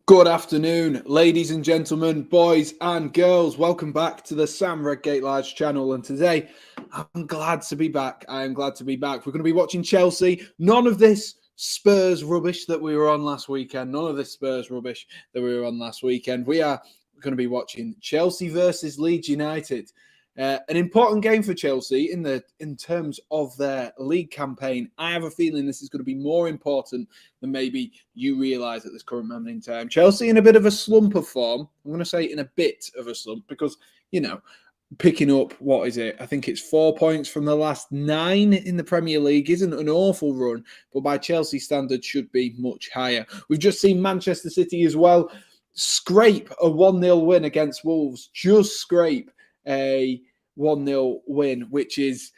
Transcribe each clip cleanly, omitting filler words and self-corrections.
Good afternoon, ladies and gentlemen, boys and girls. Welcome back to the Sam Redgate-Large channel. And today, I'm glad to be back. I am glad to be back. We're going to be watching Chelsea. None of this Spurs rubbish that we were on last weekend. None of this Spurs rubbish that we were on last weekend. We are going to be watching Chelsea versus Leeds United. An important game for Chelsea in terms of their league campaign. I have a feeling this is going to be more important than maybe you realise at this current moment in time. Chelsea in a bit of a slump of form. I'm going to say in a bit of a slump because, picking up, what is it? I think it's 4 points from the last 9 in the Premier League isn't an awful run, but by Chelsea standards should be much higher. We've just seen Manchester City as well scrape a 1-0 win against Wolves. Just scrape a 1-0 win, which is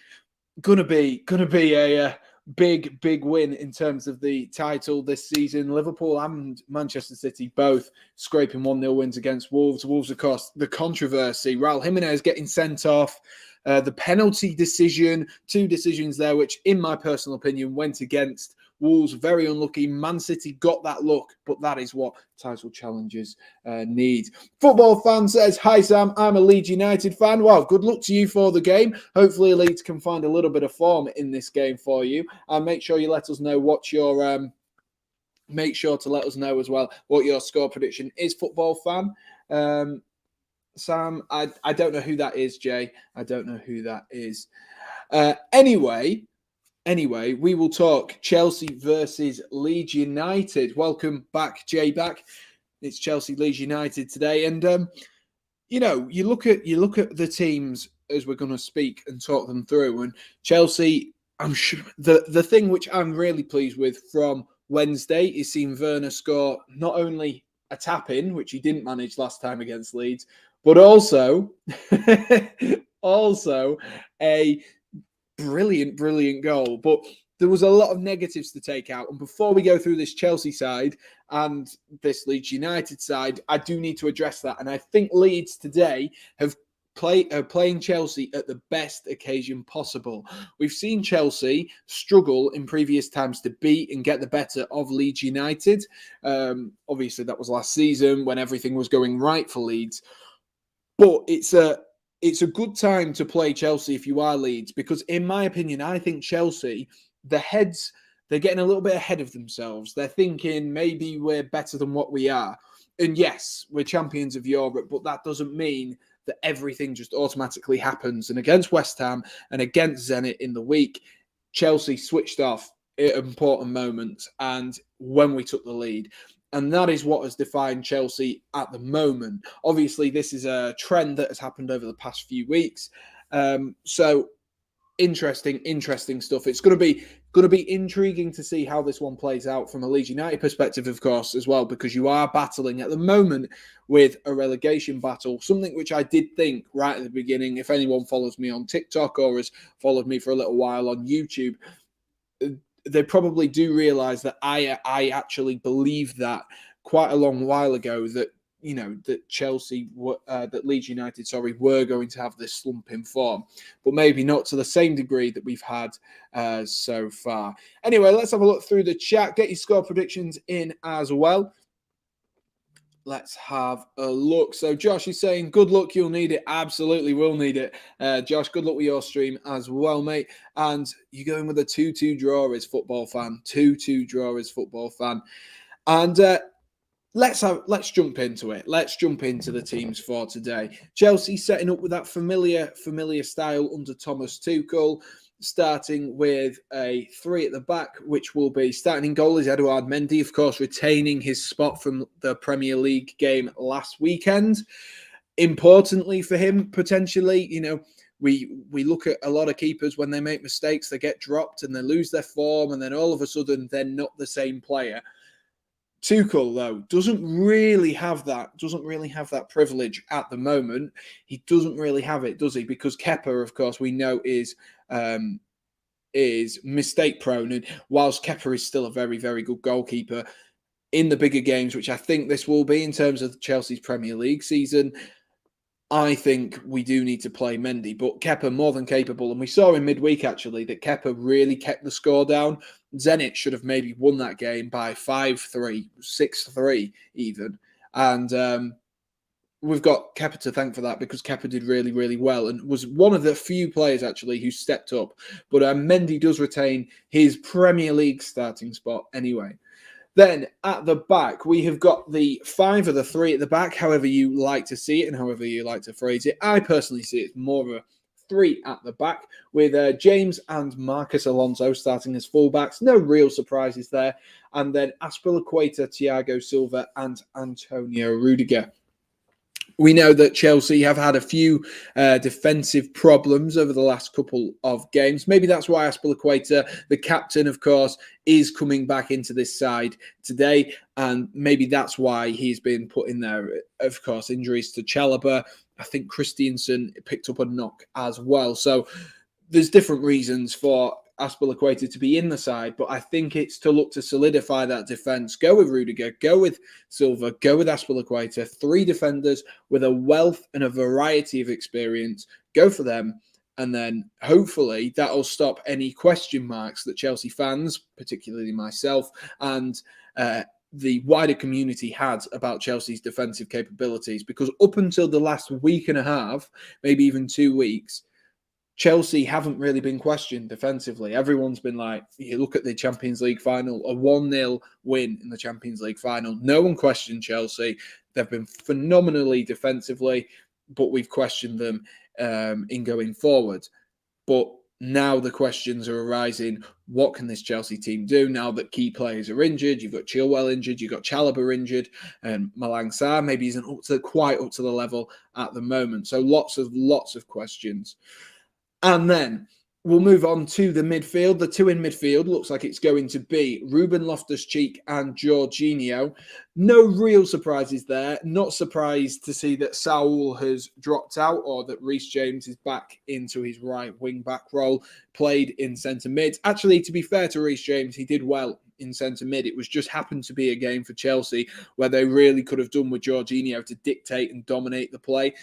gonna be a big win in terms of the title this season. Liverpool and Manchester City both scraping 1-0 wins against Wolves. Wolves, of course, the controversy. Raul Jimenez getting sent off. The penalty decision, 2 decisions there, which in my personal opinion went against Wolves. Very unlucky. Man City got that look, but that is what title challengers need. Football fan says, "Hi Sam, I'm a Leeds United fan." Well, good luck to you for the game. Hopefully Leeds can find a little bit of form in this game for you. And make sure you let us know what your make sure to let us know as well what your score prediction is, football fan. Sam, I don't know who that is, Jay. I don't know who that is. Anyway, we will talk Chelsea versus Leeds United. Welcome back, Jay. Back. It's Chelsea Leeds United today, and you look at the teams as we're going to speak and talk them through. And Chelsea, I'm sure the thing which I'm really pleased with from Wednesday is seeing Werner score not only a tap in, which he didn't manage last time against Leeds, but also a brilliant goal. But there was a lot of negatives to take out. And before we go through this Chelsea side and this Leeds United side, I do need to address that. And I think Leeds today are playing Chelsea at the best occasion possible. We've seen Chelsea struggle in previous times to beat and get the better of Leeds United. Obviously, that was last season when everything was going right for Leeds. But it's a good time to play Chelsea if you are Leeds, because in my opinion, I think Chelsea, they're getting a little bit ahead of themselves. They're thinking maybe we're better than what we are. And yes, we're champions of Europe, but that doesn't mean that everything just automatically happens. And against West Ham and against Zenit in the week, Chelsea switched off at important moments and when we took the lead. And that is what has defined Chelsea at the moment. Obviously, this is a trend that has happened over the past few weeks. So interesting stuff. It's going to be intriguing to see how this one plays out from a Leeds United perspective, of course, as well, because you are battling at the moment with a relegation battle, something which I did think right at the beginning. If anyone follows me on TikTok or has followed me for a little while on YouTube, they probably do realise that I actually believed that quite a long while ago, that that Leeds United, were going to have this slump in form, but maybe not to the same degree that we've had so far. Anyway, let's have a look through the chat. Get your score predictions in as well. Let's have a look. So Josh is saying, good luck, you'll need it. Absolutely will need it. Josh, good luck with your stream as well, mate. And you're going with a 2-2 draw as football fan. 2-2 draw as football fan. And let's jump into it. Let's jump into the teams for today. Chelsea setting up with that familiar style under Thomas Tuchel, starting with a 3 at the back, which will be starting in goal is Edouard Mendy, of course, retaining his spot from the Premier League game last weekend. Importantly for him, potentially, we look at a lot of keepers when they make mistakes, they get dropped and they lose their form, and then all of a sudden they're not the same player. Tuchel, though, doesn't really have that privilege at the moment. He doesn't really have it, does he? Because Kepa, of course, we know is mistake prone, and whilst Kepa is still a very, very good goalkeeper in the bigger games, which I think this will be in terms of Chelsea's Premier League season, I think we do need to play Mendy, but Kepa more than capable. And we saw in midweek, actually, that Kepa really kept the score down. Zenit should have maybe won that game by 5-3, 6-3 even. And we've got Kepa to thank for that, because Kepa did really, really well and was one of the few players actually who stepped up. But Mendy does retain his Premier League starting spot anyway. Then at the back, we have got the 5 of the 3 at the back, however you like to see it and however you like to phrase it. I personally see it more of a 3 at the back, with James and Marcus Alonso starting as fullbacks. No real surprises there. And then Azpilicueta, Thiago Silva and Antonio Rudiger. We know that Chelsea have had a few defensive problems over the last couple of games. Maybe that's why Azpilicueta, the captain, of course, is coming back into this side today. And maybe that's why he's been put in there. Of course, injuries to Chalobah. I think Christiansen picked up a knock as well. So there's different reasons for Azpilicueta to be in the side, but I think it's to look to solidify that defence. Go with Rudiger, go with Silva, go with Azpilicueta. 3 defenders with a wealth and a variety of experience. Go for them, and then hopefully that'll stop any question marks that Chelsea fans, particularly myself, and the wider community had about Chelsea's defensive capabilities. Because up until the last week and a half, maybe even 2 weeks, Chelsea haven't really been questioned defensively. Everyone's been like, you look at the Champions League final, a 1-0 win in the Champions League final. No one questioned Chelsea. They've been phenomenally defensively, but we've questioned them in going forward. But now the questions are arising. What can this Chelsea team do now that key players are injured? You've got Chilwell injured, you've got Chalobah injured, and Malang Sarr maybe isn't quite up to the level at the moment. So lots of questions. And then we'll move on to the midfield. The 2 in midfield looks like it's going to be Ruben Loftus-Cheek and Jorginho. No real surprises there. Not surprised to see that Saul has dropped out, or that Reece James is back into his right wing-back role, played in centre mid. Actually, to be fair to Reece James, he did well in centre mid. It was just happened to be a game for Chelsea where they really could have done with Jorginho to dictate and dominate the play.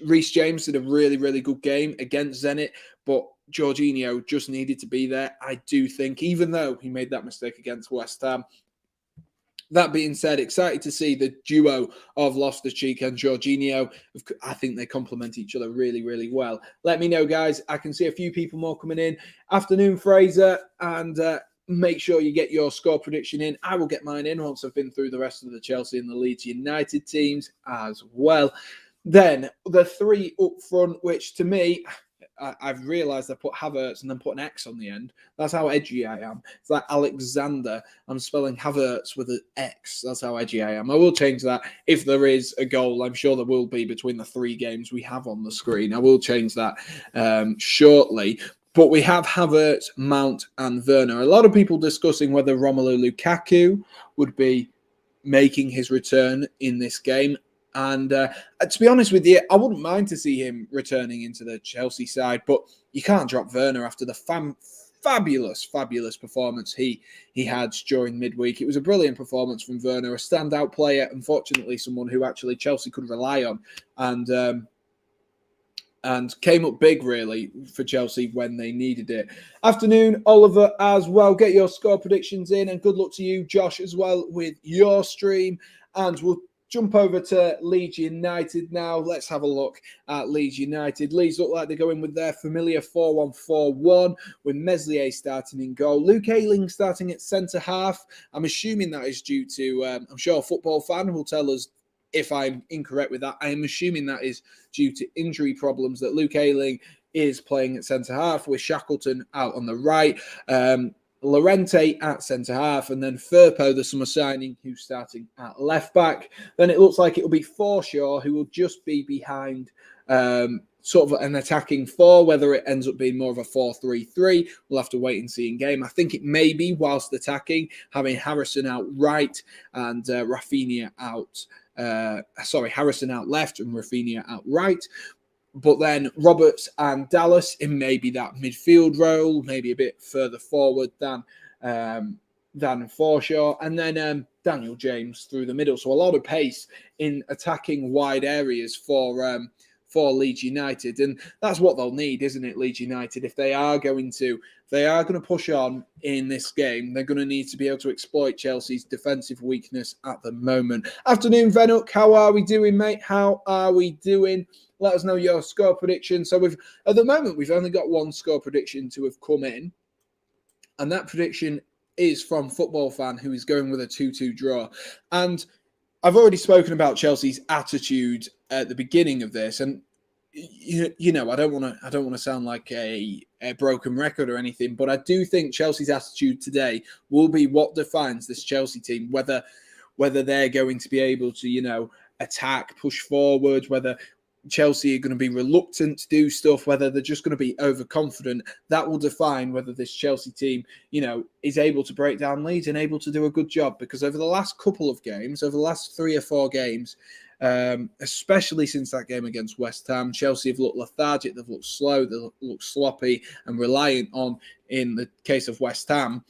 Reece James did a really, really good game against Zenit, but Jorginho just needed to be there, I do think, even though he made that mistake against West Ham. That being said, excited to see the duo of Loftus-Cheek and Jorginho. I think they complement each other really, really well. Let me know, guys. I can see a few people more coming in. Afternoon, Fraser, and make sure you get your score prediction in. I will get mine in once I've been through the rest of the Chelsea and the Leeds United teams as well. Then the 3 up front, which to me, I've realised I put Havertz and then put an X on the end. That's how edgy I am. It's like Alexander. I'm spelling Havertz with an X. That's how edgy I am. I will change that if there is a goal. I'm sure there will be between the 3 games we have on the screen. I will change that shortly. But we have Havertz, Mount and Werner. A lot of people discussing whether Romelu Lukaku would be making his return in this game. And to be honest with you, I wouldn't mind to see him returning into the Chelsea side, but you can't drop Werner after the fabulous performance he had during midweek. It was a brilliant performance from Werner, a standout player, unfortunately someone who actually Chelsea could rely on, and came up big, really, for Chelsea when they needed it. Afternoon, Oliver, as well. Get your score predictions in, and good luck to you, Josh, as well, with your stream. And we'll jump over to Leeds United now. Let's have a look at Leeds United. Leeds look like they're going with their familiar 4-1-4-1, with Meslier starting in goal. Luke Ayling starting at centre-half. I'm assuming that is due to, I'm sure a football fan will tell us if I'm incorrect with that. I am assuming that is due to injury problems, that Luke Ayling is playing at centre-half, with Shackleton out on the right. Llorente at centre-half, and then Firpo, the summer signing, who's starting at left-back. Then it looks like it will be Forshaw, who will just be behind sort of an attacking 4. Whether it ends up being more of a 4-3-3, we'll have to wait and see in game. I think it may be, whilst attacking, having Harrison out right and Rafinha out... Harrison out left and Rafinha out right. But then Roberts and Dallas in maybe that midfield role, maybe a bit further forward than Forshaw, and then Daniel James through the middle. So a lot of pace in attacking wide areas for for Leeds United, and that's what they'll need, isn't it? Leeds United, if they are going to push on in this game, they're going to need to be able to exploit Chelsea's defensive weakness at the moment. Afternoon, Venuk. How are we doing, mate? How are we doing? Let us know your score prediction. So at the moment, we've only got one score prediction to have come in, and that prediction is from Football Fan, who is going with a 2-2 draw. And I've already spoken about Chelsea's attitude at the beginning of this, and you know, I don't want to sound like a broken record or anything, but I do think Chelsea's attitude today will be what defines this Chelsea team. Whether they're going to be able to, you know, attack, push forward, whether Chelsea are going to be reluctant to do stuff, whether they're just going to be overconfident, that will define whether this Chelsea team, you know, is able to break down leads and able to do a good job. Because over the last couple of games, over the last 3 or 4 games, especially since that game against West Ham, Chelsea have looked lethargic, they've looked slow, they've looked sloppy and reliant on, in the case of West Ham,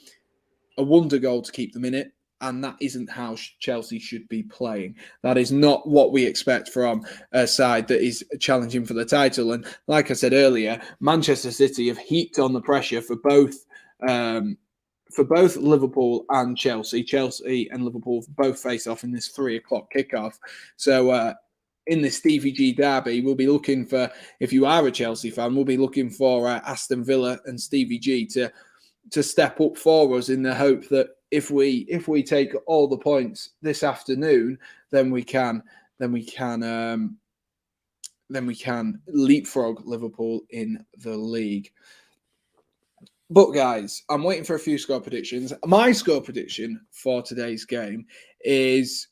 a wonder goal to keep them in it. And that isn't how Chelsea should be playing. That is not what we expect from a side that is challenging for the title. And like I said earlier, Manchester City have heaped on the pressure for both Liverpool and Chelsea. Chelsea and Liverpool both face off in this 3 o'clock kickoff. So in the Stevie G derby, we'll be looking for, if you are a Chelsea fan, we'll be looking for Aston Villa and Stevie G to step up for us, in the hope that if we take all the points this afternoon, then we can leapfrog Liverpool in the league. But guys, I'm waiting for a few score predictions. My score prediction for today's game is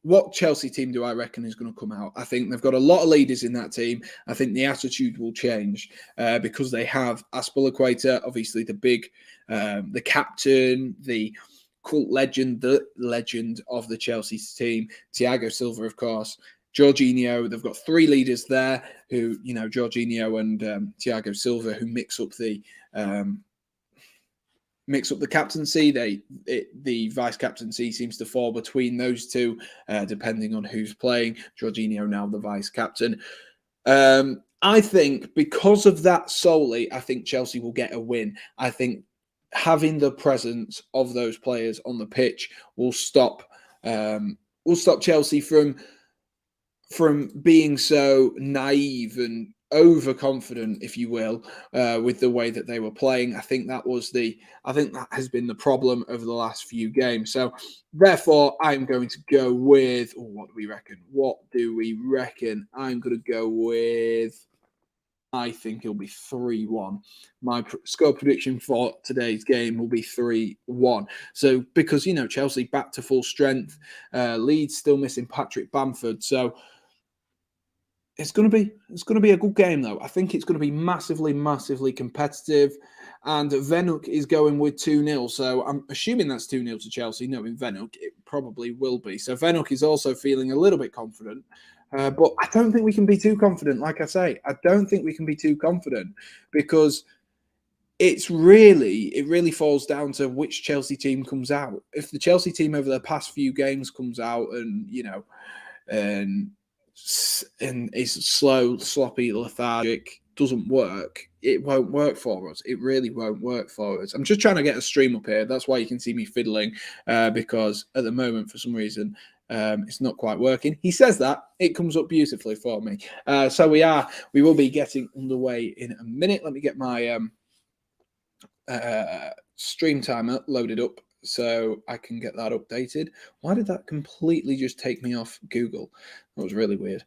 what Chelsea team do I reckon is going to come out? I think they've got a lot of leaders in that team. I think the attitude will change because they have Azpilicueta, obviously the captain, the cult legend, the legend of the Chelsea team, Thiago Silva, of course, Jorginho. They've got 3 leaders there who, you know, Jorginho and Thiago Silva, who mix up the captaincy. The vice captaincy seems to fall between those two, depending on who's playing. Jorginho now the vice captain. I think because of that solely, I think Chelsea will get a win. I think having the presence of those players on the pitch will stop Chelsea from being so naive and overconfident, if you will, with the way that they were playing. I think that has been the problem over the last few games. So therefore, I'm going to go with, what do we reckon? I'm going to go with, I think it'll be 3-1. My score prediction for today's game will be 3-1. So because, you know, Chelsea back to full strength, Leeds still missing Patrick Bamford. So it's going to be a good game, though. I think it's going to be massively, massively competitive. And Venuk is going with 2-0. So I'm assuming that's 2-0 to Chelsea. Knowing Venuk, it probably will be. So Venuk is also feeling a little bit confident. But I don't think we can be too confident. Like I say, I don't think we can be too confident, because it really falls down to which Chelsea team comes out. If the Chelsea team over the past few games comes out and, you know, and is slow, sloppy, lethargic, doesn't work, it won't work for us. It really won't work for us. I'm just trying to get a stream up here. That's why you can see me fiddling, because at the moment, for some reason, it's not quite working. He says that it comes up beautifully for me. So we will be getting underway in a minute. Let me get my stream timer loaded up so I can get that updated. Why did that completely just take me off Google? That was really weird.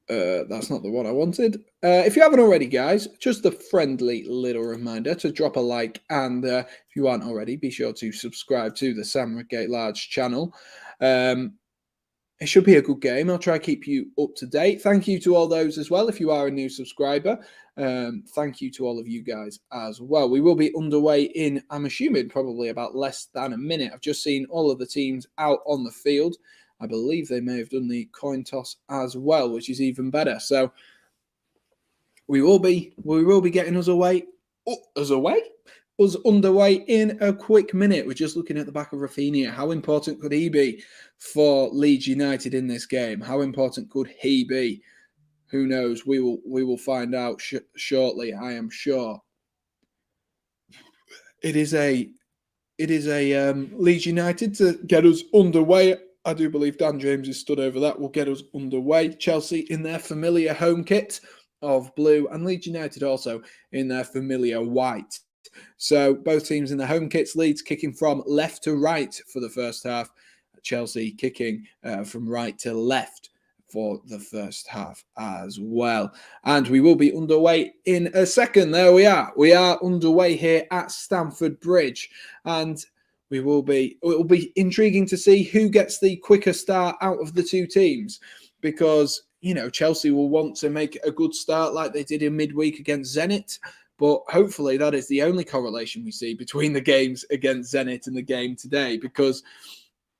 That's not the one I wanted. If you haven't already, guys, just a friendly little reminder to drop a like, and if you aren't already, be sure to subscribe to the Sam Redgate-Large channel. It should be a good game. I'll try to keep you up to date. Thank you to all those as well. If you are a new subscriber, thank you to all of you guys as well. We will be underway in, I'm assuming, probably about less than a minute. I've just seen all of the teams out on the field. I believe they may have done the coin toss as well, which is even better. So we will be getting us away. us underway in a quick minute. We're just looking at the back of Rafinha. How important could he be for Leeds United in this game? How important could he be? Who knows? We will find out shortly, I am sure. It is a Leeds United to get us underway. I do believe Dan James is stood over that. Will get us underway. Chelsea in their familiar home kit of blue, and Leeds United also in their familiar white. So both teams in their home kits. Leeds kicking from left to right for the first half. Chelsea kicking from right to left for the first half as well. And we will be underway in a second. There we are. We are underway here at Stamford Bridge. And it will be intriguing to see who gets the quicker start out of the two teams. Because, you know, Chelsea will want to make a good start like they did in midweek against Zenit. But hopefully that is the only correlation we see between the games against Zenit and the game today. Because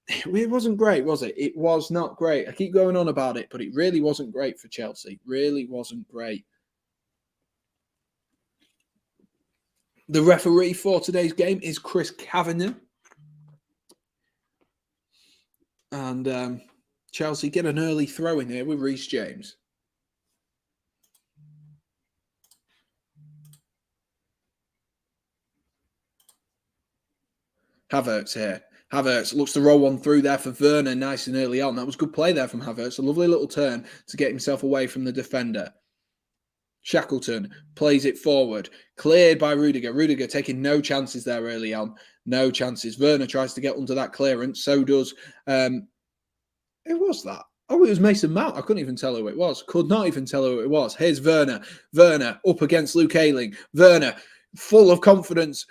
it wasn't great, was it? It was not great. I keep going on about it, but it really wasn't great for Chelsea. Really wasn't great. The referee for today's game is Chris Kavanagh. And Chelsea get an early throw in here with Reece James. Havertz here. Havertz looks to roll one through there for Werner nice and early on. That was good play there from Havertz. A lovely little turn to get himself away from the defender. Shackleton plays it forward. Cleared by Rudiger. Rudiger taking no chances there early on. No chances. Werner tries to get under that clearance. So does... who was that? Oh, it was Mason Mount. I couldn't even tell who it was. Could not even tell who it was. Here's Werner. Werner up against Luke Ayling. Werner full of confidence.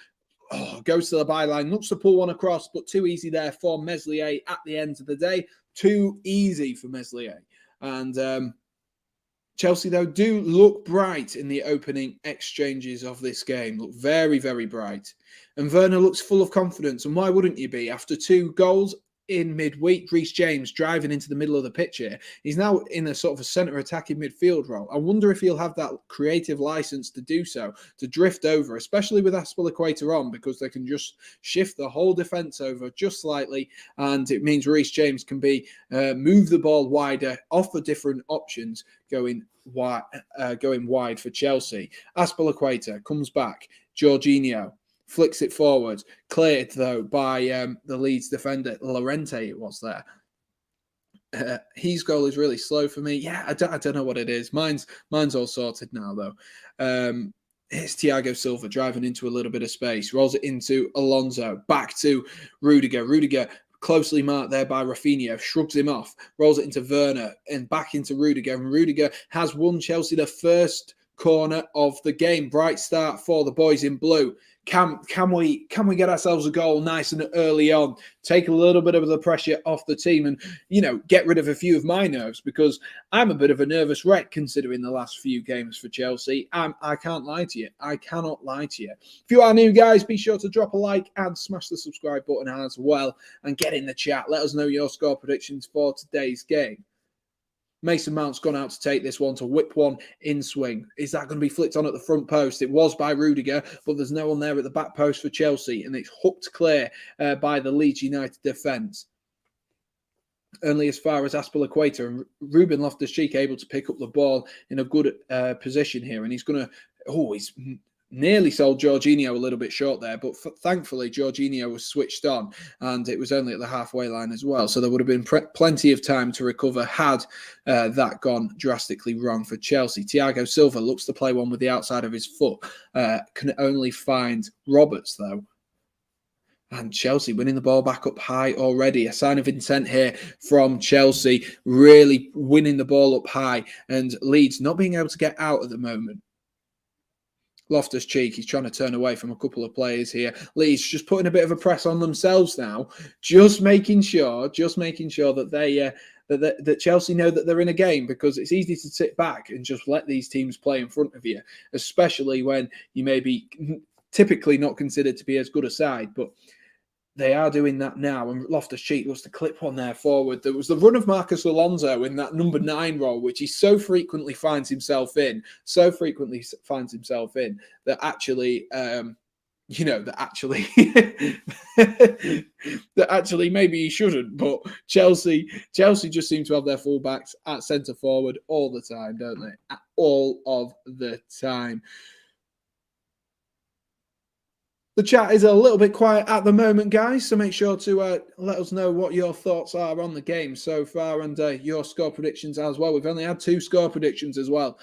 Oh, goes to the byline, looks to pull one across, but too easy there for Meslier at the end of the day. Too easy for Meslier. And Chelsea, though, do look bright in the opening exchanges of this game. Look very, very bright. And Werner looks full of confidence. And why wouldn't you be? After 2 goals in midweek, Reece James driving into the middle of the pitch here. He's now in a sort of a centre attacking midfield role. I wonder if he'll have that creative license to do so, to drift over, especially with Azpilicueta on, because they can just shift the whole defence over just slightly, and it means Reece James can be move the ball wider, offer different options going wide for Chelsea. Azpilicueta comes back. Jorginho flicks it forward, cleared though by the Leeds defender, Llorente it was there. His goal is really slow for me. Yeah, I don't know what it is. Mine's all sorted now though. It's Thiago Silva driving into a little bit of space, rolls it into Alonso, back to Rudiger. Rudiger closely marked there by Rafinha, shrugs him off, rolls it into Werner and back into Rudiger. And Rudiger has won Chelsea the first corner of the game. Bright start for the boys in blue. Can we get ourselves a goal nice and early on, take a little bit of the pressure off the team and, you know, get rid of a few of my nerves, because I'm a bit of a nervous wreck considering the last few games for Chelsea. I can't lie to you. I cannot lie to you. If you are new, guys, be sure to drop a like and smash the subscribe button as well and get in the chat. Let us know your score predictions for today's game. Mason Mount's gone out to take this one, to whip one in swing. Is that going to be flicked on at the front post? It was by Rudiger, but there's no one there at the back post for Chelsea, and it's hooked clear by the Leeds United defence. Only as far as Azpilicueta, and Ruben Loftus-Cheek able to pick up the ball in a good position here, and he's going to... Oh, he's nearly sold Jorginho a little bit short there, but thankfully Jorginho was switched on, and it was only at the halfway line as well, so there would have been plenty of time to recover had that gone drastically wrong for Chelsea. Thiago Silva looks to play one with the outside of his foot, can only find Roberts though. And Chelsea winning the ball back up high already. A sign of intent here from Chelsea, really winning the ball up high, and Leeds not being able to get out at the moment. Loftus-Cheek, he's trying to turn away from a couple of players here. Leeds just putting a bit of a press on themselves now, just making sure that they that Chelsea know that they're in a game, because it's easy to sit back and just let these teams play in front of you, especially when you may be typically not considered to be as good a side, but they are doing that now, and Loftus-Cheek was to clip one there forward. There was the run of Marcus Alonso in that number 9 role, which he so frequently finds himself in, that actually you know, that actually that actually maybe he shouldn't. But Chelsea just seem to have their fullbacks at centre forward all the time, don't they? All of the time. The chat is a little bit quiet at the moment, guys, so make sure to let us know what your thoughts are on the game so far and your score predictions as well. We've only had 2 score predictions as well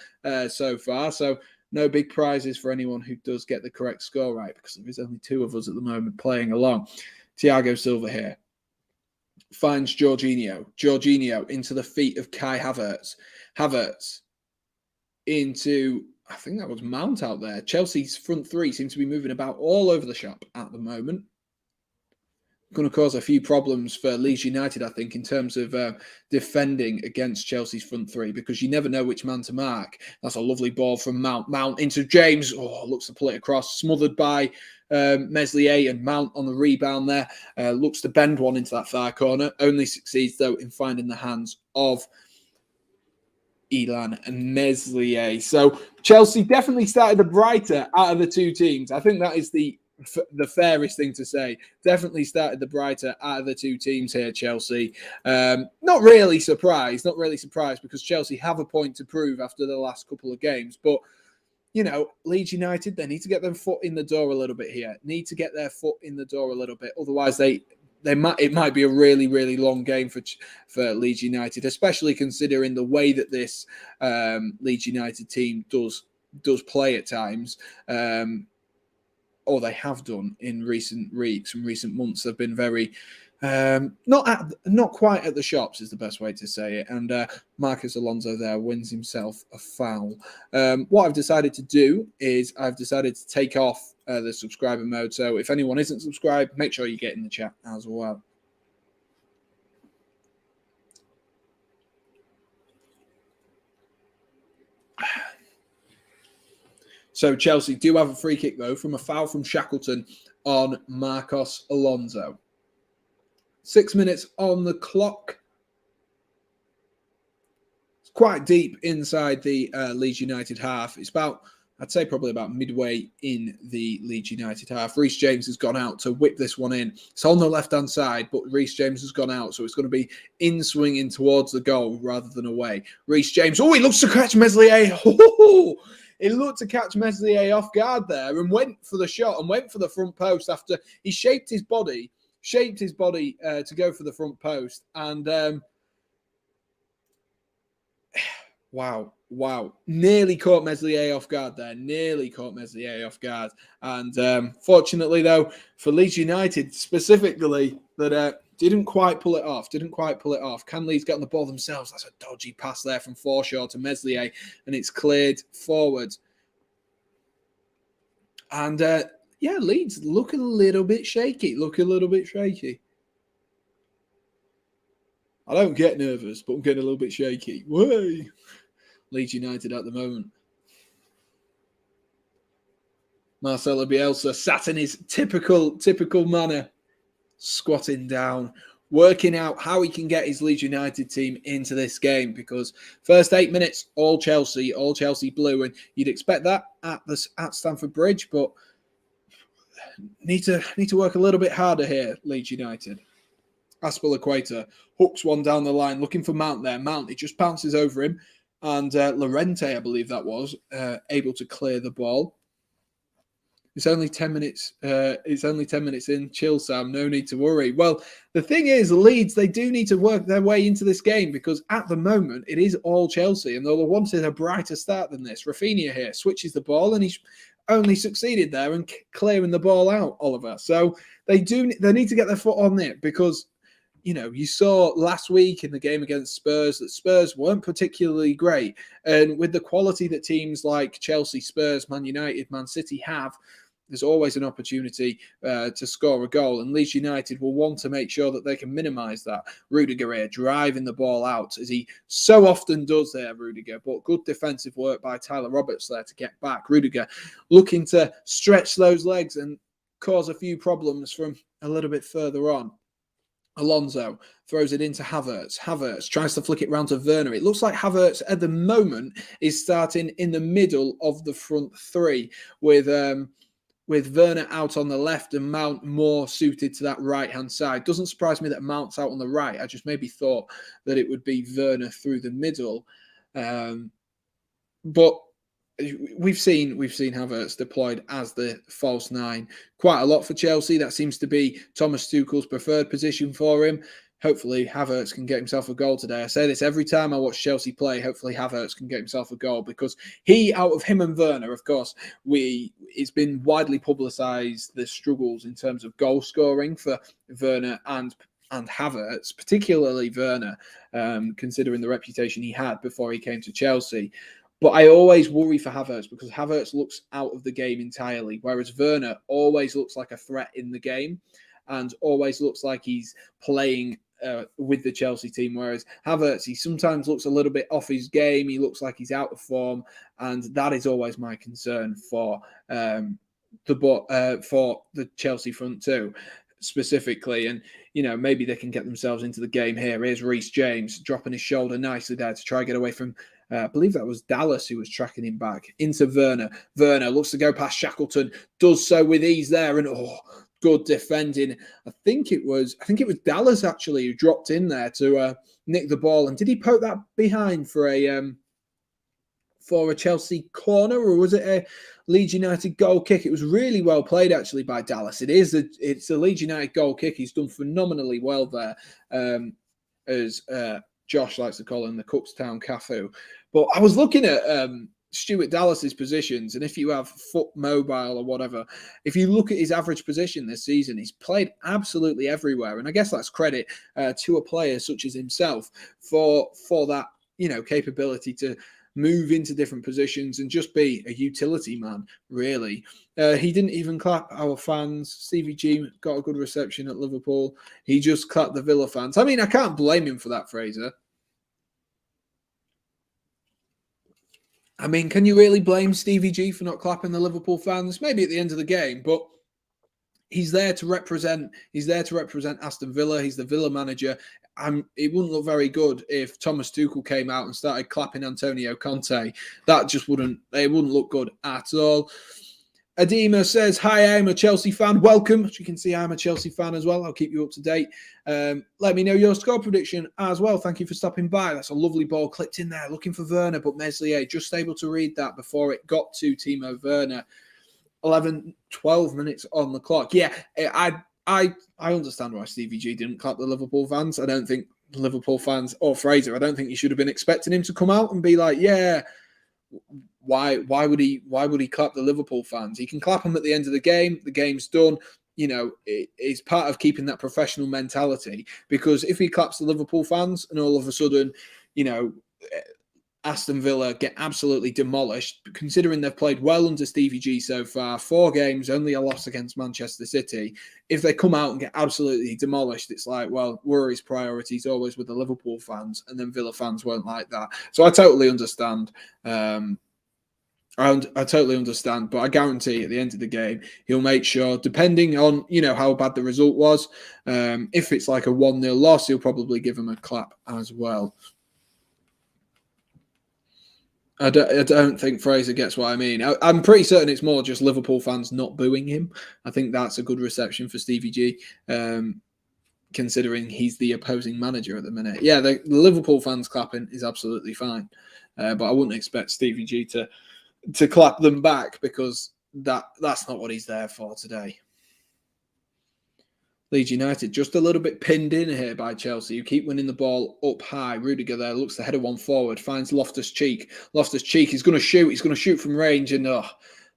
so far, so no big prizes for anyone who does get the correct score right, because there is only 2 of us at the moment playing along. Thiago Silva here finds Jorginho. Jorginho into the feet of Kai Havertz. Havertz into, I think that was Mount out there. Chelsea's front 3 seem to be moving about all over the shop at the moment. Going to cause a few problems for Leeds United, I think, in terms of defending against Chelsea's front 3, because you never know which man to mark. That's a lovely ball from Mount. Mount into James. Oh, looks to pull it across. Smothered by Meslier, and Mount on the rebound there. Looks to bend one into that far corner. Only succeeds, though, in finding the hands of Elan and Meslier. So Chelsea definitely started the brighter out of the 2 teams. I think that is the fairest thing to say. Definitely started the brighter out of the 2 teams here, Chelsea. Not really surprised, because Chelsea have a point to prove after the last couple of games. But, you know, Leeds United, they need to get their foot in the door a little bit here. Need to get their foot in the door a little bit. Otherwise, it might be a really, really long game for Leeds United, especially considering the way that this Leeds United team does play at times. Or they have done in recent weeks and recent months. They've been very not quite at the shops is the best way to say it. And Marcus Alonso there wins himself a foul. What I've decided to do is I've decided to take off the subscriber mode. So if anyone isn't subscribed, make sure you get in the chat as well. So Chelsea do have a free kick, though, from a foul from Shackleton on Marcos Alonso. 6 minutes on the clock. It's quite deep inside the Leeds United half. It's about, I'd say probably about midway in the Leeds United half. Reece James has gone out to whip this one in. It's on the left-hand side, but Reece James has gone out, so it's going to be in swinging towards the goal rather than away. Reece James, he looks to catch Meslier. He looked to catch Meslier off guard there and went for the shot and went for the front post after he shaped his body to go for the front post. And wow. Nearly caught Meslier off guard there. And fortunately, though, for Leeds United specifically, that didn't quite pull it off. Can Leeds get on the ball themselves? That's a dodgy pass there from Forshaw to Meslier, and it's cleared forward. And Leeds look a little bit shaky. I don't get nervous, but I'm getting a little bit shaky. Way. Leeds United at the moment. Marcelo Bielsa sat in his typical manner, squatting down, working out how he can get his Leeds United team into this game, because first 8 minutes, all Chelsea blue, and you'd expect that at Stamford Bridge, but need to work a little bit harder here, Leeds United. Aspilicueta hooks one down the line, looking for Mount there. Mount, it just bounces over him, and Llorente, I believe that was, able to clear the ball. It's only 10 minutes. In. Chill, Sam. No need to worry. Well, the thing is, Leeds, they do need to work their way into this game, because at the moment it is all Chelsea, and they wanted a brighter start than this. Rafinha here switches the ball, and he's only succeeded there in clearing the ball out, Oliver. So they need to get their foot on it, because, you know, you saw last week in the game against Spurs that Spurs weren't particularly great. And with the quality that teams like Chelsea, Spurs, Man United, Man City have, there's always an opportunity to score a goal. And Leeds United will want to make sure that they can minimise that. Rudiger here driving the ball out, as he so often does there, Rudiger. But good defensive work by Tyler Roberts there to get back. Rudiger looking to stretch those legs and cause a few problems from a little bit further on. Alonso throws it into Havertz. Havertz tries to flick it round to Werner. It looks like Havertz at the moment is starting in the middle of the front 3 with with Werner out on the left and Mount more suited to that right-hand side. Doesn't surprise me that Mount's out on the right. I just maybe thought that it would be Werner through the middle. But we've seen Havertz deployed as the false nine quite a lot for Chelsea. That seems to be Thomas Tuchel's preferred position for him. Hopefully Havertz can get himself a goal today. I say this every time I watch Chelsea play. Hopefully Havertz can get himself a goal, because out of him and Werner, of course, it's been widely publicised the struggles in terms of goal scoring for Werner and Havertz, particularly Werner, considering the reputation he had before he came to Chelsea. But I always worry for Havertz, because Havertz looks out of the game entirely, whereas Werner always looks like a threat in the game and always looks like he's playing with the Chelsea team, whereas Havertz, he sometimes looks a little bit off his game. He looks like he's out of form, and that is always my concern for the Chelsea front two specifically. And maybe they can get themselves into the game here. Here's Reece James dropping his shoulder nicely there to try and get away from I believe that was Dallas who was tracking him back into Werner. Werner looks to go past Shackleton, does so with ease there, and good defending. I think it was Dallas actually who dropped in there to nick the ball. And did he poke that behind for a Chelsea corner, or was it a Leeds United goal kick? It was really well played actually by Dallas. It's a Leeds United goal kick. He's done phenomenally well there, as Josh likes to call him, the Cookstown Cafu. But I was looking at Stuart Dallas's positions, and if you have Foot Mobile or whatever, if you look at his average position this season, he's played absolutely everywhere. And I guess that's credit to a player such as himself for that capability to move into different positions and just be a utility man, really. He didn't even clap our fans. Stevie G got a good reception at Liverpool. He just clapped the Villa fans. I mean, I can't blame him for that, Fraser. I mean, can you really blame Stevie G for not clapping the Liverpool fans? Maybe at the end of the game, but he's there to represent Aston Villa. He's the Villa manager. It wouldn't look very good if Thomas Tuchel came out and started clapping Antonio Conte. That just wouldn't look good at all. Adema says, hi, I'm a Chelsea fan. Welcome. As you can see, I'm a Chelsea fan as well. I'll keep you up to date. Let me know your score prediction as well. Thank you for stopping by. That's a lovely ball clipped in there, looking for Werner, but Meslier just able to read that before it got to Timo Werner. 12 minutes on the clock. Yeah, I understand why Stevie G didn't clap the Liverpool fans. I don't think Liverpool fans, or Fraser, I don't think you should have been expecting him to come out and be like, yeah, why would he clap the Liverpool fans? He can clap them at the end of the game. The game's done. It's part of keeping that professional mentality, because if he claps the Liverpool fans and all of a sudden, Aston Villa get absolutely demolished, considering they've played well under Stevie G so far, 4 games, only a loss against Manchester City. If they come out and get absolutely demolished, it's like, well, Rory's priorities always with the Liverpool fans, and then Villa fans won't like that. So I totally understand. I totally understand, but I guarantee at the end of the game, he'll make sure, depending on, how bad the result was, if it's like a 1-0 loss, he'll probably give him a clap as well. I don't think Fraser gets what I mean. I'm pretty certain it's more just Liverpool fans not booing him. I think that's a good reception for Stevie G, considering he's the opposing manager at the minute. Yeah, the Liverpool fans clapping is absolutely fine, but I wouldn't expect Stevie G to clap them back, because that's not what he's there for today. Leeds United just a little bit pinned in here by Chelsea, who keep winning the ball up high. Rudiger there looks to header one forward, finds Loftus-Cheek. Loftus-Cheek is going to shoot. He's going to shoot from range, and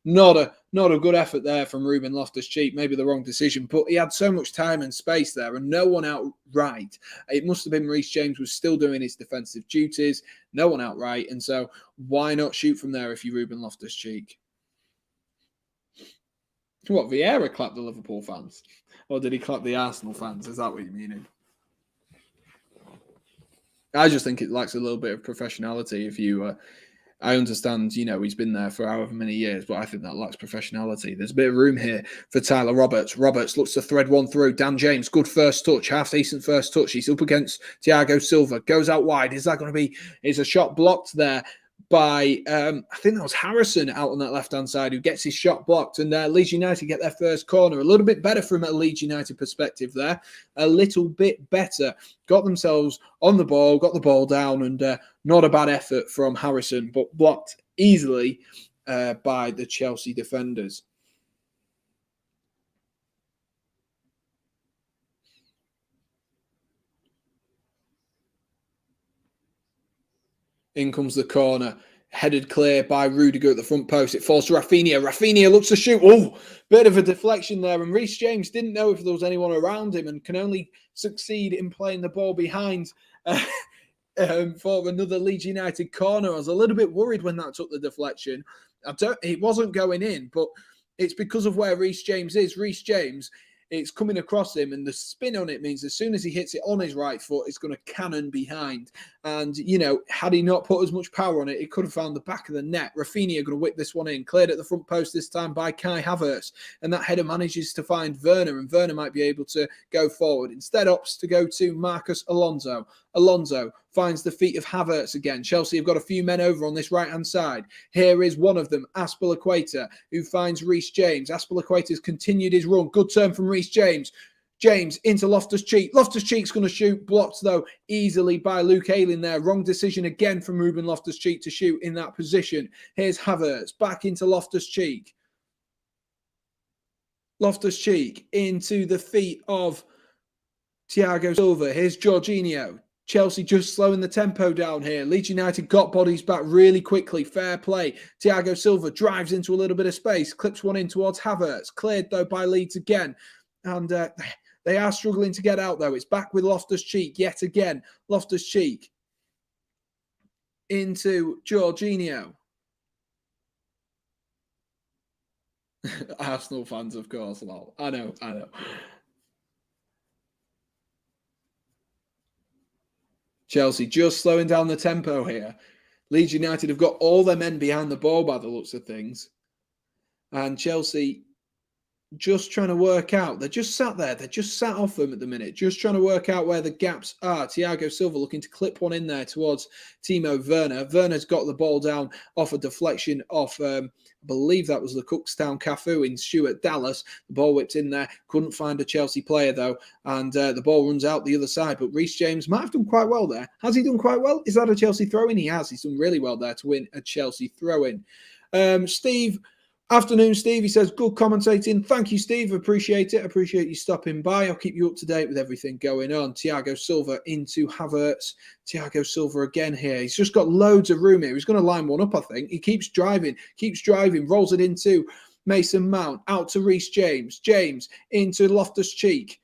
not a good effort there from Ruben Loftus-Cheek. Maybe the wrong decision, but he had so much time and space there, and no one outright. It must have been Reece James was still doing his defensive duties. No one outright, and so why not shoot from there if you Ruben Loftus-Cheek? What, Vieira clapped the Liverpool fans? Or did he clap the Arsenal fans? Is that what you mean? I just think it lacks a little bit of professionality. I understand, he's been there for however many years, but I think that lacks professionality. There's a bit of room here for Tyler Roberts. Roberts looks to thread one through. Dan James, good first touch, half-decent first touch. He's up against Thiago Silva, goes out wide. Is a shot blocked there by, I think that was Harrison out on that left-hand side, who gets his shot blocked, and Leeds United get their first corner. A little bit better from a Leeds United perspective there. A little bit better. Got themselves on the ball, got the ball down, and not a bad effort from Harrison, but blocked easily by the Chelsea defenders. In comes the corner. Headed clear by Rudiger at the front post. It falls to Rafinha. Rafinha looks to shoot. Oh, bit of a deflection there. And Reece James didn't know if there was anyone around him and can only succeed in playing the ball behind for another Leeds United corner. I was a little bit worried when that took the deflection. It wasn't going in, but it's because of where Reece James is. Reece James, it's coming across him, and the spin on it means as soon as he hits it on his right foot, it's going to cannon behind. And, you know, had he not put as much power on it, it could have found the back of the net. Rafinha going to whip this one in. Cleared at the front post this time by Kai Havertz. And that header manages to find Werner, and Werner might be able to go forward. Instead opts to go to Marcus Alonso. Alonso finds the feet of Havertz again. Chelsea have got a few men over on this right-hand side. Here is one of them, Azpilicueta, who finds Reece James. Azpilicueta's continued his run. Good turn from Reece James. James into Loftus-Cheek. Loftus-Cheek's going to shoot. Blocked, though, easily by Luke Ayling there. Wrong decision again from Ruben Loftus-Cheek to shoot in that position. Here's Havertz. Back into Loftus-Cheek. Loftus-Cheek into the feet of Thiago Silva. Here's Jorginho. Chelsea just slowing the tempo down here. Leeds United got bodies back really quickly. Fair play. Thiago Silva drives into a little bit of space. Clips one in towards Havertz. Cleared, though, by Leeds again. And they are struggling to get out, though. It's back with Loftus-Cheek yet again. Loftus-Cheek into Jorginho. Arsenal fans, of course. Lol. I know. Chelsea just slowing down the tempo here. Leeds United have got all their men behind the ball by the looks of things. And Chelsea just trying to work out. They're just sat there. They're just sat off them at the minute. Just trying to work out where the gaps are. Thiago Silva looking to clip one in there towards Timo Werner. Werner's got the ball down off a deflection off, I believe that was the Cookstown Cafu in Stuart Dallas. The ball whipped in there. Couldn't find a Chelsea player, though. And the ball runs out the other side. But Reece James might have done quite well there. Has he done quite well? Is that a Chelsea throw-in? He has. He's done really well there to win a Chelsea throw-in. Steve... Afternoon, Steve. He says, good commentating. Thank you, Steve. Appreciate it. Appreciate you stopping by. I'll keep you up to date with everything going on. Thiago Silva into Havertz. Thiago Silva again here. He's just got loads of room here. He's going to line one up, I think. He keeps driving, rolls it into Mason Mount, out to Reece James. James into Loftus-Cheek.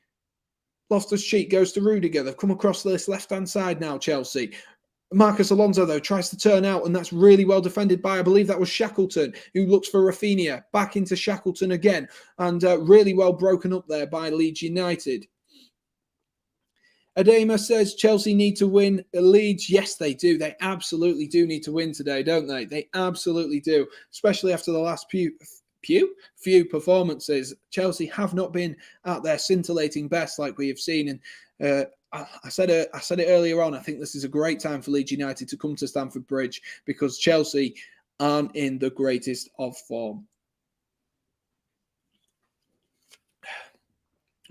Loftus-Cheek goes to Rudiger. They've come across this left-hand side now, Chelsea. Marcus Alonso, though, tries to turn out, and that's really well defended by, I believe that was Shackleton, who looks for Rafinha. Back into Shackleton again, and really well broken up there by Leeds United. Adema says Chelsea need to win. Leeds, yes, they do. They absolutely do need to win today, don't they? They absolutely do, especially after the last few performances. Chelsea have not been at their scintillating best like we have seen, and I said it earlier on. I think this is a great time for Leeds United to come to Stamford Bridge because Chelsea aren't in the greatest of form.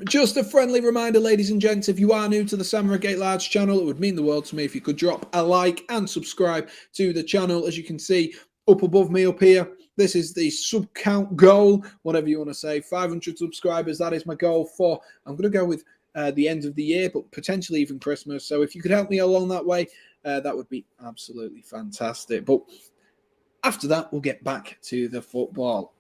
Just a friendly reminder, ladies and gents, if you are new to the Sam Redgate-Large channel, it would mean the world to me if you could drop a like and subscribe to the channel. As you can see up above me up here, this is the sub count goal, whatever you want to say. 500 subscribers, that is my goal for, I'm going to go with the end of the year, but potentially even Christmas. So if you could help me along that way, that would be absolutely fantastic. But after that, we'll get back to the football.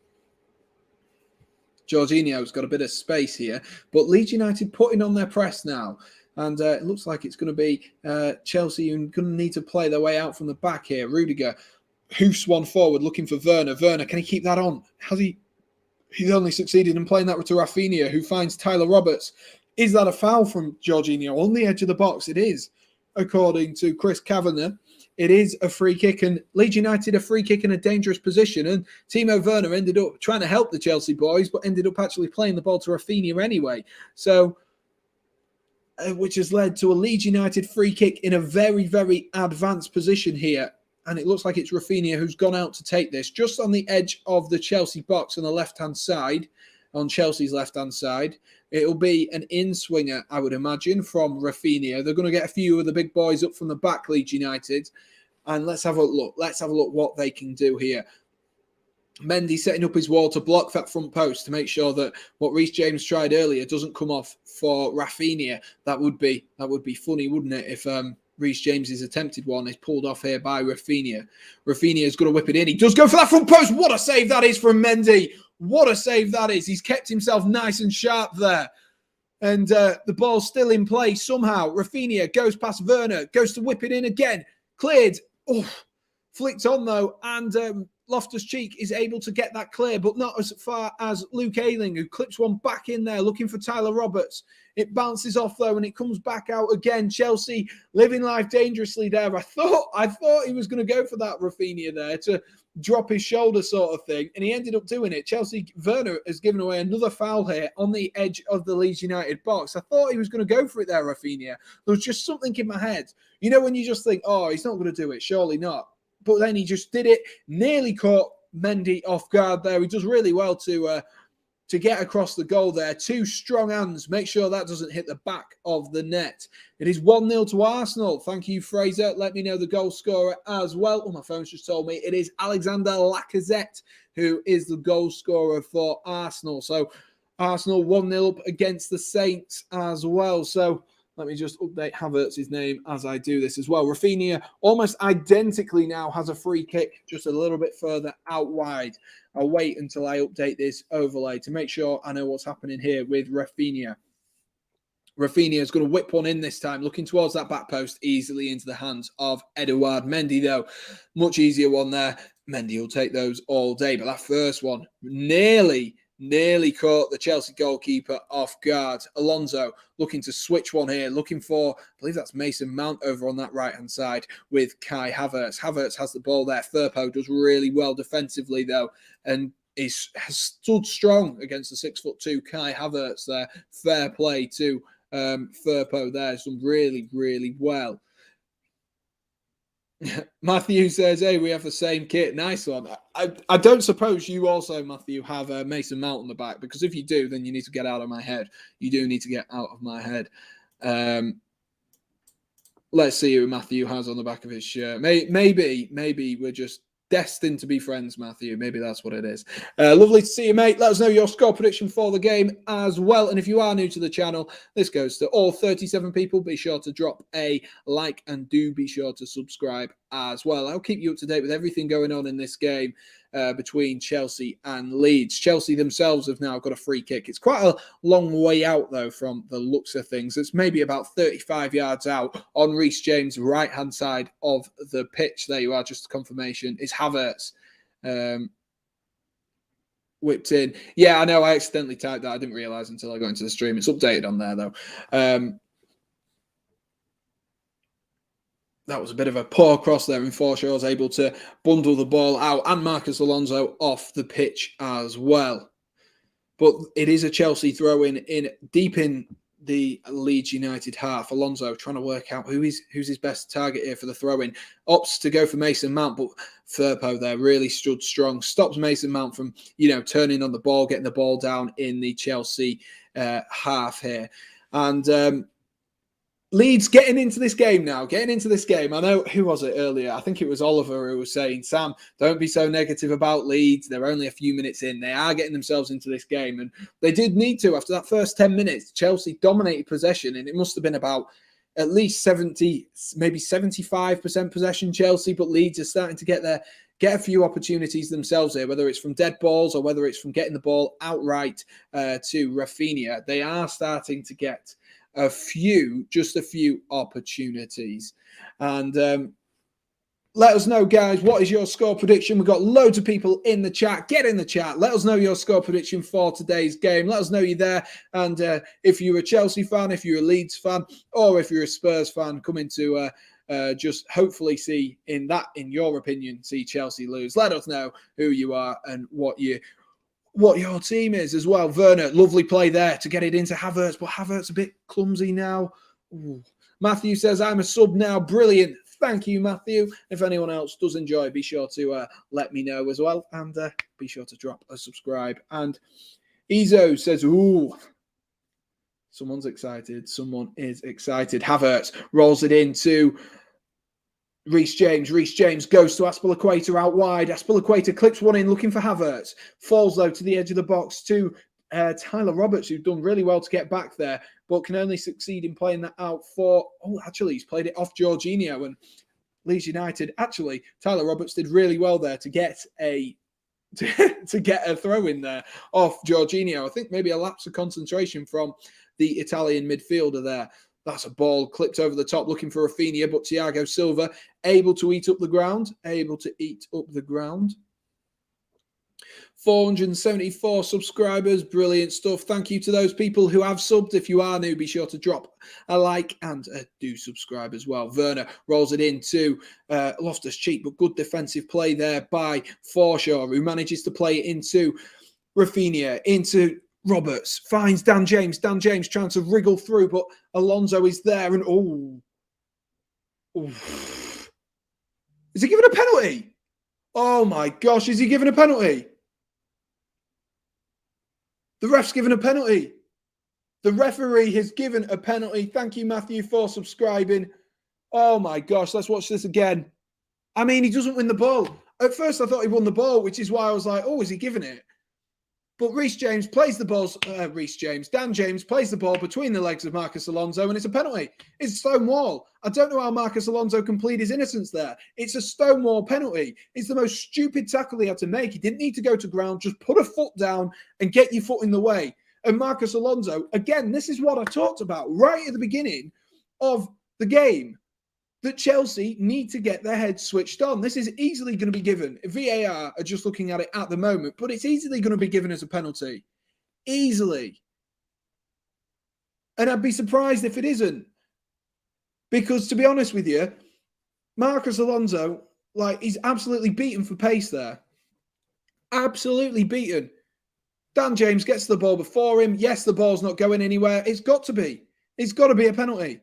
Jorginho's got a bit of space here, but Leeds United putting on their press now. And it looks like it's going to be Chelsea who are going to need to play their way out from the back here. Rudiger hoofs one forward, looking for Werner. Werner, can he keep that on? He's only succeeded in playing that to Rafinha, who finds Tyler Roberts. Is that a foul from Jorginho on the edge of the box? It is, according to Chris Kavanagh. It is a free kick, and Leeds United a free kick in a dangerous position. And Timo Werner ended up trying to help the Chelsea boys, but ended up actually playing the ball to Rafinha anyway. So, which has led to a Leeds United free kick in a very, very advanced position here. and it looks like it's Rafinha who's gone out to take this, just on the edge of the Chelsea box on the left-hand side, on Chelsea's left-hand side. It'll be an in-swinger, I would imagine, from Rafinha. They're going to get a few of the big boys up from the back, Leeds United. And let's have a look. Let's have a look what they can do here. Mendy setting up his wall to block that front post to make sure that what Reece James tried earlier doesn't come off for Rafinha. That would be funny, wouldn't it, if Reece James's attempted one is pulled off here by Rafinha. Rafinha's going to whip it in. He does go for that front post. What a save that is from Mendy. What a save that is. He's kept himself nice and sharp there. And the ball's still in play somehow. Rafinha goes past Werner, goes to whip it in again. Cleared. Oh, flicked on though. And Loftus-Cheek is able to get that clear, but not as far as Luke Ayling, who clips one back in there, looking for Tyler Roberts. It bounces off though, and it comes back out again. Chelsea living life dangerously there. I thought he was going to go for that Rafinha there to drop his shoulder sort of thing, and he ended up doing it. Chelsea, Werner has given away another foul here on the edge of the Leeds United box. I thought he was going to go for it there, Rafinha. There was just something in my head. You know when you just think, oh, he's not going to do it, surely not. But then he just did it, nearly caught Mendy off guard there. He does really well to get across the goal there. Two strong hands. Make sure that doesn't hit the back of the net. It is 1-0 to Arsenal. Thank you, Fraser. Let me know the goal scorer as well. Oh, my phone's just told me it is Alexander Lacazette who is the goal scorer for Arsenal. So Arsenal 1-0 up against the Saints as well. So let me just update Havertz's name as I do this as well. Rafinha almost identically now has a free kick just a little bit further out wide. I'll wait until I update this overlay to make sure I know what's happening here with Rafinha. Rafinha is going to whip one in this time, looking towards that back post, easily into the hands of Edouard Mendy, though. Much easier one there. Mendy will take those all day, but that first one nearly caught the Chelsea goalkeeper off guard. Alonso looking to switch one here, looking for, I believe that's Mason Mount over on that right-hand side with Kai Havertz. Havertz has the ball there. Firpo does really well defensively, though, and has stood strong against the 6'2" Kai Havertz there. Fair play to Firpo there. He's done really, really well. Matthew says, hey, we have the same kit. Nice one. I don't suppose you also, Matthew, have Mason Mount on the back, because if you do, then you need to get out of my head. You do need to get out of my head. Let's see who Matthew has on the back of his shirt. Maybe we're just destined to be friends, Matthew. Maybe that's what it is. Lovely to see you, mate. Let us know your score prediction for the game as well. And if you are new to the channel, this goes to all 37 people. Be sure to drop a like and do be sure to subscribe as well. I'll keep you up to date with everything going on in this game between Chelsea and Leeds. Chelsea themselves have now got a free kick. It's quite a long way out, though, from the looks of things. It's maybe about 35 yards out on Reece James' right-hand side of the pitch. There you are, just a confirmation. It's Havertz. Whipped in. Yeah, I know, I accidentally typed that. I didn't realise until I got into the stream. It's updated on there, though. That was a bit of a poor cross there, and Forshaw was able to bundle the ball out and Marcus Alonso off the pitch as well. But it is a Chelsea throw-in deep in the Leeds United half. Alonso trying to work out who's his best target here for the throw-in. Opts to go for Mason Mount, but Firpo there really stood strong. Stops Mason Mount from, turning on the ball, getting the ball down in the Chelsea half here. And Leeds getting into this game now, I know, who was it earlier? I think it was Oliver who was saying, Sam, don't be so negative about Leeds. They're only a few minutes in. They are getting themselves into this game. And they did need to. After that first 10 minutes, Chelsea dominated possession. And it must have been about at least 70, maybe 75% possession Chelsea. But Leeds are starting to get a few opportunities themselves here, whether it's from dead balls or whether it's from getting the ball outright to Rafinha. They are starting to get just a few opportunities. And let us know, guys, what is your score prediction? We've got loads of people in the chat. Get in the chat. Let us know your score prediction for today's game. Let us know you're there. And if you're a Chelsea fan, if you're a Leeds fan, or if you're a Spurs fan, coming to just hopefully see, in your opinion, see Chelsea lose. Let us know who you are and what your team is as well. Werner, lovely play there to get it into Havertz, but Havertz a bit clumsy now. Ooh. Matthew says, I'm a sub now. Brilliant. Thank you, Matthew. If anyone else does enjoy, be sure to let me know as well. And be sure to drop a subscribe. And Ezo says, ooh, someone's excited. Someone is excited. Havertz rolls it into Reece James. Reece James goes to Aspilicueta out wide. Aspilicueta clips one in, looking for Havertz. Falls, though, to the edge of the box to Tyler Roberts, who's done really well to get back there, but can only succeed in playing that out for... Oh, actually, he's played it off Jorginho. And Leeds United, actually, Tyler Roberts did really well there to get a throw in there off Jorginho. I think maybe a lapse of concentration from the Italian midfielder there. That's a ball clipped over the top, looking for Rafinha, but Thiago Silva able to eat up the ground. 474 subscribers. Brilliant stuff. Thank you to those people who have subbed. If you are new, be sure to drop a like and do subscribe as well. Werner rolls it into Loftus-Cheek, but good defensive play there by Forshaw, who manages to play it into Rafinha, into Roberts, finds Dan James. Dan James trying to wriggle through, but Alonso is there. And is he given a penalty? Oh my gosh, is he given a penalty? The ref's given a penalty. The referee has given a penalty. Thank you, Matthew, for subscribing. Oh my gosh, let's watch this again. I mean, he doesn't win the ball. At first, I thought he won the ball, which is why I was like, oh, is he giving it? But Reece James plays the ball. Dan James plays the ball between the legs of Marcus Alonso, and it's a penalty. It's a stone wall. I don't know how Marcus Alonso can plead his innocence there. It's a stone wall penalty. It's the most stupid tackle he had to make. He didn't need to go to ground. Just put a foot down and get your foot in the way. And Marcus Alonso, again, this is what I talked about right at the beginning of the game, that Chelsea need to get their heads switched on. This is easily going to be given. VAR are just looking at it at the moment, but it's easily going to be given as a penalty. Easily. And I'd be surprised if it isn't. Because, to be honest with you, Marcus Alonso, he's absolutely beaten for pace there. Absolutely beaten. Dan James gets the ball before him. Yes, the ball's not going anywhere. It's got to be. It's got to be a penalty.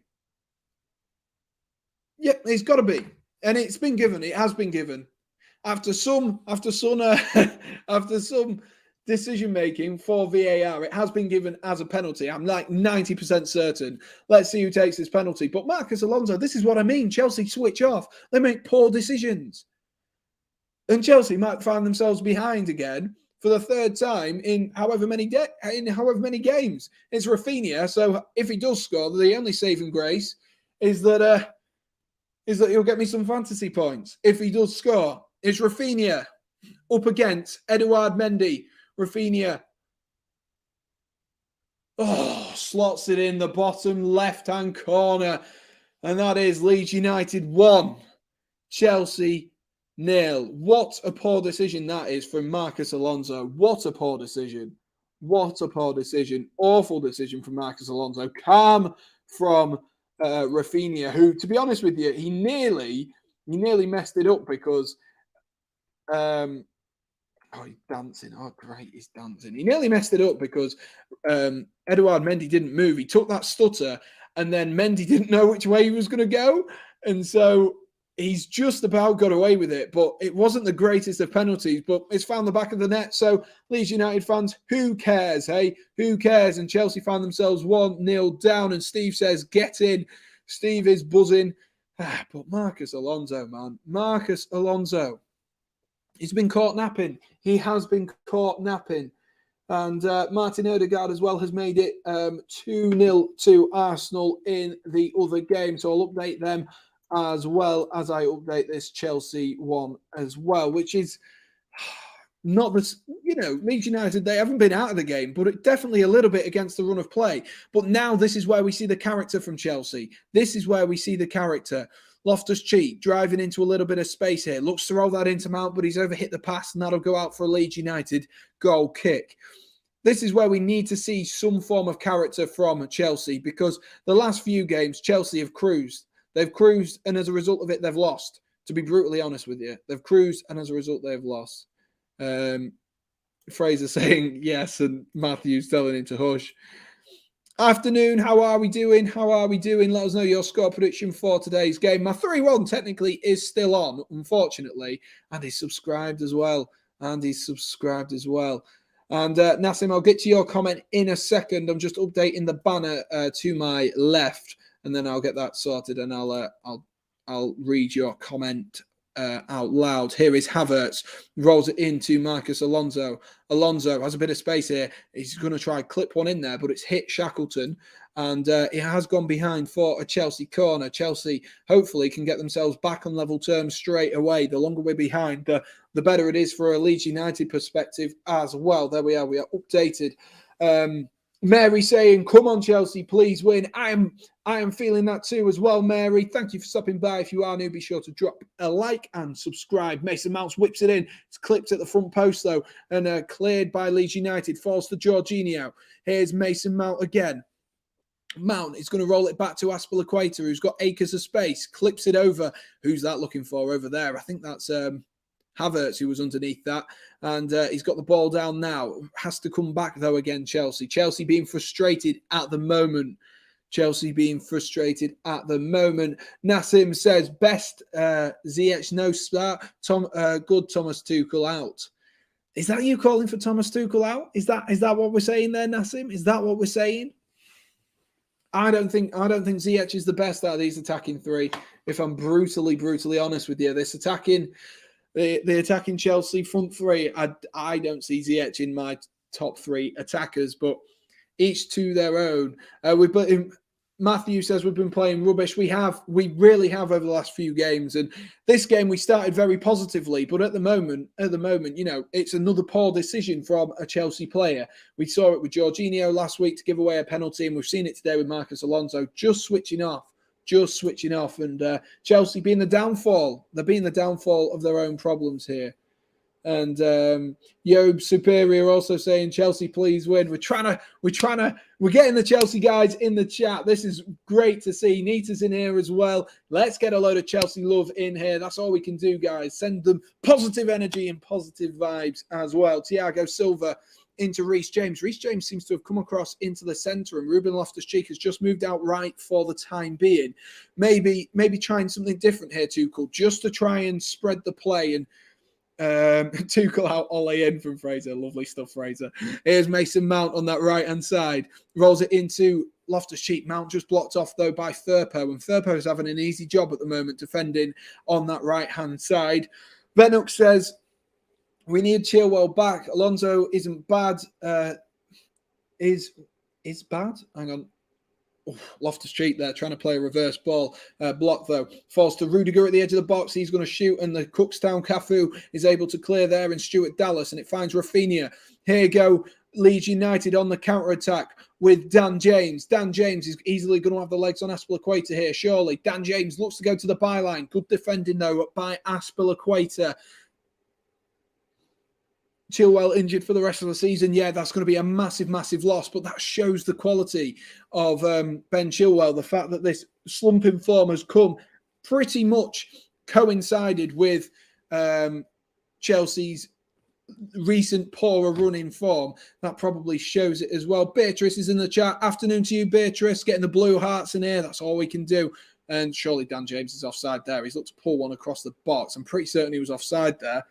Yep, it's got to be. And it's been given. It has been given. After some decision making for VAR, it has been given as a penalty. I'm like 90% certain. Let's see who takes this penalty. But Marcus Alonso, this is what I mean. Chelsea switch off. They make poor decisions. And Chelsea might find themselves behind again for the third time in however many games. It's Rafinha. So if he does score, the only saving grace is that he'll get me some fantasy points. If he does score, it's Rafinha up against Edouard Mendy. Rafinha. Slots it in the bottom left-hand corner. And that is Leeds United 1, Chelsea 0. What a poor decision that is from Marcus Alonso. What a poor decision. What a poor decision. Awful decision from Marcus Alonso. Calm from Rafinha, who, to be honest with you, he nearly messed it up because he's dancing. Oh, great, he's dancing. He nearly messed it up because Edouard Mendy didn't move. He took that stutter, and then Mendy didn't know which way he was going to go, and so he's just about got away with it. But it wasn't the greatest of penalties, but it's found the back of the net. So Leeds United fans, who cares, hey? Who cares? And Chelsea found themselves 1-0 down, and Steve says, get in. Steve is buzzing. But Marcus Alonso, man. Marcus Alonso. He's been caught napping. He has been caught napping. And Martin Odegaard as well has made it 2-0 to Arsenal in the other game. So I'll update them as well as I update this Chelsea one as well, which is not the, Leeds United, they haven't been out of the game, but it definitely a little bit against the run of play. But now this is where we see the character from Chelsea. This is where we see the character. Loftus-Cheek driving into a little bit of space here. Looks to roll that into Mount, but he's overhit the pass, and that'll go out for a Leeds United goal kick. This is where we need to see some form of character from Chelsea, because the last few games, Chelsea have cruised. They've cruised, and as a result of it, they've lost. To be brutally honest with you, they've cruised, and as a result, they've lost. Fraser saying yes, and Matthew's telling him to hush. Afternoon, how are we doing? How are we doing? Let us know your score prediction for today's game. My 3-1 technically is still on, unfortunately, and he's subscribed as well. And Nassim, I'll get to your comment in a second. I'm just updating the banner to my left, and then I'll get that sorted, and I'll read your comment out loud. Here is Havertz, rolls it into Marcus Alonso. Alonso has a bit of space here. He's going to try clip one in there, but it's hit Shackleton, and it has gone behind for a Chelsea corner. Chelsea hopefully can get themselves back on level terms straight away. The longer we're behind, the better it is for a Leeds United perspective as well. There we are. We are updated. Mary saying, come on, Chelsea, please win. I am feeling that too as well, Mary. Thank you for stopping by. If you are new, be sure to drop a like and subscribe. Mason Mounts whips it in. It's clipped at the front post, though, and cleared by Leeds United. Falls to Jorginho. Here's Mason Mount again. Mount is going to roll it back to Aspilicueta, who's got acres of space. Clips it over. Who's that looking for over there? I think that's Havertz, who was underneath that, and he's got the ball down now. Has to come back, though, again, Chelsea. Chelsea being frustrated at the moment. Nassim says, best ZH no start. Good Thomas Tuchel out. Is that you calling for Thomas Tuchel out? Is that what we're saying there, Nassim? Is that what we're saying? I don't think ZH is the best out of these attacking three, if I'm brutally honest with you. This attacking... The attacking Chelsea front three, I don't see ZH in my top three attackers, but each to their own. Matthew says we've been playing rubbish. We really have over the last few games, and this game we started very positively, but at the moment, it's another poor decision from a Chelsea player. We saw it with Jorginho last week to give away a penalty, and we've seen it today with Marcus Alonso just switching off, and Chelsea being the downfall. They're being the downfall of their own problems here. And Job Superior also saying, Chelsea, please win. We're getting the Chelsea guys in the chat. This is great to see. Nita's in here as well. Let's get a load of Chelsea love in here. That's all we can do, guys. Send them positive energy and positive vibes as well. Thiago Silva into Reece James. Reece James seems to have come across into the centre, and Ruben Loftus-Cheek has just moved out right for the time being. Maybe trying something different here, Tuchel, just to try and spread the play. And Tuchel out, Ollie in from Fraser. Lovely stuff, Fraser. Here's Mason Mount on that right-hand side. Rolls it into Loftus-Cheek. Mount just blocked off, though, by Firpo. And Firpo is having an easy job at the moment defending on that right-hand side. Venuk says, we need Chilwell back. Alonso isn't bad. Is bad? Hang on. Loftus-Cheek there, trying to play a reverse ball. Block, though. Falls to Rudiger at the edge of the box. He's going to shoot, and the Cookstown Cafu is able to clear there, and Stuart Dallas, and it finds Rafinha. Here you go. Leeds United on the counter-attack with Dan James. Dan James is easily going to have the legs on Aspilicueta here, surely. Dan James looks to go to the byline. Good defending, though, by Aspilicueta. Chilwell injured for the rest of the season. Yeah, that's going to be a massive loss, but that shows the quality of Ben Chilwell. The fact that this slumping form has come pretty much coincided with Chelsea's recent poorer running form. That probably shows it as well. Beatrice is in the chat. Afternoon to you, Beatrice. Getting the blue hearts in here. That's all we can do. And surely Dan James is offside there. He's looked to pull one across the box. I'm pretty certain he was offside there.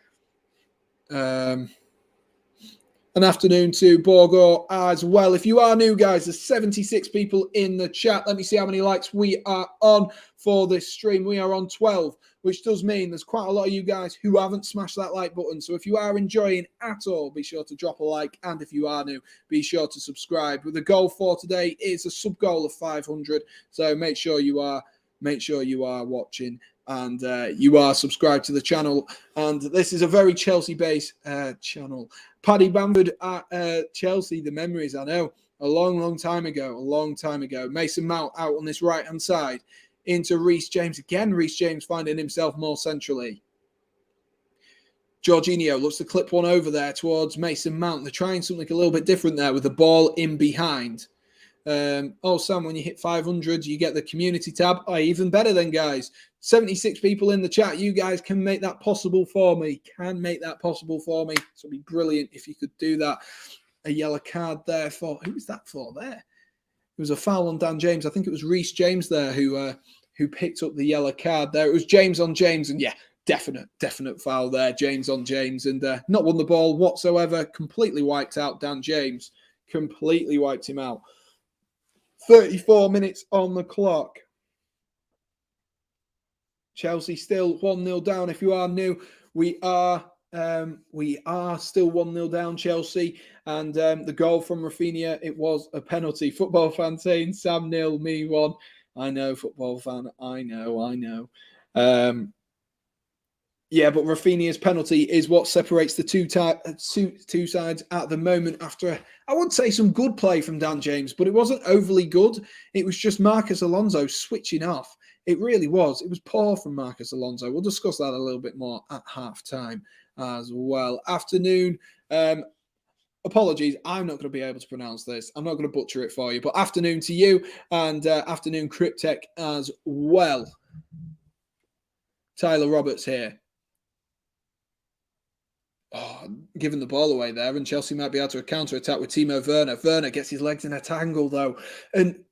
An afternoon to Borgo as well. If you are new, guys, there's 76 people in the chat. Let me see how many likes we are on for this stream. We are on 12, which does mean there's quite a lot of you guys who haven't smashed that like button. So if you are enjoying at all, be sure to drop a like. And if you are new, be sure to subscribe. But the goal for today is a sub goal of 500. So make sure you are watching and you are subscribed to the channel. And this is a very Chelsea-based channel. Paddy Bamford at Chelsea, the memories, I know. A long time ago. Mason Mount out on this right-hand side into Reece James. Again, Reece James finding himself more centrally. Jorginho looks to clip one over there towards Mason Mount. They're trying something a little bit different there with the ball in behind. Sam, when you hit 500, you get the community tab. Even better then, guys. 76 people in the chat. You guys can make that possible for me. So it'd be brilliant if you could do that. A yellow card there for... Who was that for there? was a foul on Dan James. I think it was Reece James there who picked up the yellow card there. It was James on James, and yeah, definite foul there. James on James, and not won the ball whatsoever. Completely wiped out Dan James. Completely wiped him out. 34 minutes on the clock. Chelsea still 1-0 down. If you are new, we are still 1-0 down, Chelsea. And the goal from Rafinha, it was a penalty. Football fan saying Sam 0, me 1. I know, football fan. I know. Yeah, but Rafinha's penalty is what separates the two sides at the moment after, I would say, some good play from Dan James, but it wasn't overly good. It was just Marcus Alonso switching off. It really was. It was poor from Marcus Alonso. We'll discuss that a little bit more at half-time as well. Afternoon, apologies, I'm not going to be able to pronounce this. I'm not going to butcher it for you, but afternoon to you, and afternoon Cryptech as well. Tyler Roberts here. Oh, giving the ball away there, and Chelsea might be able to counter-attack with Timo Werner. Werner gets his legs in a tangle, though, and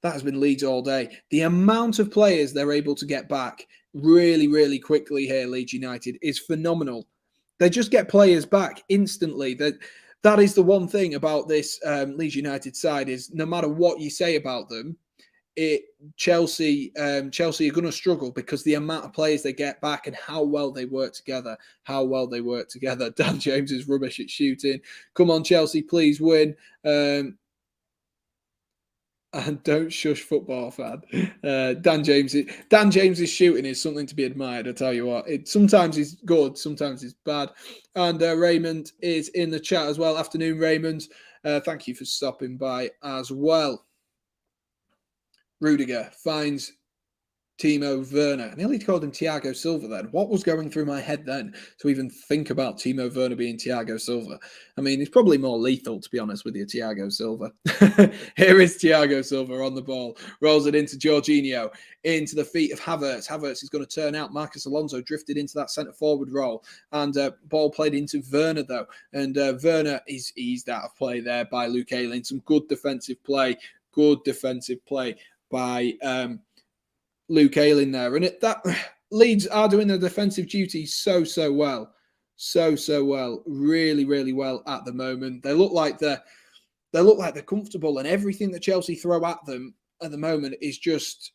that has been Leeds all day. The amount of players they're able to get back really, really quickly here, Leeds United, is phenomenal. They just get players back instantly. That is the one thing about this Leeds United side, is no matter what you say about them, Chelsea are going to struggle because the amount of players they get back and how well they work together. Dan James is rubbish at shooting. Come on, Chelsea, please win. And don't shush, football fan. Dan James's shooting is something to be admired. I tell you what, sometimes he's good, sometimes he's bad. And Raymond is in the chat as well. Afternoon, Raymond. Thank you for stopping by as well. Rudiger finds Timo Werner. I nearly called him Thiago Silva then. What was going through my head then to even think about Timo Werner being Thiago Silva? I mean, he's probably more lethal, to be honest with you, Thiago Silva. Here is Thiago Silva on the ball. Rolls it into Jorginho, into the feet of Havertz. Havertz is going to turn out. Marcus Alonso drifted into that centre-forward role. And ball played into Werner, though. And Werner is eased out of play there by Luke Ayling. Some good defensive play. By Luke Ayling there. And that Leeds are doing their defensive duties so well. Really, really well at the moment. They look like they're comfortable, and everything that Chelsea throw at them at the moment is just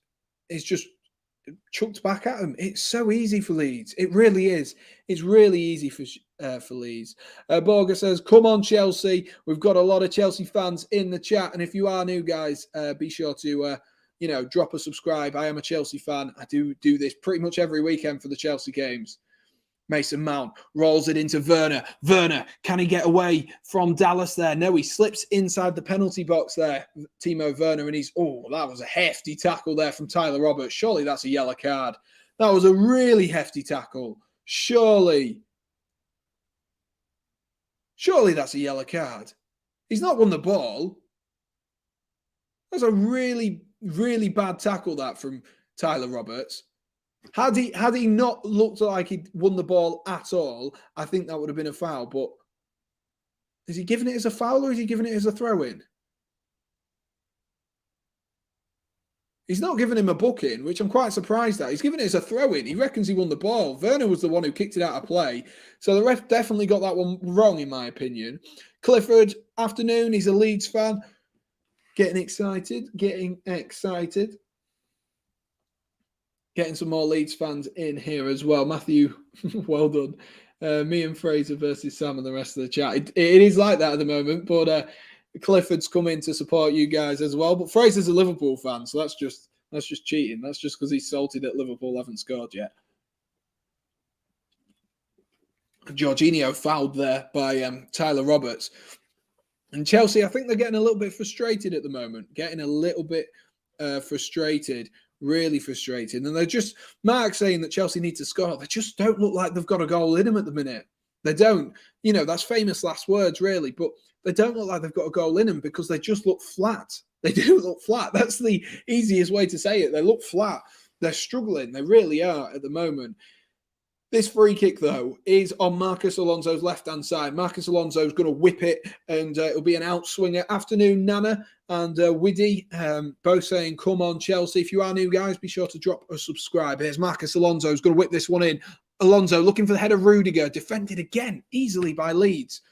chucked back at them. It's so easy for Leeds. It really is. It's really easy for Leeds. Borga says, come on, Chelsea. We've got a lot of Chelsea fans in the chat. And if you are new, guys, be sure to drop a subscribe. I am a Chelsea fan. I do this pretty much every weekend for the Chelsea games. Mason Mount rolls it into Werner. Werner, can he get away from Dallas there? No, he slips inside the penalty box there, Timo Werner, and that was a hefty tackle there from Tyler Roberts. Surely that's a yellow card. That was a really hefty tackle. Surely that's a yellow card. He's not won the ball. That's a really, really bad tackle that from Tyler Roberts. Had he not looked like he'd won the ball at all, I think that would have been a foul. But is he giving it as a foul or is he giving it as a throw-in? He's not giving him a booking, which I'm quite surprised at. He's giving it as a throw-in. He reckons he won the ball. Werner was the one who kicked it out of play. So the ref definitely got that one wrong, in my opinion. Clifford, afternoon. He's a Leeds fan. Getting excited. Getting some more Leeds fans in here as well. Matthew, well done. Me and Fraser versus Sam and the rest of the chat. It is like that at the moment, but Clifford's come in to support you guys as well. But Fraser's a Liverpool fan, so that's just cheating. That's just because he's salty that Liverpool haven't scored yet. Jorginho fouled there by Tyler Roberts. And Chelsea, I think they're getting a little bit frustrated at the moment. Really frustrated. And they're just, Mark saying that Chelsea need to score. They just don't look like they've got a goal in them at the minute. They don't. That's famous last words, really. But they don't look like they've got a goal in them because they just look flat. They do look flat. That's the easiest way to say it. They look flat. They're struggling. They really are at the moment. This free kick, though, is on Marcus Alonso's left-hand side. Marcus Alonso's going to whip it, and it'll be an outswinger. Afternoon, Nana and Widdy, both saying, come on, Chelsea. If you are new, guys, be sure to drop a subscribe. Here's Marcus Alonso, who's going to whip this one in. Alonso looking for the head of Rudiger, defended again, easily by Leeds.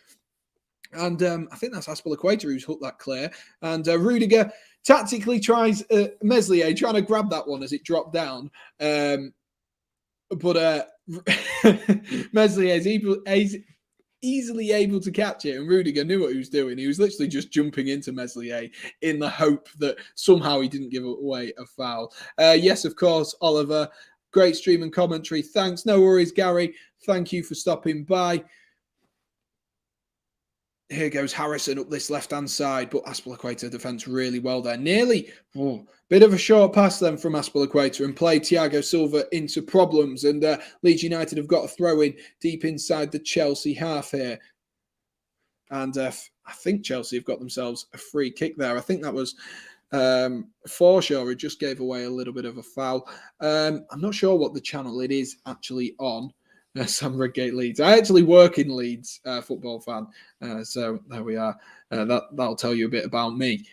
And I think that's Azpilicueta who's hooked that clear. And Rudiger tactically tries, Meslier trying to grab that one as it dropped down. But Meslier is easily able to catch it, and Rudiger knew what he was doing. He was literally just jumping into Meslier in the hope that somehow he didn't give away a foul. Yes, of course, Oliver. Great stream and commentary. Thanks. No worries, Gary. Thank you for stopping by. Here goes Harrison up this left-hand side, but Azpilicueta defends really well there. Nearly, bit of a short pass then from Azpilicueta and played Thiago Silva into problems. And Leeds United have got a throw in deep inside the Chelsea half here. And I think Chelsea have got themselves a free kick there. I think that was Forshaw who just gave away a little bit of a foul. I'm not sure what the channel it is actually on. Sam Redgate Leeds. I actually work in Leeds, football fan. So there we are. That'll tell you a bit about me.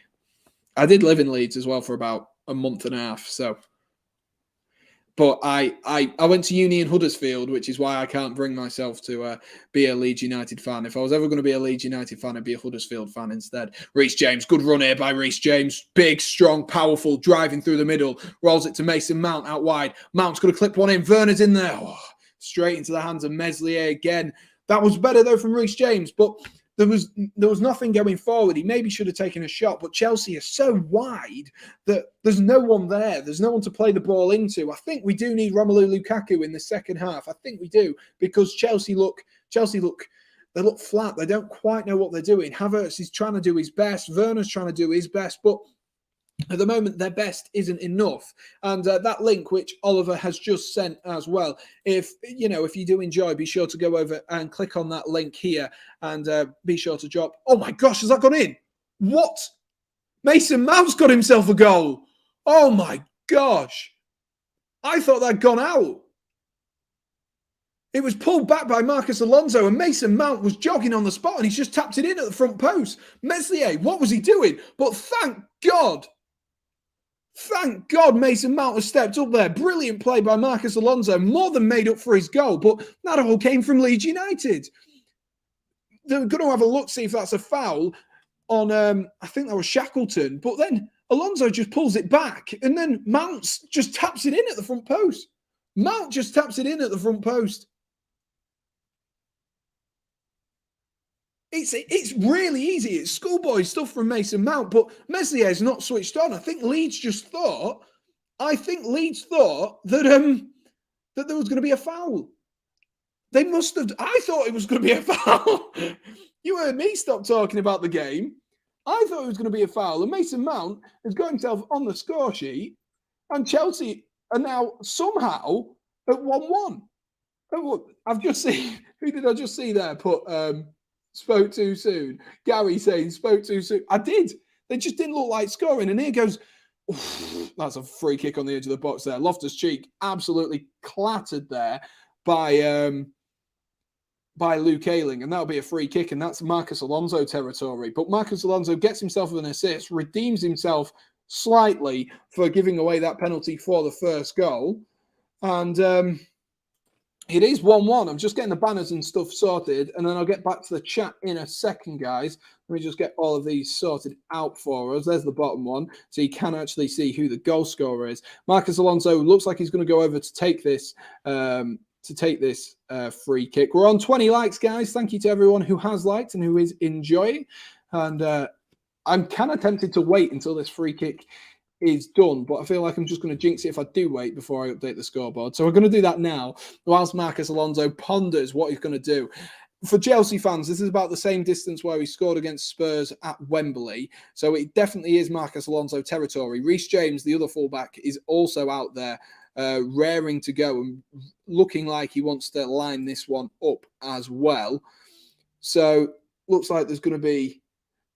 I did live in Leeds as well for about a month and a half. So, but I went to uni in Huddersfield, which is why I can't bring myself to be a Leeds United fan. If I was ever going to be a Leeds United fan, I'd be a Huddersfield fan instead. Reece James, good run here by Reece James. Big, strong, powerful, driving through the middle. Rolls it to Mason Mount out wide. Mount's going to clip one in. Werner's in there. Straight into the hands of Meslier again. That was better though from Reece James, but there was nothing going forward. He maybe should have taken a shot, but Chelsea is so wide that there's no one there. There's no one to play the ball into. I think we do need Romelu Lukaku in the second half. I think we do, because Chelsea look flat. They don't quite know what they're doing. Havertz is trying to do his best. Werner's trying to do his best, but at the moment, their best isn't enough. And that link, which Oliver has just sent as well, if you do enjoy, be sure to go over and click on that link here and be sure to drop. Oh my gosh, has that gone in? What? Mason Mount's got himself a goal. Oh my gosh. I thought that'd gone out. It was pulled back by Marcus Alonso, and Mason Mount was jogging on the spot, and he's just tapped it in at the front post. Meslier, what was he doing? But thank God Mason Mount has stepped up there. Brilliant play by Marcus Alonso, more than made up for his goal, but that all came from Leeds United. They're going to have a look, see if that's a foul on, I think that was Shackleton, but then Alonso just pulls it back, and then Mount just taps it in at the front post. Mount just taps it in at the front post. It's really easy. It's schoolboy stuff from Mason Mount, but Meslier's not switched on. I think Leeds thought that that there was going to be a foul. They must have. I thought it was going to be a foul. You heard me stop talking about the game. I thought it was going to be a foul, and Mason Mount has got himself on the score sheet, and Chelsea are now somehow at 1-1. Oh, I've just seen. Who did I just see there? Put. Spoke too soon. Gary saying spoke too soon. I did. They just didn't look like scoring. And here goes. That's a free kick on the edge of the box there. Loftus-Cheek absolutely clattered there by Luke Ayling. And that'll be a free kick. And that's Marcus Alonso territory. But Marcus Alonso gets himself an assist, redeems himself slightly for giving away that penalty for the first goal. And it is 1-1. I'm just getting the banners and stuff sorted, and then I'll get back to the chat in a second, guys. Let me just get all of these sorted out for us. There's the bottom one, so you can actually see who the goal scorer is. Marcus Alonso looks like he's going to go over to take this free kick. We're on 20 likes, guys. Thank you to everyone who has liked and who is enjoying. And I'm kind of tempted to wait until this free kick is done, but I feel like I'm just going to jinx it if I do wait before I update the scoreboard. So we're going to do that now, whilst Marcus Alonso ponders what he's going to do. For Chelsea fans, this is about the same distance where he scored against Spurs at Wembley. So it definitely is Marcus Alonso territory. Reece James, the other fullback, is also out there, raring to go and looking like he wants to line this one up as well. So looks like there's going to be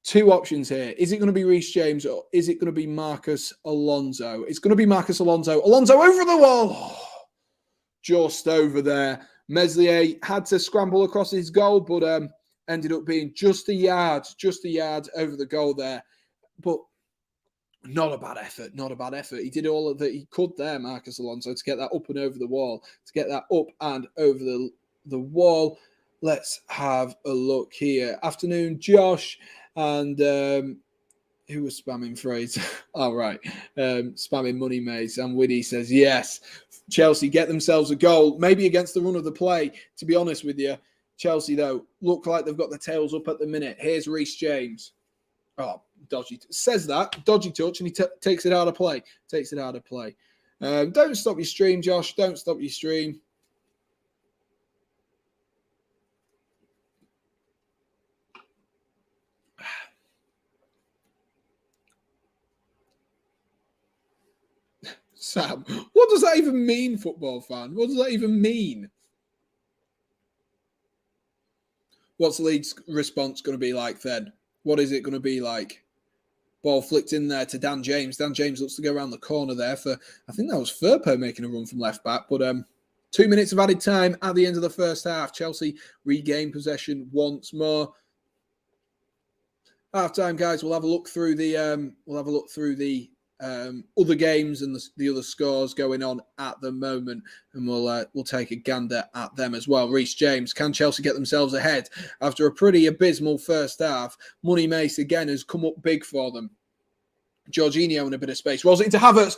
two options here. Is it going to be Reece James or is it going to be Marcus Alonso? It's going to be Marcus Alonso. Alonso over the wall. Just over there. Meslier had to scramble across his goal, but ended up being just a yard over the goal there. But not a bad effort, not a bad effort. He did all that he could there, Marcus Alonso, to get that up and over the wall, the wall. Let's have a look here. Afternoon, Josh, and who was spamming Fraser? All right, spamming Money Maze, and Widdy says yes. Chelsea get themselves a goal, maybe against the run of the play. To be honest with you, Chelsea though look like they've got the tails up at the minute. Here's Reece James. Oh, dodgy. Says that. Dodgy touch, and he takes it out of play. Don't stop your stream, Josh. Don't stop your stream. Sam, what does that even mean, football fan? What does that even mean? What's the Leeds response going to be like then? What is it going to be like? Ball flicked in there to Dan James. Dan James looks to go around the corner there for, I think that was Firpo making a run from left back. But 2 minutes of added time at the end of the first half. Chelsea regain possession once more. Half time, guys. We'll have a look through the other games and the other scores going on at the moment, and we'll take a gander at them as well. Reece James, can Chelsea get themselves ahead after a pretty abysmal first half? Money Mace again has come up big for them. Jorginho in a bit of space, rolls it into Havertz.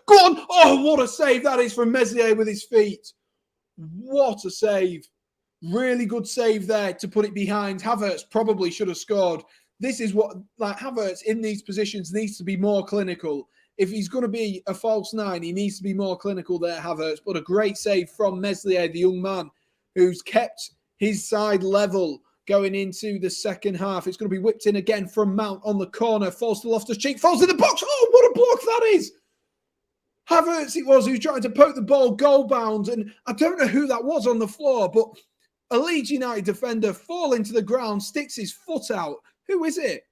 Go on! Oh, what a save that is from Meslier with his feet. What a save. Really good save there to put it behind. Havertz probably should have scored. This is what, like, Havertz in these positions needs to be more clinical. If he's going to be a false nine, he needs to be more clinical there, Havertz. But a great save from Meslier, the young man, who's kept his side level going into the second half. It's going to be whipped in again from Mount on the corner. Falls to Loftus-Cheek, falls in the box. Oh, what a block that is. Havertz it was who's trying to poke the ball goal bound. And I don't know who that was on the floor, but a Leeds United defender falling to the ground, sticks his foot out. Who is it?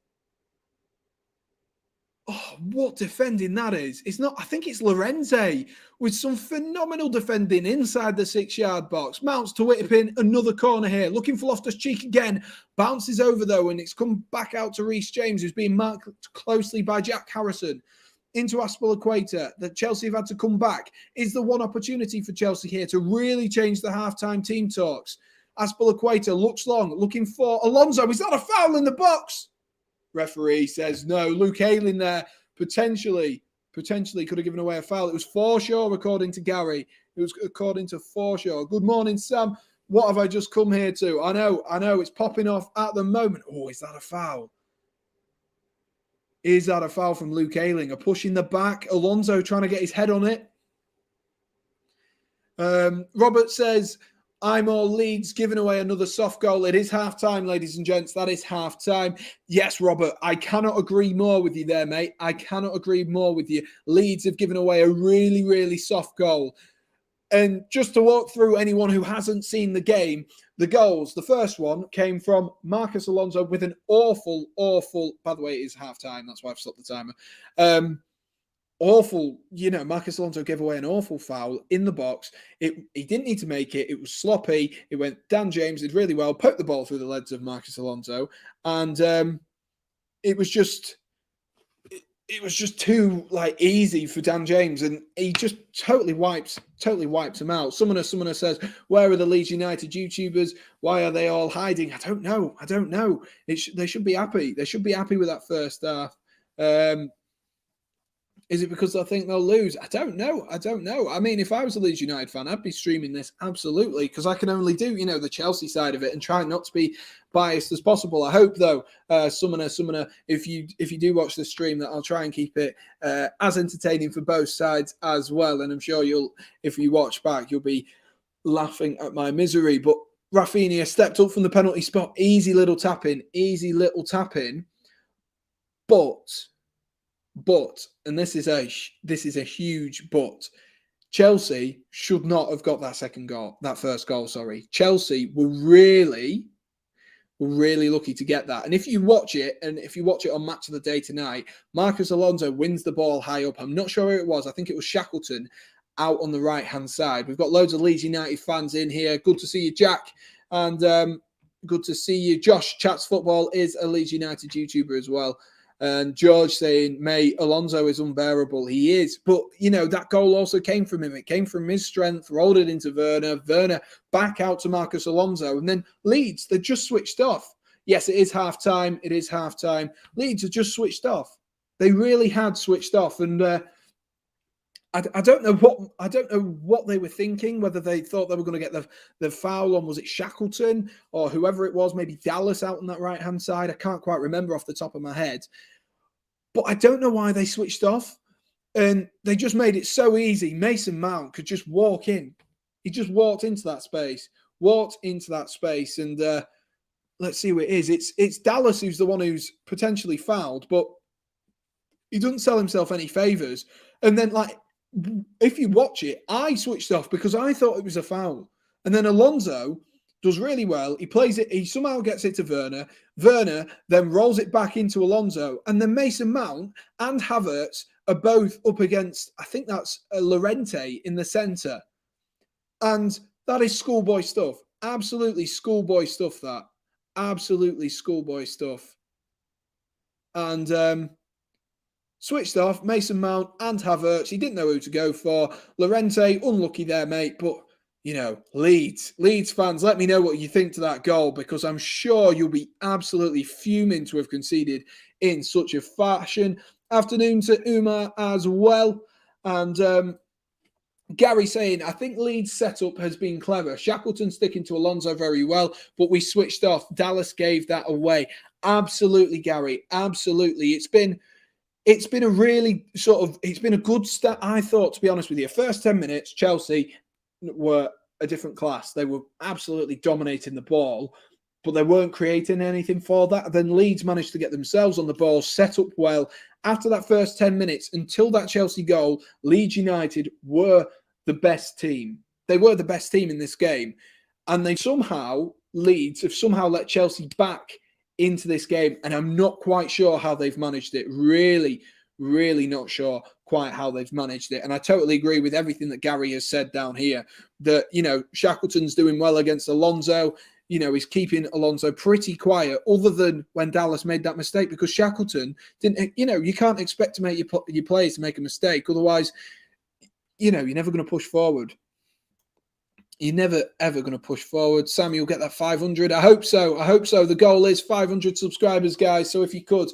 Oh, what defending that is. It's not, I think it's Lorenze with some phenomenal defending inside the 6-yard box. Mounts to whip in another corner here. Looking for Loftus-Cheek again. Bounces over though, and it's come back out to Reece James, who's being marked closely by Jack Harrison. Into Aspilicueta, that Chelsea have had to come back. Is the one opportunity for Chelsea here to really change the halftime team talks. Aspilicueta looks long, looking for Alonso. Is that a foul in the box? Referee says no. Luke Ayling there potentially could have given away a foul. It was Forshaw, according to Gary. It was according to Forshaw. Good morning, Sam. What have I just come here to? I know. It's popping off at the moment. Oh, is that a foul? Is that a foul from Luke Ayling? A push in the back. Alonso trying to get his head on it. Robert says, I'm all Leeds giving away another soft goal. It is half-time, ladies and gents. That is half-time. Yes, Robert, I cannot agree more with you there, mate. I cannot agree more with you. Leeds have given away a really, really soft goal. And just to walk through anyone who hasn't seen the game, the goals, the first one came from Marcus Alonso with an awful, by the way, it is half-time. That's why I've stopped the timer. Awful, Marcus Alonso gave away an awful foul in the box. He didn't need to make it. It was sloppy. It went, Dan James did really well, poked the ball through the legs of Marcus Alonso. And it was just too easy for Dan James. And he just totally wipes him out. Summoner says, where are the Leeds United YouTubers? Why are they all hiding? I don't know. They should be happy. They should be happy with that first half. Is it because I think they'll lose? I don't know. I mean, if I was a Leeds United fan, I'd be streaming this absolutely, because I can only do, the Chelsea side of it and try not to be biased as possible. I hope, though, Summoner, if you do watch the stream, that I'll try and keep it as entertaining for both sides as well. And I'm sure if you watch back, you'll be laughing at my misery. But Rafinha stepped up from the penalty spot. Easy little tap in. But, and this is a huge but, Chelsea should not have got that first goal. Chelsea were really lucky to get that. And if you watch it on Match of the Day tonight, Marcus Alonso wins the ball high up. I'm not sure who it was. I think it was Shackleton. out on the right-hand side. We've got loads of Leeds United fans in here. Good to see you, Jack. And good to see you. Josh Chats Football is a Leeds United YouTuber as well. And George saying, mate, Alonso is unbearable. He is. But, you know, that goal also came from him. It came from his strength, rolled it into Werner. Werner back out to Marcus Alonso. And then Leeds, they just switched off. Yes, it is half-time. It is half-time. Leeds have just switched off. They really had switched off. And I don't know what they were thinking, whether they thought they were going to get the foul on, was it Shackleton or whoever it was, maybe Dallas out on that right-hand side. I can't quite remember off the top of my head. But I don't know why they switched off. And they just made it so easy. Mason Mount could just walk in. He just walked into that space. And let's see who it is. It's Dallas who's the one who's potentially fouled, but he doesn't sell himself any favours. And then, like, if you watch it, I switched off because I thought it was a foul. And then Alonso does really well. He plays it. He somehow gets it to Werner. Werner then rolls it back into Alonso. And then Mason Mount and Havertz are both up against, I think that's Llorente in the centre. And that is schoolboy stuff. Absolutely schoolboy stuff, that. Absolutely schoolboy stuff. And switched off, Mason Mount and Havertz. He didn't know who to go for. Llorente, unlucky there, mate. But, you know, Leeds fans, let me know what you think to that goal, because I'm sure you'll be absolutely fuming to have conceded in such a fashion. Afternoon to Umar as well. And Gary saying, I think Leeds' setup has been clever. Shackleton sticking to Alonso very well, but we switched off. Dallas gave that away. Absolutely, Gary. Absolutely. It's been a really it's been a good start, I thought, to be honest with you. First 10 minutes, Chelsea were a different class. They were absolutely dominating the ball, but they weren't creating anything for that. Then Leeds managed to get themselves on the ball, set up well. After that first 10 minutes, until that Chelsea goal, Leeds United were the best team. They were the best team in this game. And Leeds have somehow let Chelsea back into this game, and I'm not quite sure how they've managed it. Really, really not sure quite how they've managed it. And I totally agree with everything that Gary has said down here, that, you know, Shackleton's doing well against Alonso. You know, he's keeping Alonso pretty quiet, other than when Dallas made that mistake, because Shackleton didn't, you know, you can't expect to make your players to make a mistake. Otherwise, you know, you're never going to push forward. You're never, ever going to push forward. Sammy will get that 500. I hope so. The goal is 500 subscribers, guys. So if you could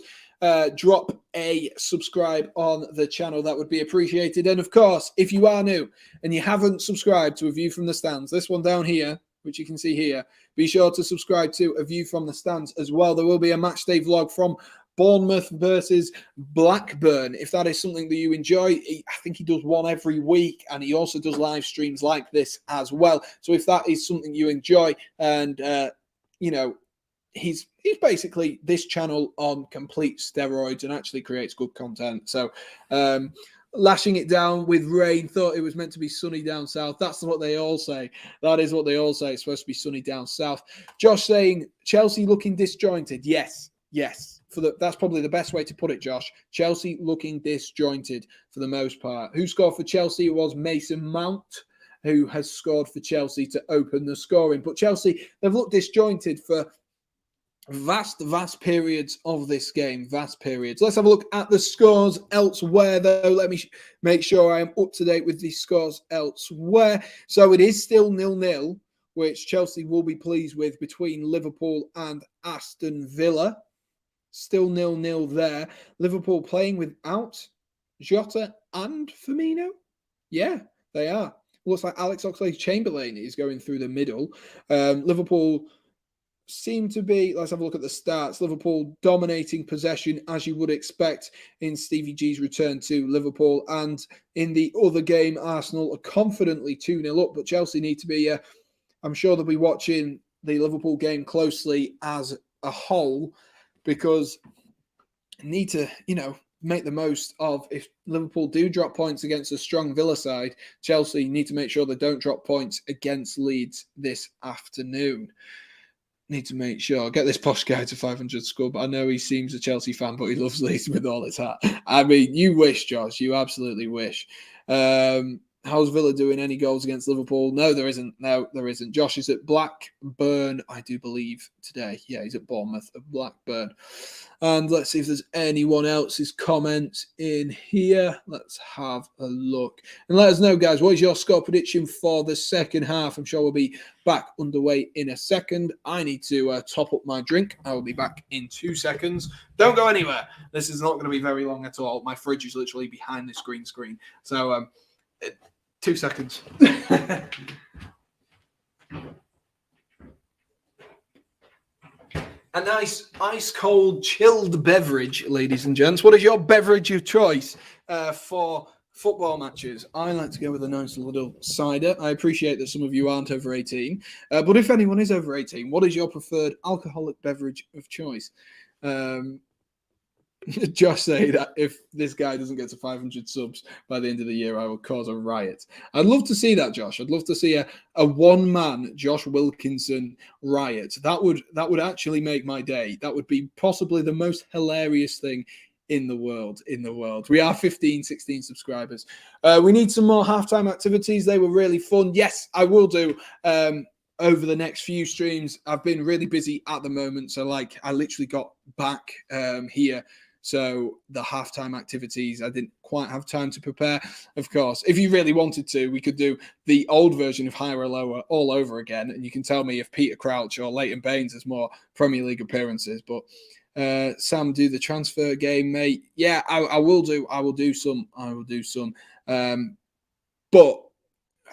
drop a subscribe on the channel, that would be appreciated. And of course, if you are new and you haven't subscribed to A View from the Stands, this one down here, which you can see here, be sure to subscribe to A View from the Stands as well. There will be a match day vlog from Bournemouth versus Blackburn. If that is something that you enjoy, I think he does one every week, and he also does live streams like this as well. So if that is something you enjoy, and you know, he's basically this channel on complete steroids and actually creates good content. So lashing it down with rain, thought it was meant to be sunny down south. That's what they all say. That is what they all say. It's supposed to be sunny down south. Josh saying Chelsea looking disjointed. Yes. That's probably the best way to put it, Josh. Chelsea looking disjointed for the most part. Who scored for Chelsea? It was Mason Mount, who has scored for Chelsea to open the scoring. But Chelsea, they've looked disjointed for vast periods of this game. Vast periods. Let's have a look at the scores elsewhere, though. Let me make sure I am up to date with the scores elsewhere. So it is still 0-0, which Chelsea will be pleased with, between Liverpool and Aston Villa. Still 0-0 there. Liverpool playing without Jota and Firmino. Yeah, they are. Looks like Alex Oxlade-Chamberlain is going through the middle. Liverpool seem to be, let's have a look at the stats. Liverpool dominating possession, as you would expect in Stevie G's return to Liverpool. And in the other game, Arsenal are confidently 2-0 up, but Chelsea need to be, I'm sure they'll be watching the Liverpool game closely as a whole, because need to, you know, make the most of, if Liverpool do drop points against a strong Villa side, Chelsea need to make sure they don't drop points against Leeds this afternoon. Need to make sure. Get this posh guy to 500 score, but I know he seems a Chelsea fan, but he loves Leeds with all his heart. I mean, you wish, Josh. You absolutely wish. How's Villa doing? Any goals against Liverpool? No, there isn't. No, there isn't. Josh is at Blackburn, I do believe, today. Yeah, he's at Bournemouth of Blackburn. And let's see if there's anyone else's comments in here. Let's have a look. And let us know, guys, what is your score prediction for the second half? I'm sure we'll be back underway in a second. I need to top up my drink. I will be back in 2 seconds. Don't go anywhere. This is not going to be very long at all. My fridge is literally behind this green screen. So, 2 seconds. A nice ice-cold chilled beverage, ladies and gents. What is your beverage of choice for football matches? I like to go with a nice little cider. I appreciate that some of you aren't over 18. But if anyone is over 18, what is your preferred alcoholic beverage of choice? Josh say that if this guy doesn't get to 500 subs by the end of the year, I will cause a riot. I'd love to see that, Josh. I'd love to see a one-man Josh Wilkinson riot. That would actually make my day. That would be possibly the most hilarious thing in the world. We are 15, 16 subscribers. We need some more halftime activities. They were really fun. Yes, I will do. Over the next few streams, I've been really busy at the moment. So I literally got back here. So the halftime activities, I didn't quite have time to prepare. Of course, if you really wanted to, we could do the old version of Higher or Lower all over again. And you can tell me if Peter Crouch or Leighton Baines has more Premier League appearances. But Sam, do the transfer game, mate. Yeah, I will do. I will do some. But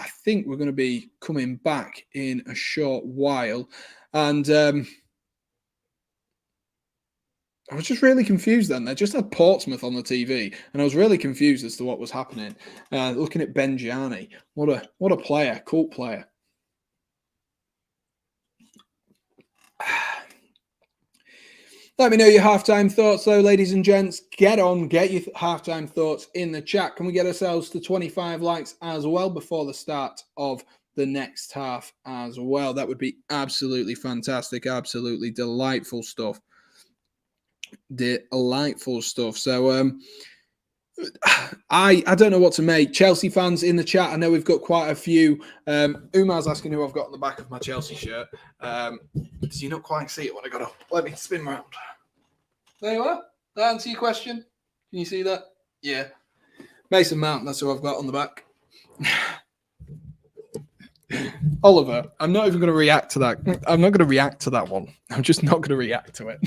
I think we're going to be coming back in a short while. And I was just really confused then. They just had Portsmouth on the TV, and I was really confused as to what was happening. Looking at Benjani, what a player, cult player. Let me know your halftime thoughts, though, ladies and gents. Get your halftime thoughts in the chat. Can we get ourselves to 25 likes as well before the start of the next half as well? That would be absolutely fantastic, absolutely delightful stuff. So I don't know what to make. Chelsea fans in the chat, I know we've got quite a few. Umar's asking who I've got on the back of my Chelsea shirt. Do you not quite see it when I got up? Let me spin round. There you are. That answer your question? Can you see that? Yeah. Mason Mount, that's who I've got on the back. Oliver, I'm not even going to react to that. I'm not going to react to that one. I'm just not going to react to it.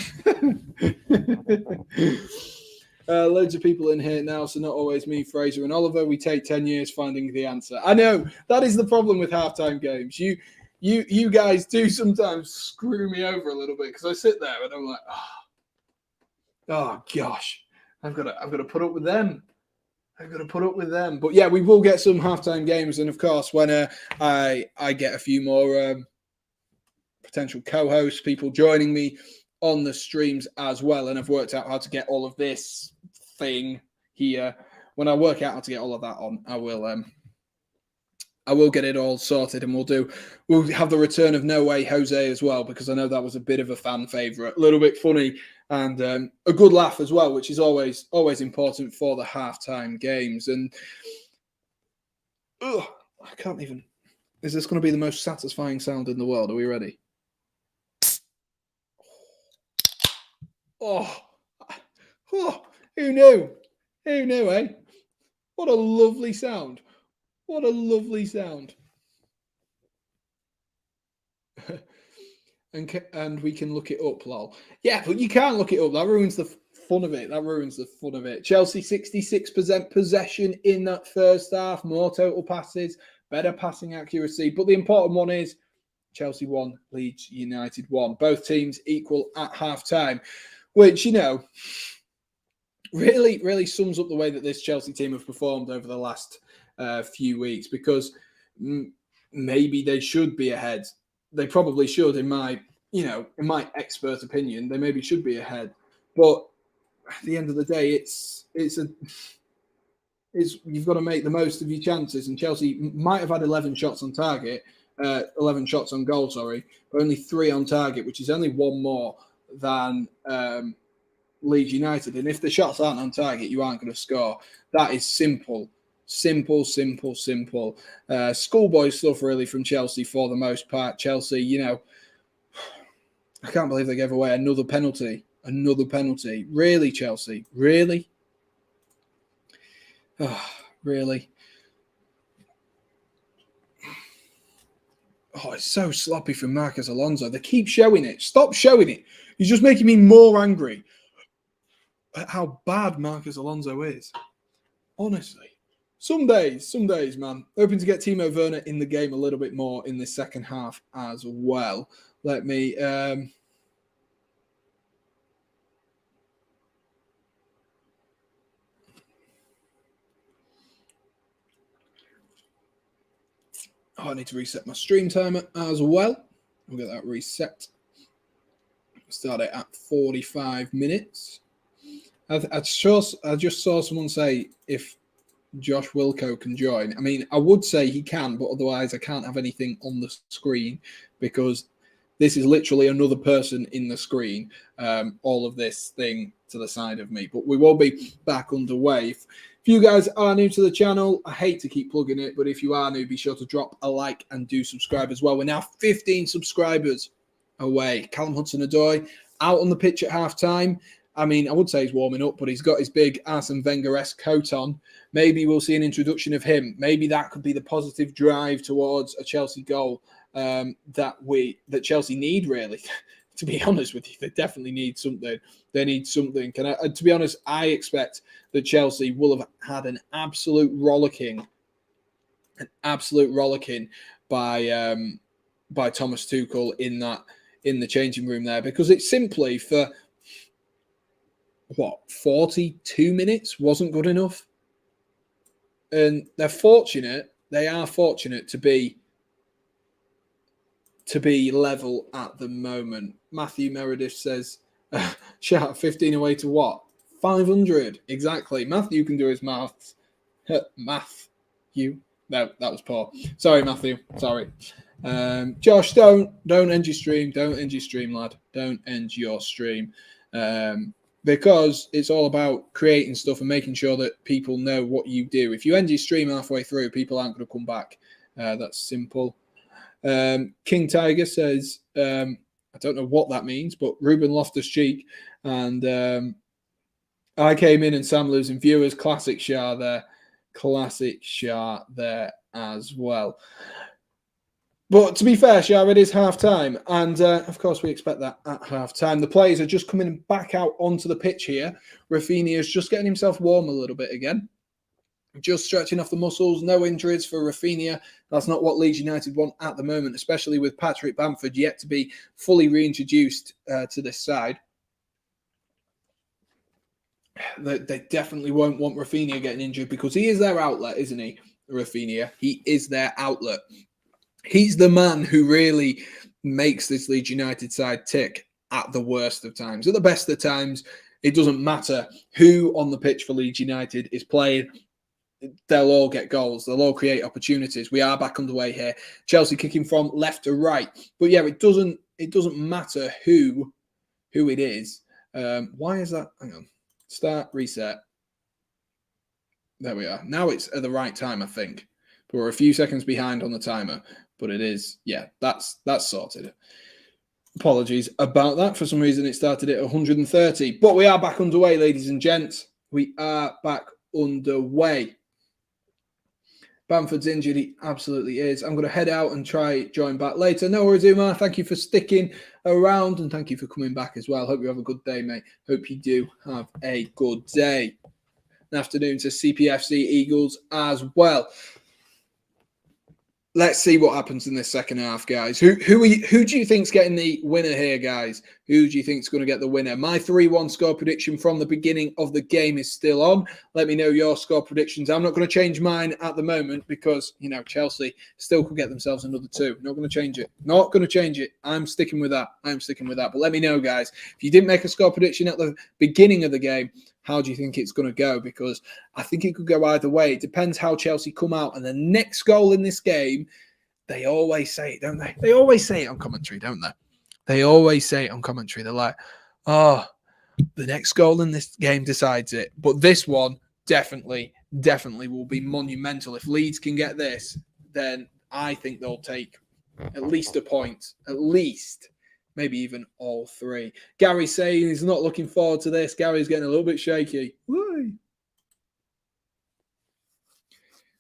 Loads of people in here now, so not always me, Fraser and Oliver. We take 10 years finding the answer. I know, that is the problem with halftime games. You guys do sometimes screw me over a little bit because I sit there and I'm like, oh gosh, I've got to put up with them. But yeah, we will get some halftime games. And of course, when I get a few more potential co-hosts, people joining me on the streams as well, and I've worked out how to get all of this thing here. When I work out how to get all of that on, I will get it all sorted, and we'll have the return of No Way Jose as well, because I know that was a bit of a fan favorite, a little bit funny, and a good laugh as well, which is always important for the halftime games. And I can't even. Is this going to be the most satisfying sound in the world? Are we ready? Oh, who knew? Who knew, eh? What a lovely sound. What a lovely sound. And we can look it up, lol. Yeah, but you can't look it up. That ruins the fun of it. Chelsea 66% possession in that first half. More total passes, better passing accuracy. But the important one is Chelsea 1, Leeds United 1. Both teams equal at half-time, which, really sums up the way that this Chelsea team have performed over the last few weeks, because maybe they should be ahead. They probably should, in my expert opinion. They maybe should be ahead, but at the end of the day, you've got to make the most of your chances. And Chelsea might have had 11 shots on target, 11 shots on goal, sorry, but only 3 on target, which is only 1 more than Leeds United. And if the shots aren't on target, you aren't going to score. That is simple Simple. Schoolboy stuff, really, from Chelsea for the most part. Chelsea, you know, I can't believe they gave away another penalty. Really, Chelsea? Really? Oh, really? Oh, it's so sloppy from Marcos Alonso. They keep showing it. Stop showing it. He's just making me more angry at how bad Marcos Alonso is. Honestly. Some days, man. Hoping to get Timo Werner in the game a little bit more in the second half as well. Let me... Oh, I need to reset my stream timer as well. We'll get that reset. Start it at 45 minutes. I just saw someone say if Josh Wilco can join. I mean, I would say he can, but otherwise I can't have anything on the screen because this is literally another person in the screen. All of this thing to the side of me. But we will be back underway. If you guys are new to the channel, I hate to keep plugging it, but if you are new, be sure to drop a like and do subscribe as well. We're now 15 subscribers away. Callum Hudson-Odoi out on the pitch at half-time. I mean, I would say he's warming up, but he's got his big Arsene Wenger-esque coat on. Maybe we'll see an introduction of him. Maybe that could be the positive drive towards a Chelsea goal that Chelsea need, really. To be honest with you, they definitely need something. They need something. To be honest, I expect that Chelsea will have had an absolute rollicking by Thomas Tuchel in the changing room there, because it's simply for 42 minutes wasn't good enough, and they're fortunate. They are fortunate to be level at the moment. Matthew Meredith says, shout 15 away to what? 500. Exactly. Matthew can do his maths. Matthew. No, that was poor. Sorry, Matthew. Sorry. Josh, don't end your stream. Don't end your stream, lad. Don't end your stream. Because it's all about creating stuff and making sure that people know what you do. If you end your stream halfway through, people aren't going to come back. That's simple. King Tiger says, I don't know what that means, but Ruben Loftus-Cheek. And I came in and Sam losing viewers. Classic Shah there. Classic Shah there as well. But to be fair, Shah, it is half-time. And, of course, we expect that at half-time. The players are just coming back out onto the pitch here. Rafinha is just getting himself warm a little bit again. Just stretching off the muscles. No injuries for Rafinha. That's not what Leeds United want at the moment, especially with Patrick Bamford yet to be fully reintroduced to this side. They definitely won't want Rafinha getting injured because he is their outlet, isn't he, Rafinha? He is their outlet. He's the man who really makes this Leeds United side tick at the worst of times. At the best of times, it doesn't matter who on the pitch for Leeds United is playing. They'll all get goals. They'll all create opportunities. We are back underway here. Chelsea kicking from left to right. But yeah, it doesn't matter who it is. Why is that? Hang on. Start, reset. There we are. Now it's at the right time, I think. But we're a few seconds behind on the timer. But it is, yeah, that's sorted. Apologies about that. For some reason, it started at 130. But we are back underway, ladies and gents. We are back underway. Bamford's injured. He absolutely is. I'm going to head out and try join back later. No worries, Umar. Thank you for sticking around and thank you for coming back as well. Hope you have a good day, mate. Hope you do have a good day. An afternoon to CPFC Eagles as well. Let's see what happens in this second half, guys. Who do you think's getting the winner here, guys? Who do you think's going to get the winner? My 3-1 score prediction from the beginning of the game is still on. Let me know your score predictions. I'm not going to change mine at the moment because, you know, Chelsea still could get themselves another 2. Not going to change it. Not going to change it. I'm sticking with that. But let me know, guys. If you didn't make a score prediction at the beginning of the game, how do you think it's going to go? Because I think it could go either way. It depends how Chelsea come out. And the next goal in this game, they always say it, don't they? They always say it on commentary, don't they? They always say it on commentary. They're like, oh, the next goal in this game decides it. But this one definitely definitely will be monumental. If Leeds can get this, then I think they'll take at least a point, at least, maybe even all three. Gary's saying he's not looking forward to this. Gary's getting a little bit shaky. Woo!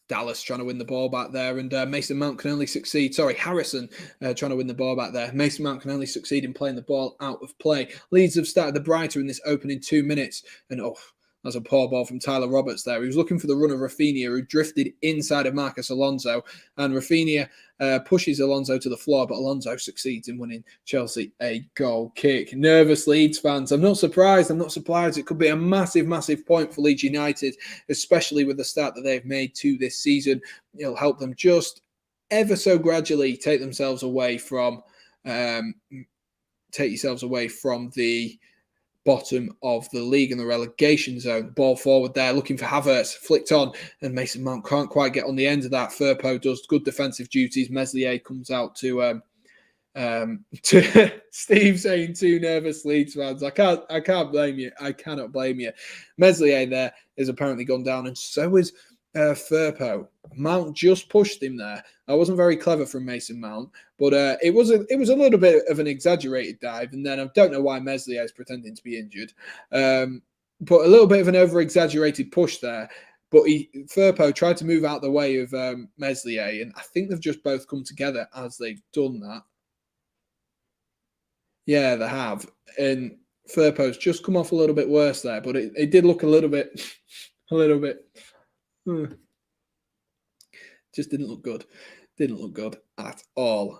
Dallas trying to win the ball back there, and Mason Mount can only succeed. Sorry, Harrison trying to win the ball back there. Mason Mount can only succeed in playing the ball out of play. Leeds have started the brighter in this opening 2 minutes, and that's a poor ball from Tyler Roberts there. He was looking for the run of Rafinha, who drifted inside of Marcus Alonso, and Rafinha pushes Alonso to the floor, but Alonso succeeds in winning Chelsea a goal kick. Nervous Leeds fans. I'm not surprised. It could be a massive, massive point for Leeds United, especially with the start that they've made to this season. It'll help them just ever so gradually take yourselves away from the bottom of the league in the relegation zone. Ball forward there, looking for Havertz, flicked on, and Mason Mount can't quite get on the end of that. Firpo does good defensive duties. Meslier comes out to Steve saying 2 nervous Leeds fans. I can't blame you. I cannot blame you. Meslier there is apparently gone down, and so is Firpo. Mount just pushed him there. That wasn't very clever from Mason Mount, but it was a little bit of an exaggerated dive. And then I don't know why Meslier is pretending to be injured, but a little bit of an over-exaggerated push there. But Firpo tried to move out the way of Meslier, and I think they've just both come together as they've done that. Yeah, they have. And Firpo's just come off a little bit worse there, but it did look a little bit. Just didn't look good. Didn't look good at all.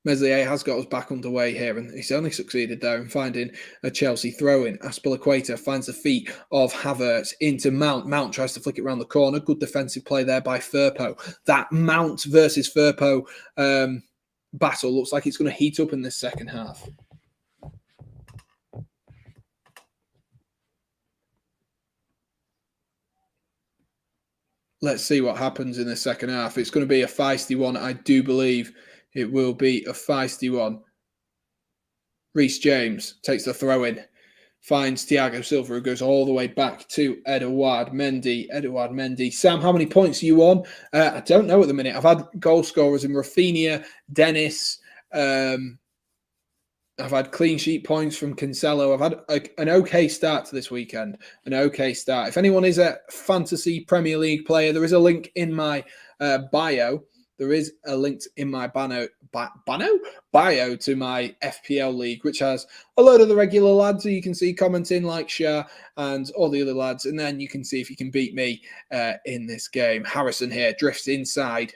Meslier has got us back underway here, and he's only succeeded there in finding a Chelsea throw-in. Aspilicueta finds the feet of Havertz into Mount. Mount tries to flick it around the corner. Good defensive play there by Firpo. That Mount versus Firpo battle looks like it's going to heat up in this second half. Let's see what happens in the second half. It's going to be a feisty one. I do believe it will be a feisty one. Reece James takes the throw in, finds Thiago Silva, who goes all the way back to Edouard Mendy. Sam, how many points are you on? I don't know at the minute. I've had goal scorers in Rafinha, Dennis. I've had clean sheet points from Cancelo. I've had an okay start to this weekend. An okay start. If anyone is a fantasy Premier League player, there is a link in my bio. There is a link in my bio to my FPL league, which has a load of the regular lads who you can see commenting, like Shah and all the other lads. And then you can see if you can beat me in this game. Harrison here drifts inside,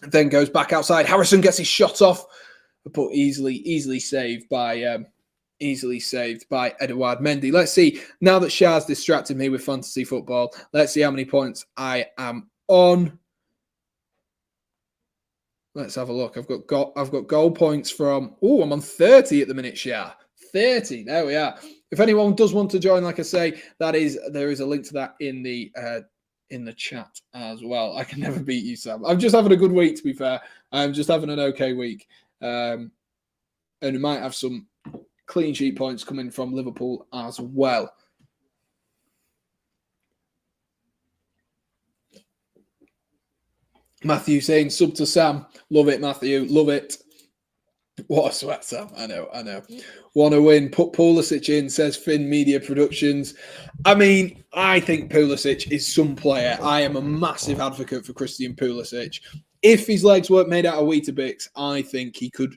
then goes back outside. Harrison gets his shot off, but easily saved by Edouard Mendy. Let's see, now that Shah's distracted me with fantasy football, let's see how many points I am on. Let's have a look. I've got goal points from, I'm on 30 at the minute, Shah. 30, there we are. If anyone does want to join, like I say, there is a link to that in the chat as well. I can never beat you, Sam. I'm just having a good week, to be fair. I'm just having an okay week. And we might have some clean sheet points coming from Liverpool as well. Matthew saying sub to Sam. Love it, Matthew. Love it. What a sweat, Sam. I know. Want to win. Put Pulisic in, says Finn Media Productions. I mean, I think Pulisic is some player. I am a massive advocate for Christian Pulisic. If his legs weren't made out of Weetabix, I think he could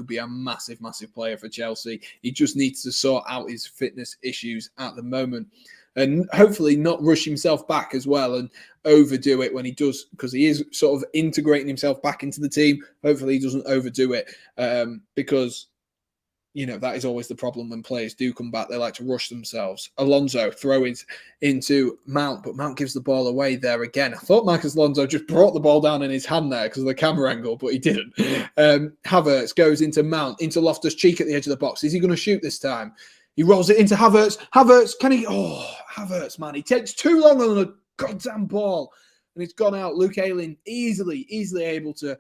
be a massive, massive player for Chelsea. He just needs to sort out his fitness issues at the moment, and hopefully not rush himself back as well and overdo it when he does, because he is sort of integrating himself back into the team. Hopefully he doesn't overdo it, because that is always the problem when players do come back. They like to rush themselves. Alonso throws into Mount, but Mount gives the ball away there again. I thought Marcus Alonso just brought the ball down in his hand there because of the camera angle, but he didn't. Havertz goes into Mount, into Loftus-Cheek at the edge of the box. Is he going to shoot this time? He rolls it into Havertz. Havertz, can he? Havertz, man. He takes too long on the goddamn ball, and it's gone out. Luke Ayling easily able to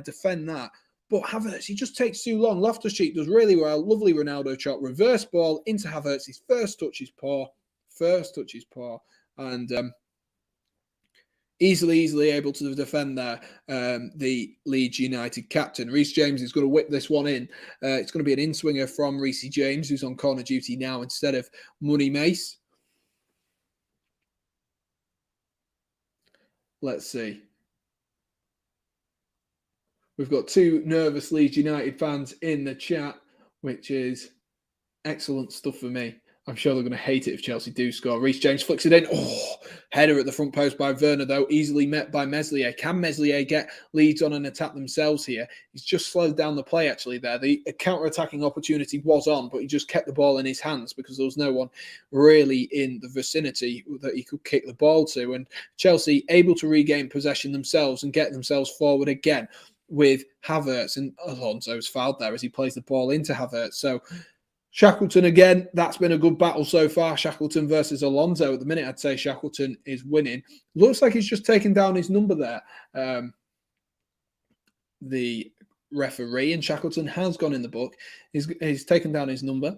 defend that. But Havertz, he just takes too long. Loftus-Cheek does really well. Lovely Ronaldo shot. Reverse ball into Havertz. His first touch is poor. first touches poor, and easily able to defend there. The Leeds United captain, Reece James, is going to whip this one in. It's going to be an in-swinger from Reece James, who's on corner duty now instead of Money Mace. Let's see. We've got two nervous Leeds United fans in the chat, which is excellent stuff for me. I'm sure they're going to hate it if Chelsea do score. Reece James flicks it in. Oh, header at the front post by Werner, though. Easily met by Meslier. Can Meslier get Leeds on an attack themselves here? He's just slowed down the play, actually, there. The counter-attacking opportunity was on, but he just kept the ball in his hands because there was no one really in the vicinity that he could kick the ball to. And Chelsea able to regain possession themselves and get themselves forward again with Havertz. And Alonso's fouled there as he plays the ball into Havertz. So Shackleton again, that's been a good battle so far. Shackleton versus Alonso. At the minute, I'd say Shackleton is winning. Looks like he's just taken down his number there. The referee, and Shackleton has gone in the book. He's taken down his number.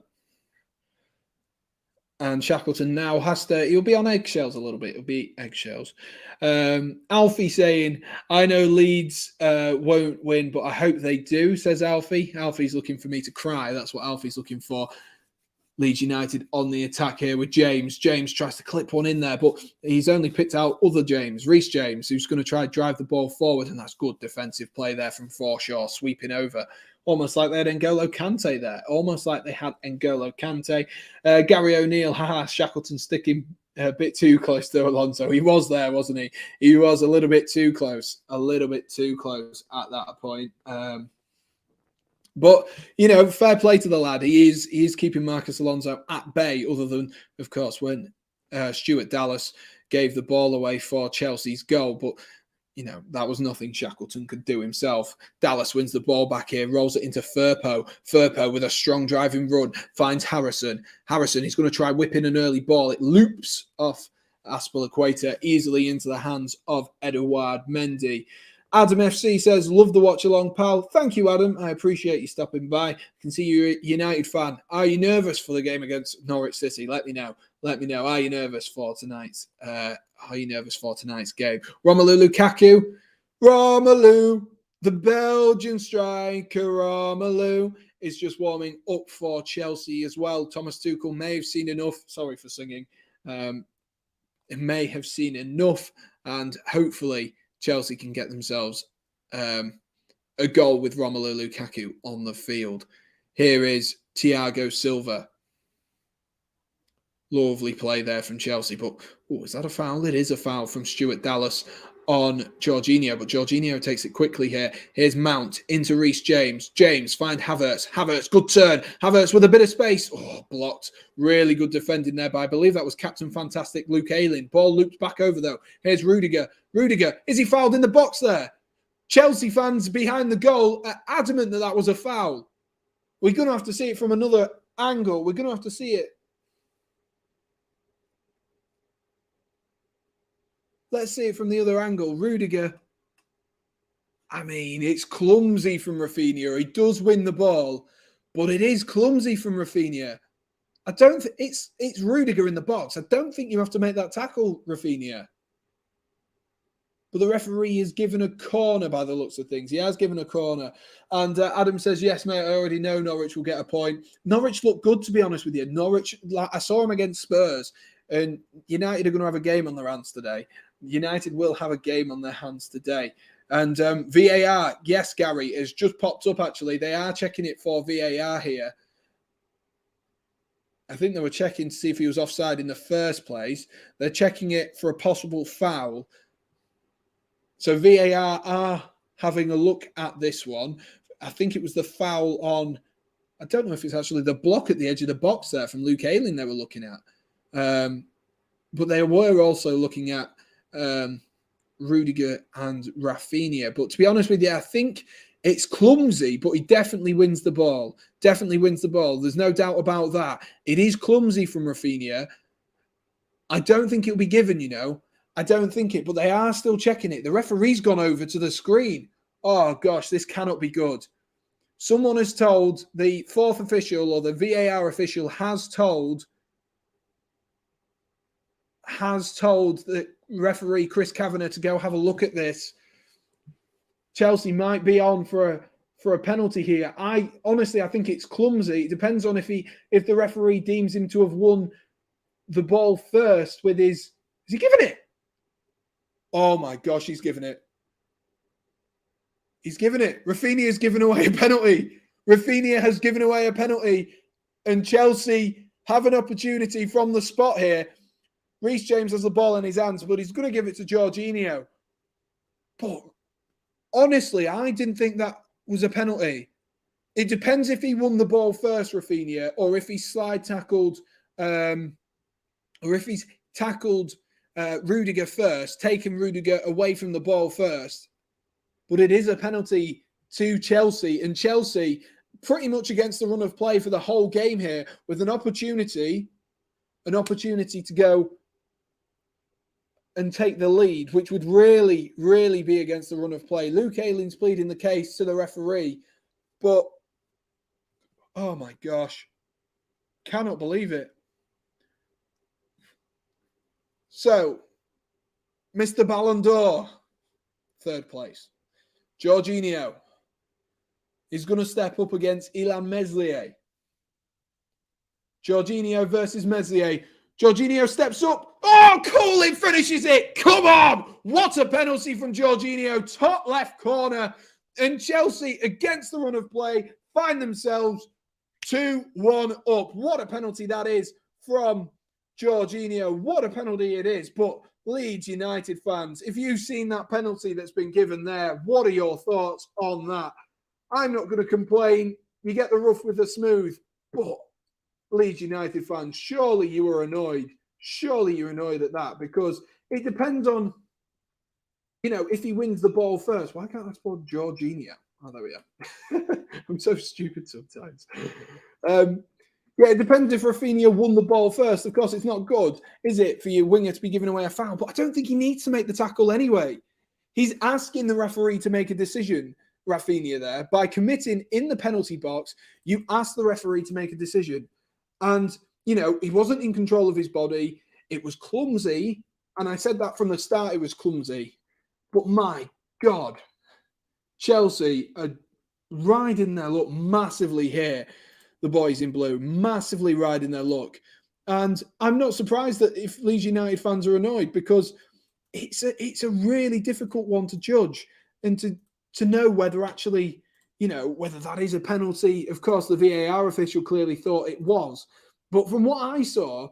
And Shackleton now has to, he'll be on eggshells a little bit. It'll be eggshells. Alfie saying, I know Leeds won't win, but I hope they do, says Alfie. Alfie's looking for me to cry. That's what Alfie's looking for. Leeds United on the attack here with James. James tries to clip one in there, but he's only picked out other James, Reece James, who's going to try to drive the ball forward, and that's good defensive play there from Forshaw, sweeping over. Almost like they had N'Golo Kante there. Almost like they had N'Golo Kante. Gary O'Neill, Shackleton sticking a bit too close to Alonso. He was there, wasn't he? He was a little bit too close. A little bit too close at that point. But, you know, fair play to the lad. He is keeping Marcus Alonso at bay, other than, of course, when Stuart Dallas gave the ball away for Chelsea's goal. But, you know, that was nothing Shackleton could do himself. Dallas wins the ball back here, rolls it into Firpo. Firpo with a strong driving run finds Harrison. Harrison, he's going to try whipping an early ball. It loops off Aspilicueta easily into the hands of Edouard Mendy. Adam FC says, love the watch along, pal. Thank you, Adam. I appreciate you stopping by. I can see you're a United fan. Are you nervous for the game against Norwich City? Let me know. Let me know. Are you nervous for tonight's game? Romelu Lukaku. Romelu, the Belgian striker, Romelu, is just warming up for Chelsea as well. Thomas Tuchel may have seen enough. Sorry for singing. May have seen enough, and hopefully Chelsea can get themselves a goal with Romelu Lukaku on the field. Here is Thiago Silva. Lovely play there from Chelsea, but is that a foul? It is a foul from Stuart Dallas on Jorginho, but Jorginho takes it quickly here. Here's Mount into Reece James. James, find Havertz. Havertz, good turn. Havertz with a bit of space. Oh, blocked. Really good defending there, but I believe that was Captain Fantastic Luke Ayling. Ball loops back over, though. Here's Rudiger. Rudiger, is he fouled in the box there? Chelsea fans behind the goal are adamant that that was a foul. We're going to have to see it from another angle. We're going to have to see it. Let's see it from the other angle. Rudiger. I mean, it's clumsy from Rafinha. He does win the ball, but it is clumsy from Rafinha. I don't think it's Rudiger in the box. I don't think you have to make that tackle, Rafinha. But the referee has given a corner by the looks of things. He has given a corner. And Adam says, yes, mate, I already know Norwich will get a point. Norwich look good, to be honest with you. Norwich, I saw him against Spurs. And United are going to have a game on their hands today. United will have a game on their hands today. And VAR, yes, Gary, has just popped up, actually. They are checking it for VAR here. I think they were checking to see if he was offside in the first place. They're checking it for a possible foul. So VAR are having a look at this one. I think it was the foul on, I don't know if it's actually the block at the edge of the box there from Luke Ayling they were looking at. But they were also looking at Rudiger and Rafinha. But to be honest with you, I think it's clumsy, but he definitely wins the ball. Definitely wins the ball. There's no doubt about that. It is clumsy from Rafinha. I don't think it'll be given, you know. I don't think it, but they are still checking it. The referee's gone over to the screen. Oh, gosh, this cannot be good. Someone has told, the fourth official or the VAR official has told has told the referee Chris Kavanagh to go have a look at this. Chelsea might be on for a penalty here. I think it's clumsy. It depends on if the referee deems him to have won the ball first with his. Is he giving it? Oh my gosh, he's given it. He's given it. Rafinha has given away a penalty. Rafinha has given away a penalty, and Chelsea have an opportunity from the spot here. Reece James has the ball in his hands, but he's going to give it to Jorginho. But honestly, I didn't think that was a penalty. It depends if he won the ball first, Rafinha, or if he slide tackled, or if he's tackled Rudiger first, taken Rudiger away from the ball first. But it is a penalty to Chelsea, and Chelsea pretty much against the run of play for the whole game here, with an opportunity to go and take the lead, which would really, really be against the run of play. Luke Ayling's pleading the case to the referee, but oh my gosh, cannot believe it. So, Mr. Ballon d'Or, third place. Jorginho is going to step up against Illan Meslier. Jorginho versus Meslier. Jorginho steps up. Oh, Cooley finishes it. Come on. What a penalty from Jorginho. Top left corner. And Chelsea, against the run of play, find themselves 2-1 up. What a penalty that is from Jorginho. What a penalty it is. But Leeds United fans, if you've seen that penalty that's been given there, what are your thoughts on that? I'm not going to complain. You get the rough with the smooth. But Leeds United fans, surely you were annoyed. Surely you're annoyed at that, because it depends on, if he wins the ball first. Why can't I spell Jorginho? Oh, there we are. I'm so stupid sometimes. Yeah, it depends if Rafinha won the ball first. Of course, it's not good, is it, for your winger to be giving away a foul? But I don't think he needs to make the tackle anyway. He's asking the referee to make a decision, Rafinha, there. By committing in the penalty box, you ask the referee to make a decision. And, he wasn't in control of his body. It was clumsy. And I said that from the start, it was clumsy. But my God, Chelsea are riding their luck massively here. The boys in blue, massively riding their luck. And I'm not surprised that if Leeds United fans are annoyed, because it's a really difficult one to judge and to know whether actually, whether that is a penalty. Of course, the VAR official clearly thought it was. But from what I saw,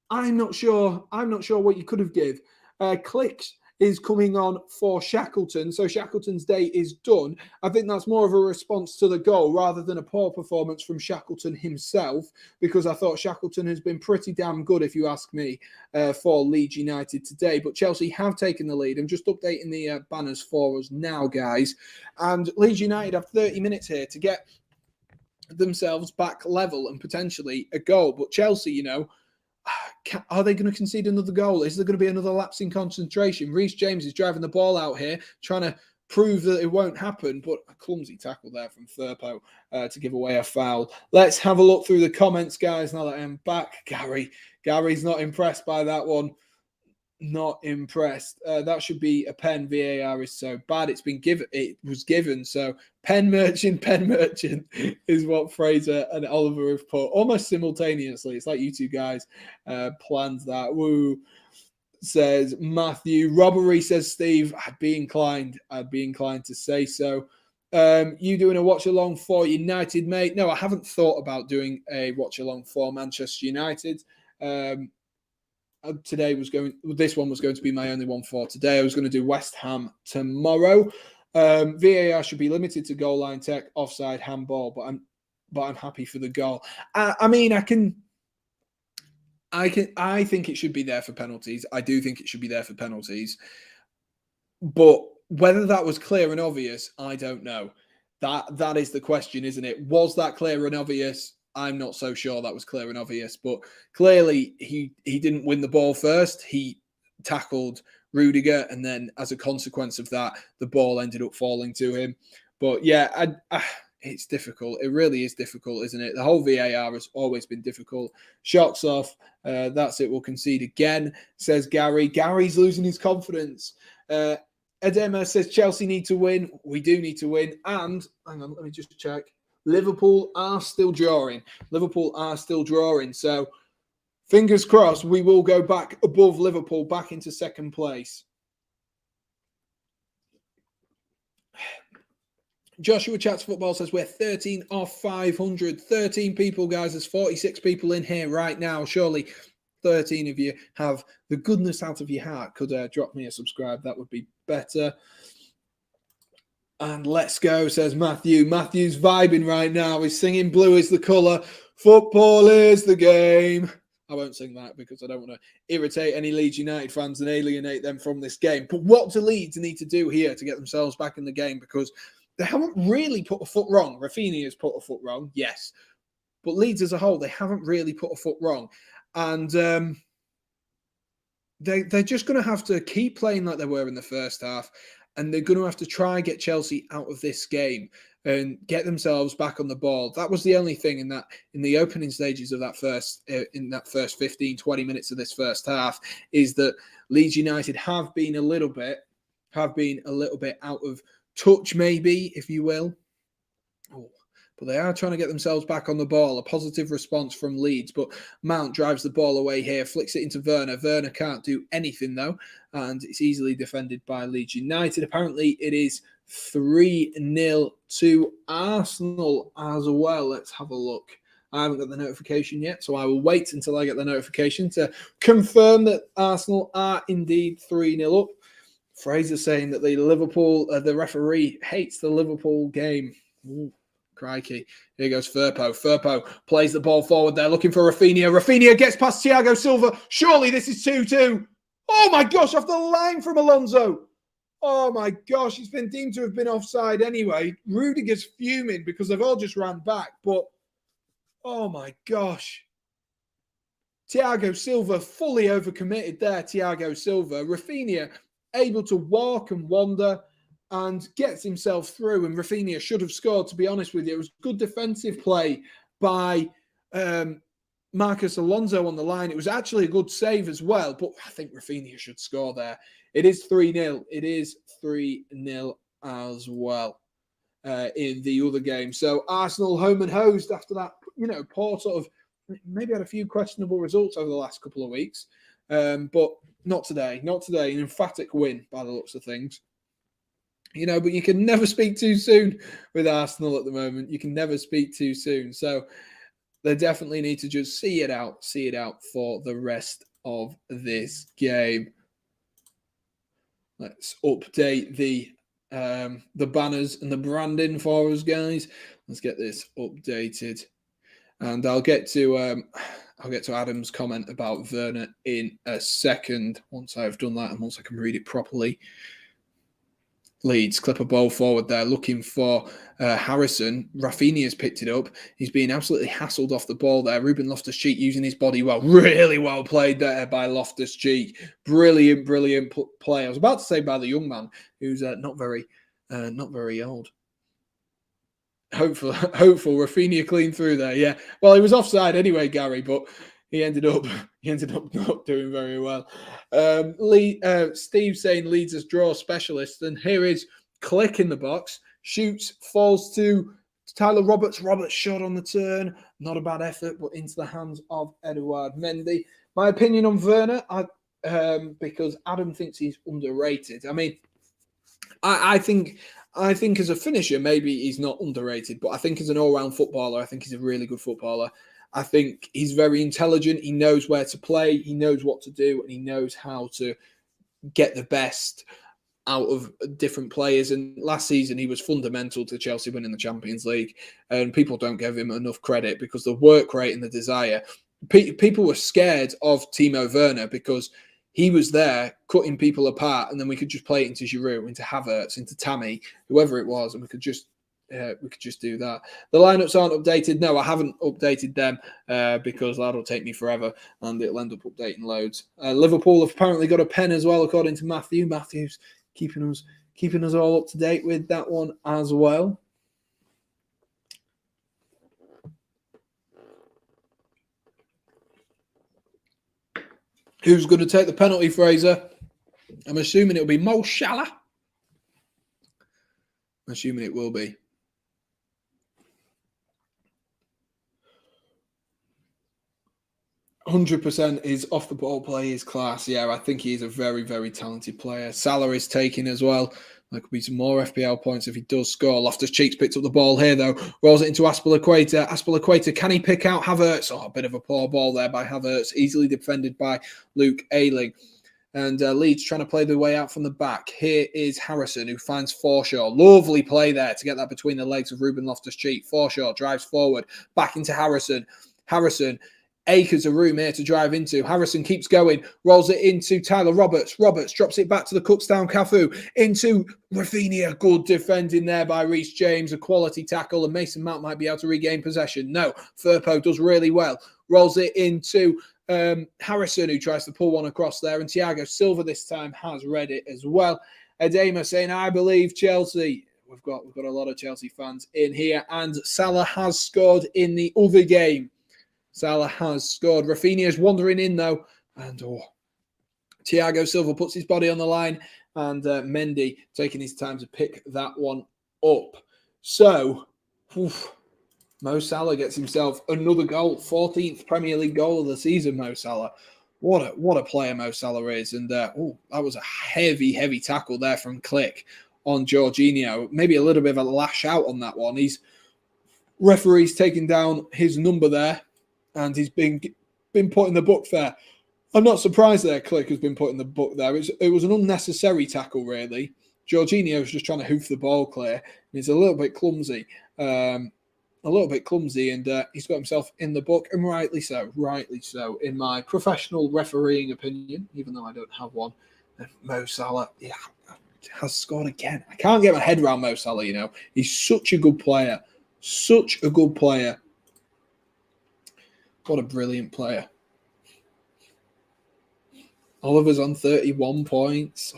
I'm not sure what you could have give. Clicks is coming on for Shackleton. So Shackleton's day is done. I think that's more of a response to the goal rather than a poor performance from Shackleton himself, because I thought Shackleton has been pretty damn good, if you ask me, for Leeds United today. But Chelsea have taken the lead. I'm just updating the banners for us now, guys. And Leeds United have 30 minutes here to get themselves back level and potentially a goal. But Chelsea, are they going to concede another goal? Is there going to be another lapse in concentration? Reece James is driving the ball out here, trying to prove that it won't happen, but a clumsy tackle there from Firpo to give away a foul. Let's have a look through the comments, guys, now that I'm back. Gary's not impressed by that one. Not impressed. That should be a pen. VAR is so bad. It was given. So pen merchant is what Fraser and Oliver have put almost simultaneously. It's like you two guys planned that. Woo, says Matthew. Robbery, says Steve. I'd be inclined to say so. You doing a watch along for United, mate? No, I haven't thought about doing a watch along for Manchester United. This one was going to be my only one for today. I was going to do West Ham tomorrow. VAR should be limited to goal line tech, offside, handball, but I'm happy for the goal. I think it should be there for penalties. I do think it should be there for penalties. But whether that was clear and obvious, I don't know. That is the question, isn't it? Was that clear and obvious? I'm not so sure that was clear and obvious, but clearly he didn't win the ball first. He tackled Rudiger, and then as a consequence of that, the ball ended up falling to him. But yeah, it's difficult. It really is difficult, isn't it? The whole VAR has always been difficult. Shots off. That's it. We'll concede again, says Gary. Gary's losing his confidence. Edema says Chelsea need to win. We do need to win. And, hang on, let me just check. Liverpool are still drawing. So, fingers crossed, we will go back above Liverpool, back into second place. Joshua Chats Football says we're 13 off 500. 13 people, guys. There's 46 people in here right now. Surely 13 of you have the goodness out of your heart. Could drop me a subscribe. That would be better. And let's go, says Matthew. Matthew's vibing right now. He's singing Blue is the colour. Football is the game. I won't sing that because I don't want to irritate any Leeds United fans and alienate them from this game. But what do Leeds need to do here to get themselves back in the game? Because they haven't really put a foot wrong. Rafinha's put a foot wrong, yes. But Leeds as a whole, they haven't really put a foot wrong. And they're just going to have to keep playing like they were in the first half. And they're going to have to try and get Chelsea out of this game and get themselves back on the ball. That was the only thing in the opening stages of that first 15, 20 minutes of this first half, is that Leeds United have been a little bit out of touch, maybe, if you will. But they are trying to get themselves back on the ball. A positive response from Leeds. But Mount drives the ball away here, flicks it into Werner. Werner can't do anything, though. And it's easily defended by Leeds United. Apparently, it is 3-0 to Arsenal as well. Let's have a look. I haven't got the notification yet, so I will wait until I get the notification to confirm that Arsenal are indeed 3-0 up. Fraser saying that the referee hates the Liverpool game. Ooh, crikey. Here goes Firpo. Firpo plays the ball forward there, looking for Rafinha. Rafinha gets past Thiago Silva. Surely this is 2-2. Oh my gosh, off the line from Alonso. Oh my gosh, it's been deemed to have been offside anyway. Rudiger's fuming because they've all just ran back. But, oh my gosh. Thiago Silva fully overcommitted there, Thiago Silva. Rafinha able to walk and wander and gets himself through. And Rafinha should have scored, to be honest with you. It was good defensive play by Marcus Alonso on the line. It was actually a good save as well, but I think Rafinha should score there. It is 3-0. It is 3-0 as well in the other game. So Arsenal home and hosed after that, poor sort of, maybe had a few questionable results over the last couple of weeks. But not today. An emphatic win by the looks of things. But you can never speak too soon with Arsenal at the moment. You can never speak too soon. So they definitely need to just see it out for the rest of this game. Let's update the banners and the branding for us, guys. Let's get this updated. And I'll get to Adam's comment about Werner in a second, once I've done that and once I can read it properly. Leeds clip a ball forward there, looking for Harrison. Rafinha's picked it up. He's being absolutely hassled off the ball there. Ruben Loftus-Cheek using his body well. Really well played there by Loftus-Cheek. Brilliant play. I was about to say by the young man, who's not very old. Hopeful Rafinha clean through there. Yeah. Well, he was offside anyway, Gary, but he ended up not doing very well. Steve saying Leeds as draw specialist, and here is Click in the box, shoots, falls to Tyler Roberts. Roberts shot on the turn, not a bad effort, but into the hands of Eduard Mendy. My opinion on Werner, because Adam thinks he's underrated. I mean, I think as a finisher, maybe he's not underrated, but I think as an all-round footballer, I think he's a really good footballer. I think he's very intelligent. He knows where to play. He knows what to do, and he knows how to get the best out of different players. And last season, he was fundamental to Chelsea winning the Champions League. And people don't give him enough credit because the work rate and the desire. People were scared of Timo Werner because he was there cutting people apart, and then we could just play it into Giroud, into Havertz, into Tammy, whoever it was, and we could just do that. The lineups aren't updated. No, I haven't updated them because that'll take me forever and it'll end up updating loads. Liverpool have apparently got a pen as well, according to Matthew. Matthew's keeping us all up to date with that one as well. Who's going to take the penalty, Fraser? I'm assuming it'll be Mo Salah. I'm assuming it will be. 100% his off the ball play is class. Yeah, I think he's a very, very talented player. Salah is taking as well. There could be some more FPL points if he does score. Loftus-Cheek's picked up the ball here, though. Rolls it into Aspilicueta. Aspilicueta, can he pick out Havertz? Oh, a bit of a poor ball there by Havertz. Easily defended by Luke Ayling. And Leeds trying to play the way out from the back. Here is Harrison, who finds Forshaw. Lovely play there to get that between the legs of Ruben Loftus-Cheek. Forshaw drives forward. Back into Harrison. Harrison, acres of room here to drive into. Harrison keeps going, rolls it into Tyler Roberts. Roberts drops it back to the Cookstown Cafu. Into Rafinha. Good defending there by Reece James. A quality tackle, and Mason Mount might be able to regain possession. No, Firpo does really well. Rolls it into Harrison, who tries to pull one across there, and Thiago Silva this time has read it as well. Adema saying, I believe Chelsea. We've got a lot of Chelsea fans in here, and Salah has scored in the other game. Salah has scored. Rafinha is wandering in, though. And Thiago Silva puts his body on the line. And Mendy taking his time to pick that one up. So, Mo Salah gets himself another goal. 14th Premier League goal of the season, Mo Salah. What a player Mo Salah is. And that was a heavy tackle there from Click on Jorginho. Maybe a little bit of a lash out on that one. Referee's taking down his number there. And he's been put in the book there. I'm not surprised there Click has been put in the book there. It was an unnecessary tackle, really. Jorginho was just trying to hoof the ball clear. He's a little bit clumsy. And he's got himself in the book, and rightly so, in my professional refereeing opinion, even though I don't have one. Mo Salah, has scored again. I can't get my head around Mo Salah, you know. He's such a good player. Such a good player. What a brilliant player. Oliver's on 31 points.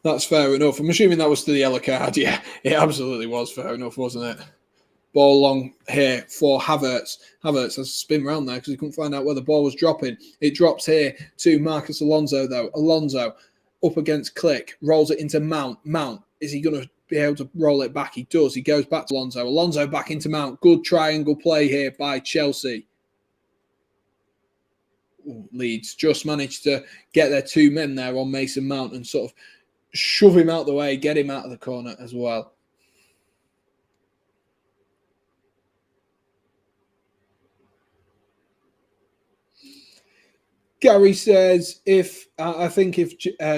That's fair enough. I'm assuming that was to the yellow card. Yeah, it absolutely was fair enough, wasn't it? Ball long here for Havertz. Havertz has to spin around there because he couldn't find out where the ball was dropping. It drops here to Marcus Alonso, though. Alonso up against Click. Rolls it into Mount. Mount, is he going to be able to roll it back? He does. He goes back to Alonso. Alonso back into Mount. Good triangle play here by Chelsea. Leeds just managed to get their two men there on Mason Mount and sort of shove him out the way, get him out of the corner as well. Gary says, I think if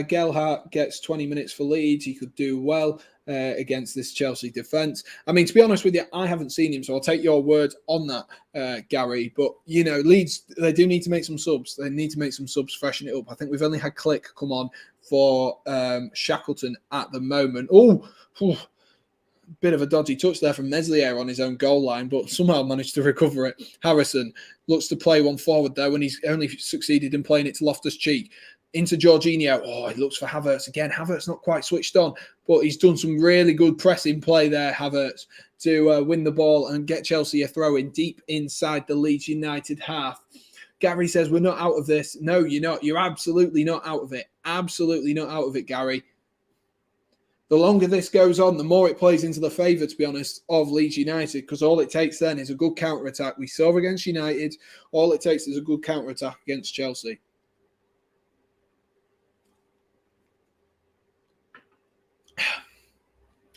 Gelhardt gets 20 minutes for Leeds, he could do well against this Chelsea defence. I mean, to be honest with you, I haven't seen him, so I'll take your word on that, Gary. But, you know, Leeds, they do need to make some subs. They need to make some subs, freshen it up. I think we've only had Click come on for Shackleton at the moment. Bit of a dodgy touch there from Meslier on his own goal line, but somehow managed to recover it. Harrison looks to play one forward there when he's only succeeded in playing it to Loftus-Cheek. Into Jorginho. He looks for Havertz again. Havertz not quite switched on, but he's done some really good pressing play there, Havertz, to win the ball and get Chelsea a throw in deep inside the Leeds United half. Gary says, we're not out of this. No, you're not. You're absolutely not out of it. Absolutely not out of it, Gary. The longer this goes on, the more it plays into the favour, to be honest, of Leeds United, because all it takes then is a good counter-attack. We saw against United, all it takes is a good counter-attack against Chelsea.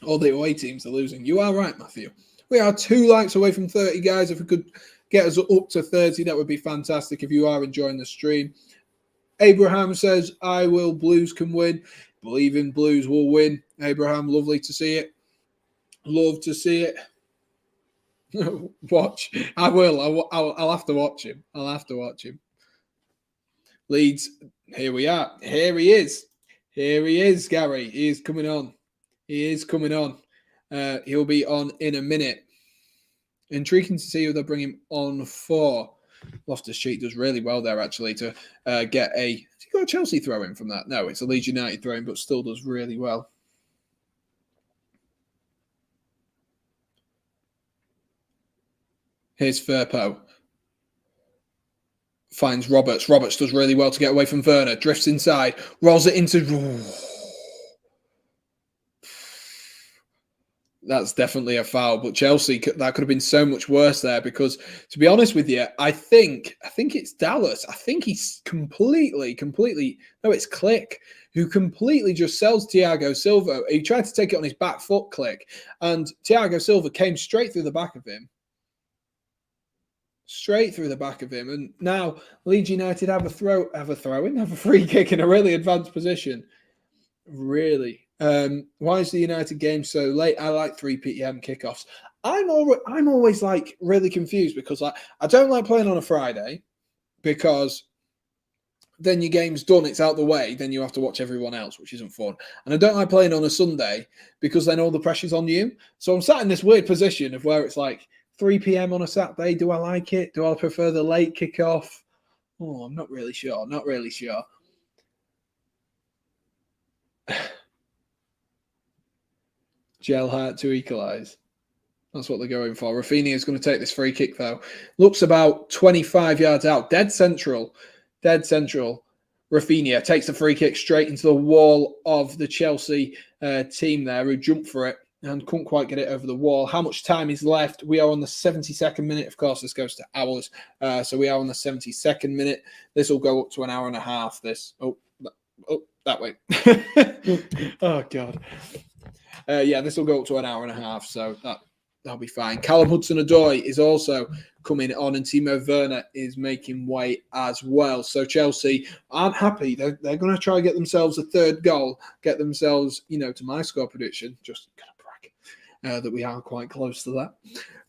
All the away teams are losing. You are right, Matthew. We are 2 likes away from 30, guys. If we could get us up to 30, that would be fantastic if you are enjoying the stream. Abraham says, Blues can win. Believe in Blues will win. Abraham, lovely to see it. Love to see it. Watch. I will. I'll have to watch him. I'll have to watch him. Leeds, here we are. Here he is. Here he is, Gary. He is coming on. He is coming on. He'll be on in a minute. Intriguing to see who they'll bring him on for. Loftus-Cheek does really well there, actually, to get a... Has he got a Chelsea throw-in from that? No, it's a Leeds United throw-in, but still does really well. Here's Firpo. finds Roberts. Roberts does really well to get away from Werner. Drifts inside. Rolls it into... That's definitely a foul. But Chelsea, that could have been so much worse there because, to be honest with you, I think it's Dallas. I think he's completely... No, it's Click, who completely just sells Thiago Silva. He tried to take it on his back foot, Click, and Thiago Silva came straight through the back of him. And now Leeds United have a free kick in a really advanced position. Really. Why is the United game so late? I like 3 p.m. kickoffs. I'm always like really confused because I don't like playing on a Friday because then your game's done, it's out the way, then you have to watch everyone else, which isn't fun. And I don't like playing on a Sunday because then all the pressure's on you. So I'm sat in this weird position of where it's like 3 p.m. on a Saturday. Do I like it? Do I prefer the late kickoff? Oh, I'm not really sure. Gelhardt to equalise. That's what they're going for. Rafinha is going to take this free kick, though. Looks about 25 yards out. Dead central. Rafinha takes the free kick straight into the wall of the Chelsea team there, who jumped for it and couldn't quite get it over the wall. How much time is left? We are on the 72nd minute. Of course, this goes to hours. So we are on the 72nd minute. This will go up to an hour and a half. That way. Oh, God. This will go up to an hour and a half, so that'll be fine. Callum Hudson-Odoi is also coming on, and Timo Werner is making way as well. So Chelsea aren't happy. They're going to try and get themselves a third goal, get themselves, to my score prediction. Just kind of brag that we are quite close to that.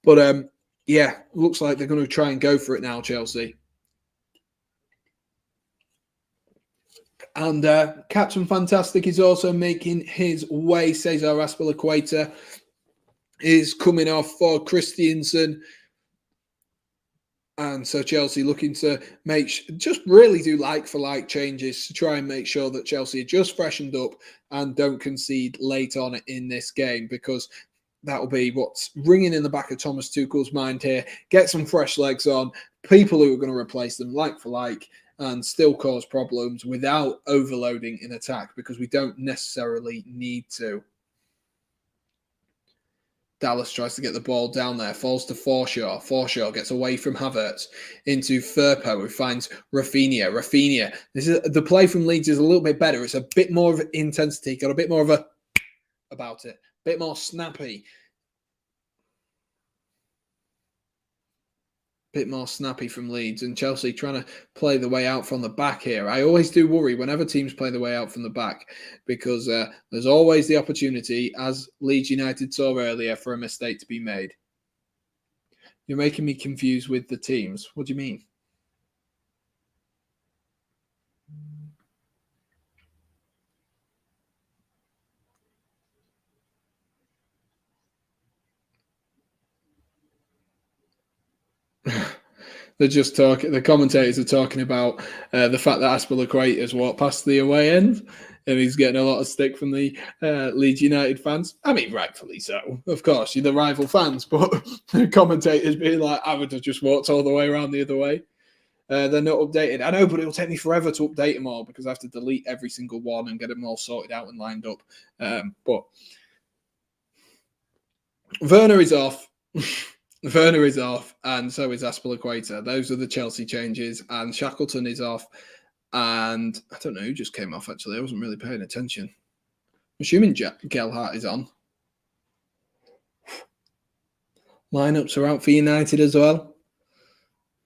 But looks like they're going to try and go for it now, Chelsea. And Captain Fantastic is also making his way. Cesar Azpilicueta is coming off for Christiansen. And so Chelsea looking to just really do like-for-like changes to try and make sure that Chelsea are just freshened up and don't concede late on in this game, because that will be what's ringing in the back of Thomas Tuchel's mind here. Get some fresh legs on, people who are going to replace them like-for-like, and still cause problems without overloading in attack, because we don't necessarily need to. Dallas tries to get the ball down there, falls to Forshaw. Forshaw gets away from Havertz into Firpo, who finds Rafinha. The play from Leeds is a little bit better. It's a bit more of intensity, got a bit more of about it, a bit more snappy. Bit more snappy from Leeds, and Chelsea trying to play the way out from the back here. I always do worry whenever teams play the way out from the back, because there's always the opportunity, as Leeds United saw earlier, for a mistake to be made. You're making me confused with the teams. What do you mean? They're just talking. The commentators are talking about the fact that Azpilicueta has walked past the away end, and he's getting a lot of stick from the Leeds United fans. I mean, rightfully so. Of course, you're the rival fans, but the commentators being like, "I would have just walked all the way around the other way." They're not updated. I know, but it'll take me forever to update them all because I have to delete every single one and get them all sorted out and lined up. But Werner is off. Werner is off, and so is Azpilicueta. Those are the Chelsea changes, and Shackleton is off, and I don't know who just came off, actually. I wasn't really paying attention. I'm assuming Gelhardt is on. Lineups are out for United as well.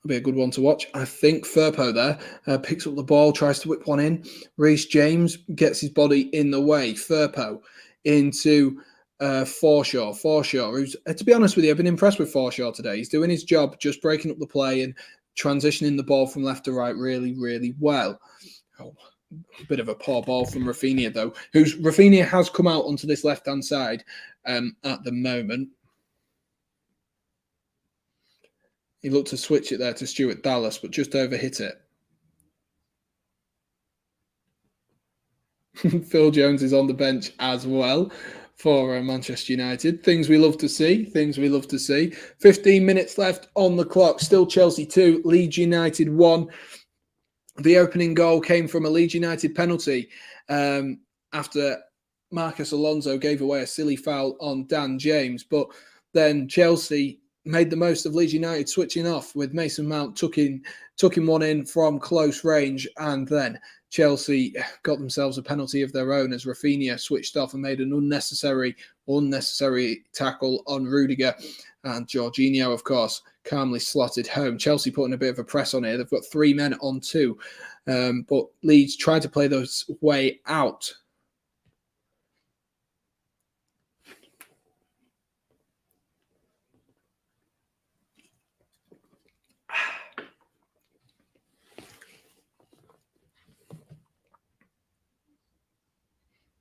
That'll be a good one to watch. I think Firpo there picks up the ball, tries to whip one in. Reece James gets his body in the way. Firpo into... Forshaw, who's, to be honest with you, I've been impressed with Forshaw today. He's doing his job, just breaking up the play and transitioning the ball from left to right really, really well. Oh, a bit of a poor ball from Rafinha, though. Rafinha has come out onto this left-hand side at the moment. He looked to switch it there to Stuart Dallas, but just overhit it. Phil Jones is on the bench as well for Manchester United. Things we love to see. 15 minutes left on the clock. Still Chelsea 2, Leeds United 1. The opening goal came from a Leeds United penalty after Marcus Alonso gave away a silly foul on Dan James. But then Chelsea made the most of Leeds United switching off, with Mason Mount tucking one in from close range, and then Chelsea got themselves a penalty of their own as Rafinha switched off and made an unnecessary tackle on Rudiger, and Jorginho, of course, calmly slotted home. Chelsea putting a bit of a press on here. They've got 3 men on 2, but Leeds tried to play those way out.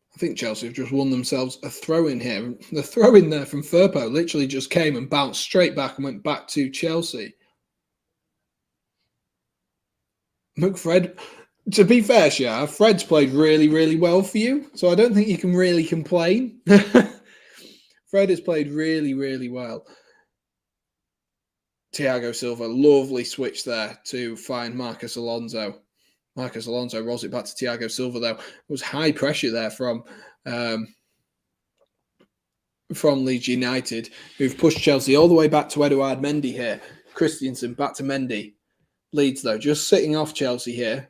I think Chelsea have just won themselves a throw-in here. The throw-in there from Firpo literally just came and bounced straight back and went back to Chelsea. McFred, to be fair, Shah, Fred's played really, really well for you, so I don't think you can really complain. Fred has played really, really well. Thiago Silva, lovely switch there to find Marcus Alonso. Marcus Alonso rolls it back to Thiago Silva, though. It was high pressure there from Leeds United, who've pushed Chelsea all the way back to Eduard Mendy here. Christensen back to Mendy. Leeds, though, just sitting off Chelsea here.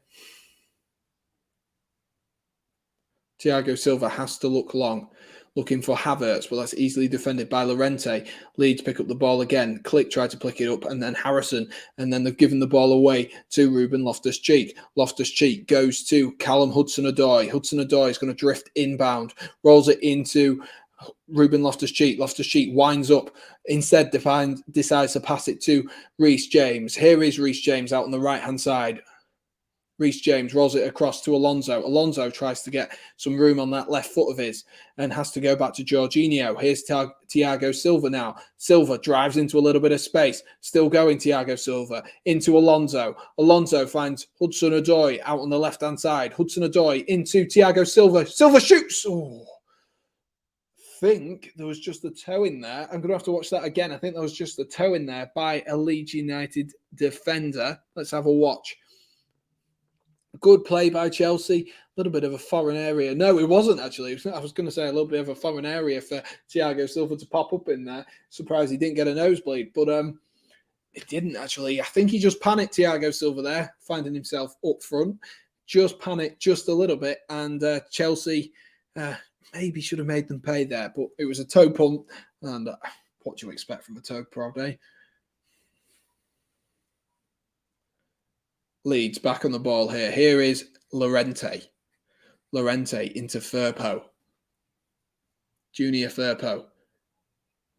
Thiago Silva has to look long, looking for Havertz, but that's easily defended by Llorente. Leeds pick up the ball again. Click tried to pick it up, and then Harrison, and then they've given the ball away to Ruben Loftus-Cheek. Loftus-Cheek goes to Callum Hudson-Odoi. Hudson-Odoi is going to drift inbound, rolls it into Ruben Loftus-Cheek. Loftus-Cheek winds up, instead decides to pass it to Reece James. Here is Reece James out on the right-hand side. Reece James rolls it across to Alonso. Alonso tries to get some room on that left foot of his and has to go back to Jorginho. Here's Thiago Silva now. Silva drives into a little bit of space. Still going Thiago Silva into Alonso. Alonso finds Hudson-Odoi out on the left-hand side. Hudson-Odoi into Thiago Silva. Silva shoots! Oh, I think there was just a toe in there. I'm going to have to watch that again. I think there was just a toe in there by a Leeds United defender. Let's have a watch. Good play by Chelsea. A little bit of a foreign area. No, it wasn't actually. I was going to say a little bit of a foreign area for Thiago Silva to pop up in there. Surprised he didn't get a nosebleed, but it didn't actually. I think he just panicked, Thiago Silva there, finding himself up front. Just panicked just a little bit, and Chelsea maybe should have made them pay there, but it was a toe punt, and what do you expect from a toe prod, eh? Leeds back on the ball here. Here is Llorente. Llorente into Firpo. Junior Firpo.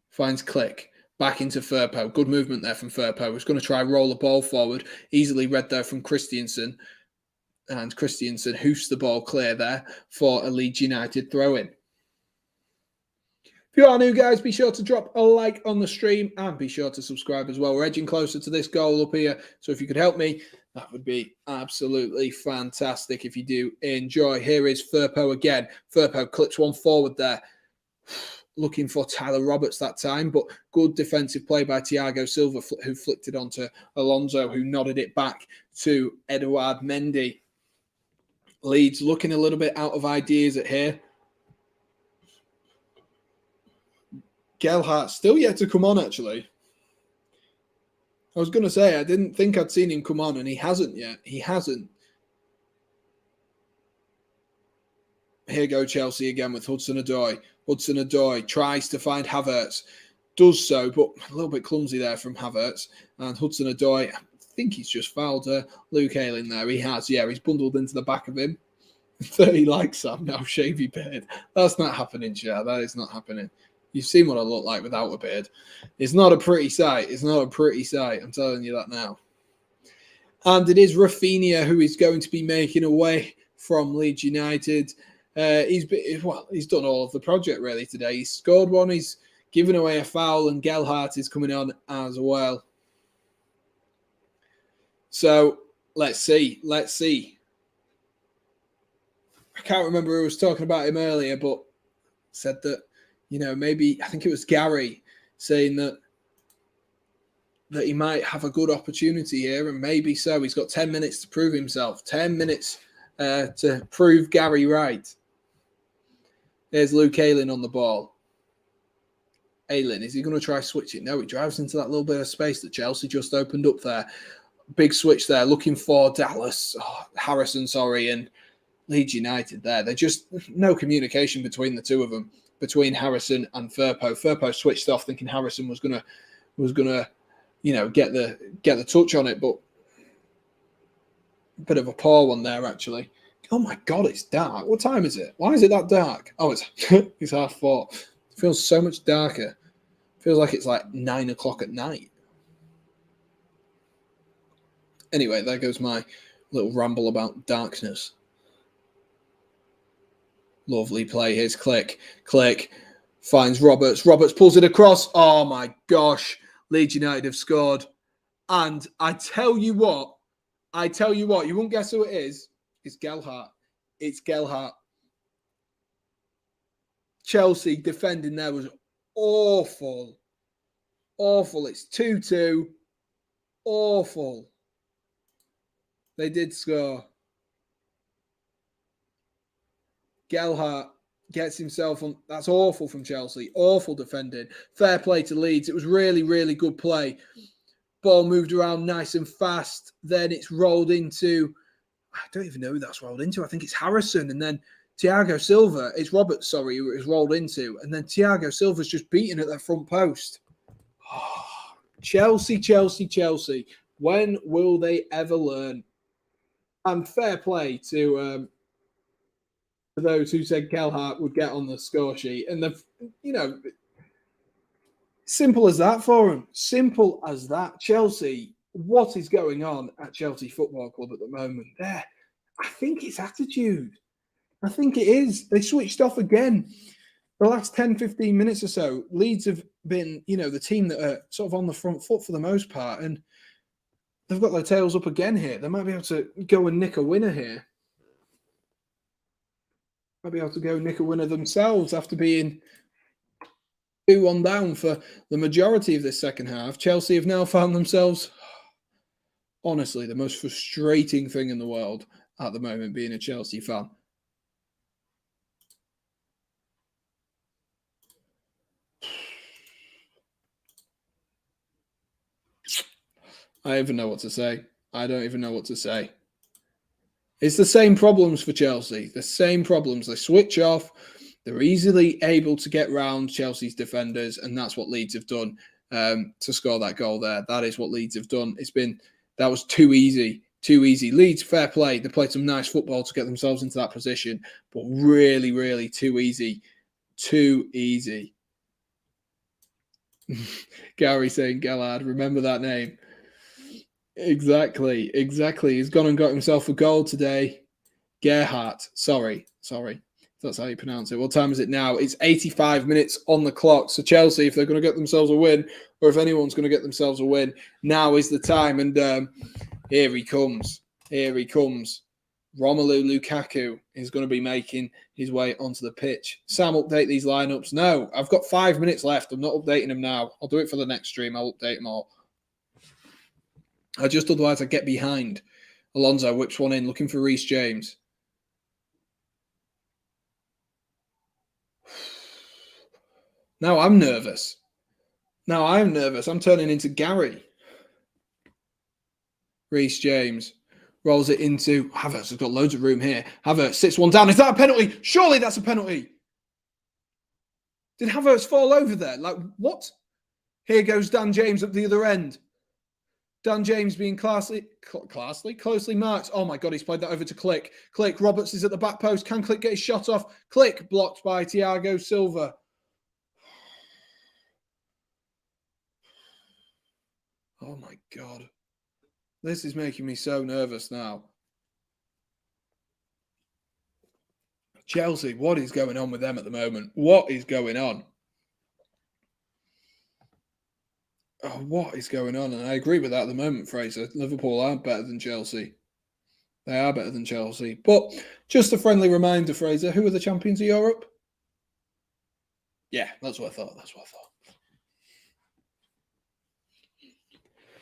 Finds Click. Back into Firpo. Good movement there from Firpo. He's going to try roll the ball forward. Easily read there from Christensen. And Christensen hoofs the ball clear there for a Leeds United throw-in. If you are new, guys, be sure to drop a like on the stream and be sure to subscribe as well. We're edging closer to this goal up here, so if you could help me, that would be absolutely fantastic if you do enjoy. Here is Firpo again. Firpo clips one forward there. Looking for Tyler Roberts that time, but good defensive play by Thiago Silva, who flicked it onto Alonso, who nodded it back to Eduard Mendy. Leeds looking a little bit out of ideas at here. Gelhardt still yet to come on, actually. I was going to say, I didn't think I'd seen him come on, and he hasn't yet. He hasn't. Here go Chelsea again with Hudson-Odoi. Hudson-Odoi tries to find Havertz. Does so, but a little bit clumsy there from Havertz. And Hudson-Odoi, I think he's just fouled Luke Ayling there. He has, yeah. He's bundled into the back of him. 30 likes, Sam, now shavy beard. That's not happening, Shah. That is not happening. You've seen what I look like without a beard. It's not a pretty sight. It's not a pretty sight. I'm telling you that now. And it is Rafinha who is going to be making away from Leeds United. He's done all of the project really today. He's scored one. He's given away a foul, and Gelhardt is coming on as well. So let's see. Let's see. I can't remember who was talking about him earlier, but said that You know, maybe I think it was Gary saying that he might have a good opportunity here, and maybe so. He's got 10 minutes to prove himself. 10 minutes to prove Gary right. There's Luke Ayling on the ball. Ayling, is he going to try switch it? No, he drives into that little bit of space that Chelsea just opened up there. Big switch there, looking for Harrison, and Leeds United there. They're just no communication between the two of them, between Harrison and Firpo. Firpo switched off thinking Harrison was gonna, you know, get the touch on it, but a bit of a poor one there actually. Oh my God, it's dark. What time is it? Why is it that dark? Oh, it's it's 4:30. It feels so much darker. It feels like it's like 9 o'clock at night. Anyway, there goes my little ramble about darkness. Lovely play. Here's Click. Click finds Roberts. Roberts pulls it across. Oh my gosh. Leeds United have scored. And I tell you what, you won't guess who it is. It's Gelhardt. It's Gelhardt. Chelsea defending there was awful. Awful. It's 2-2. Awful. They did score. Gelhardt gets himself on. That's awful from Chelsea. Awful defending. Fair play to Leeds. It was really, really good play. Ball moved around nice and fast. Then it's rolled into. I don't even know who that's rolled into. I think it's Harrison. And then Thiago Silva. It's Roberts, sorry, who it was rolled into. And then Thiago Silva's just beaten at that front post. Oh, Chelsea, Chelsea, Chelsea. When will they ever learn? And fair play to those who said Gelhardt would get on the score sheet. And simple as that for him. Simple as that. Chelsea, what is going on at Chelsea Football Club at the moment? There, I think it's attitude. I think it is. They switched off again. The last 10, 15 minutes or so, Leeds have been, the team that are sort of on the front foot for the most part. And they've got their tails up again here. They might be able to go and nick a winner here. Might be able to go nick a winner themselves after being 2-1 down for the majority of this second half. Chelsea have now found themselves, honestly, the most frustrating thing in the world at the moment, being a Chelsea fan. I don't even know what to say. I don't even know what to say. It's the same problems for Chelsea. The same problems. They switch off. They're easily able to get round Chelsea's defenders, and that's what Leeds have done to score that goal there. That is what Leeds have done. That was too easy. Too easy. Leeds, fair play. They played some nice football to get themselves into that position, but really, really too easy. Too easy. Gary saying Gelhardt, remember that name. Exactly. He's gone and got himself a goal today. Gerhardt. Sorry. That's how you pronounce it. What time is it now? It's 85 minutes on the clock. So Chelsea, if they're going to get themselves a win, or if anyone's going to get themselves a win, now is the time. And here he comes. Romelu Lukaku is going to be making his way onto the pitch. Sam, update these lineups. No, I've got 5 minutes left. I'm not updating them now. I'll do it for the next stream. I'll update them all. Otherwise I get behind. Alonso whips one in, looking for Reece James. Now I'm nervous. I'm turning into Gary. Reece James rolls it into Havertz. Has got loads of room here. Havertz sits one down. Is that a penalty? Surely that's a penalty. Did Havertz fall over there? Like, what? Here goes Dan James up the other end. Dan James being closely marked. Oh my God, he's played that over to Click. Roberts is at the back post. Can Click get his shot off? Click blocked by Thiago Silva. Oh my God. This is making me so nervous now. Chelsea, what is going on with them at the moment? What is going on? Oh, what is going on? And I agree with that at the moment, Fraser. Liverpool are better than Chelsea. They are better than Chelsea. But just a friendly reminder, Fraser, who are the champions of Europe? Yeah, that's what I thought.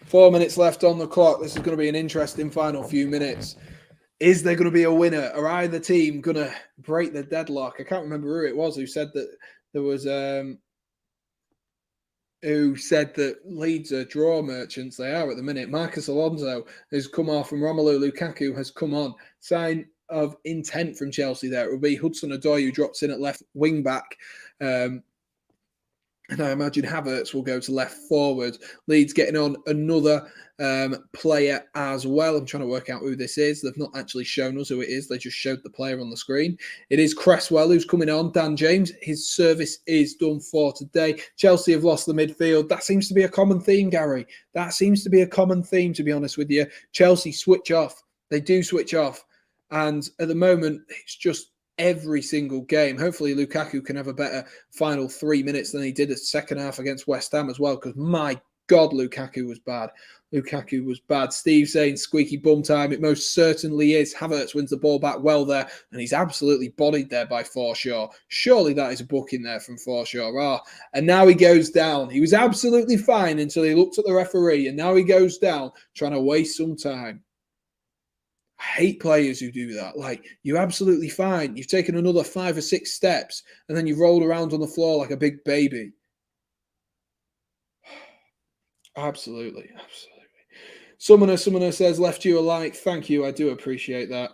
4 minutes left on the clock. This is going to be an interesting final few minutes. Is there going to be a winner? Are either team going to break the deadlock? I can't remember who it was who said that there was who said that Leeds are draw merchants. They are at the minute. Marcus Alonso has come off and Romelu Lukaku has come on. Sign of intent from Chelsea there. It will be Hudson-Odoi who drops in at left wing back. And I imagine Havertz will go to left forward. Leeds getting on another player as well. I'm trying to work out who this is. They've not actually shown us who it is. They just showed the player on the screen. It is Cresswell who's coming on. Dan James, his service is done for today. Chelsea have lost the midfield. That seems to be a common theme, Gary. That seems to be a common theme, to be honest with you. Chelsea switch off. They do switch off. And at the moment, it's just every single game. Hopefully Lukaku can have a better final 3 minutes than he did the second half against West Ham as well, because my God, Lukaku was bad. Lukaku was bad. Steve saying squeaky bum time. It most certainly is. Havertz wins the ball back well there, and he's absolutely bodied there by Forshaw. Surely that is a booking there from Forshaw. And now he goes down. He was absolutely fine until he looked at the referee, and now he goes down trying to waste some time. I hate players who do that. Like, you're absolutely fine. You've taken another 5 or 6 steps, and then you rolled around on the floor like a big baby. Absolutely. Summoner says, left you a like. Thank you. I do appreciate that.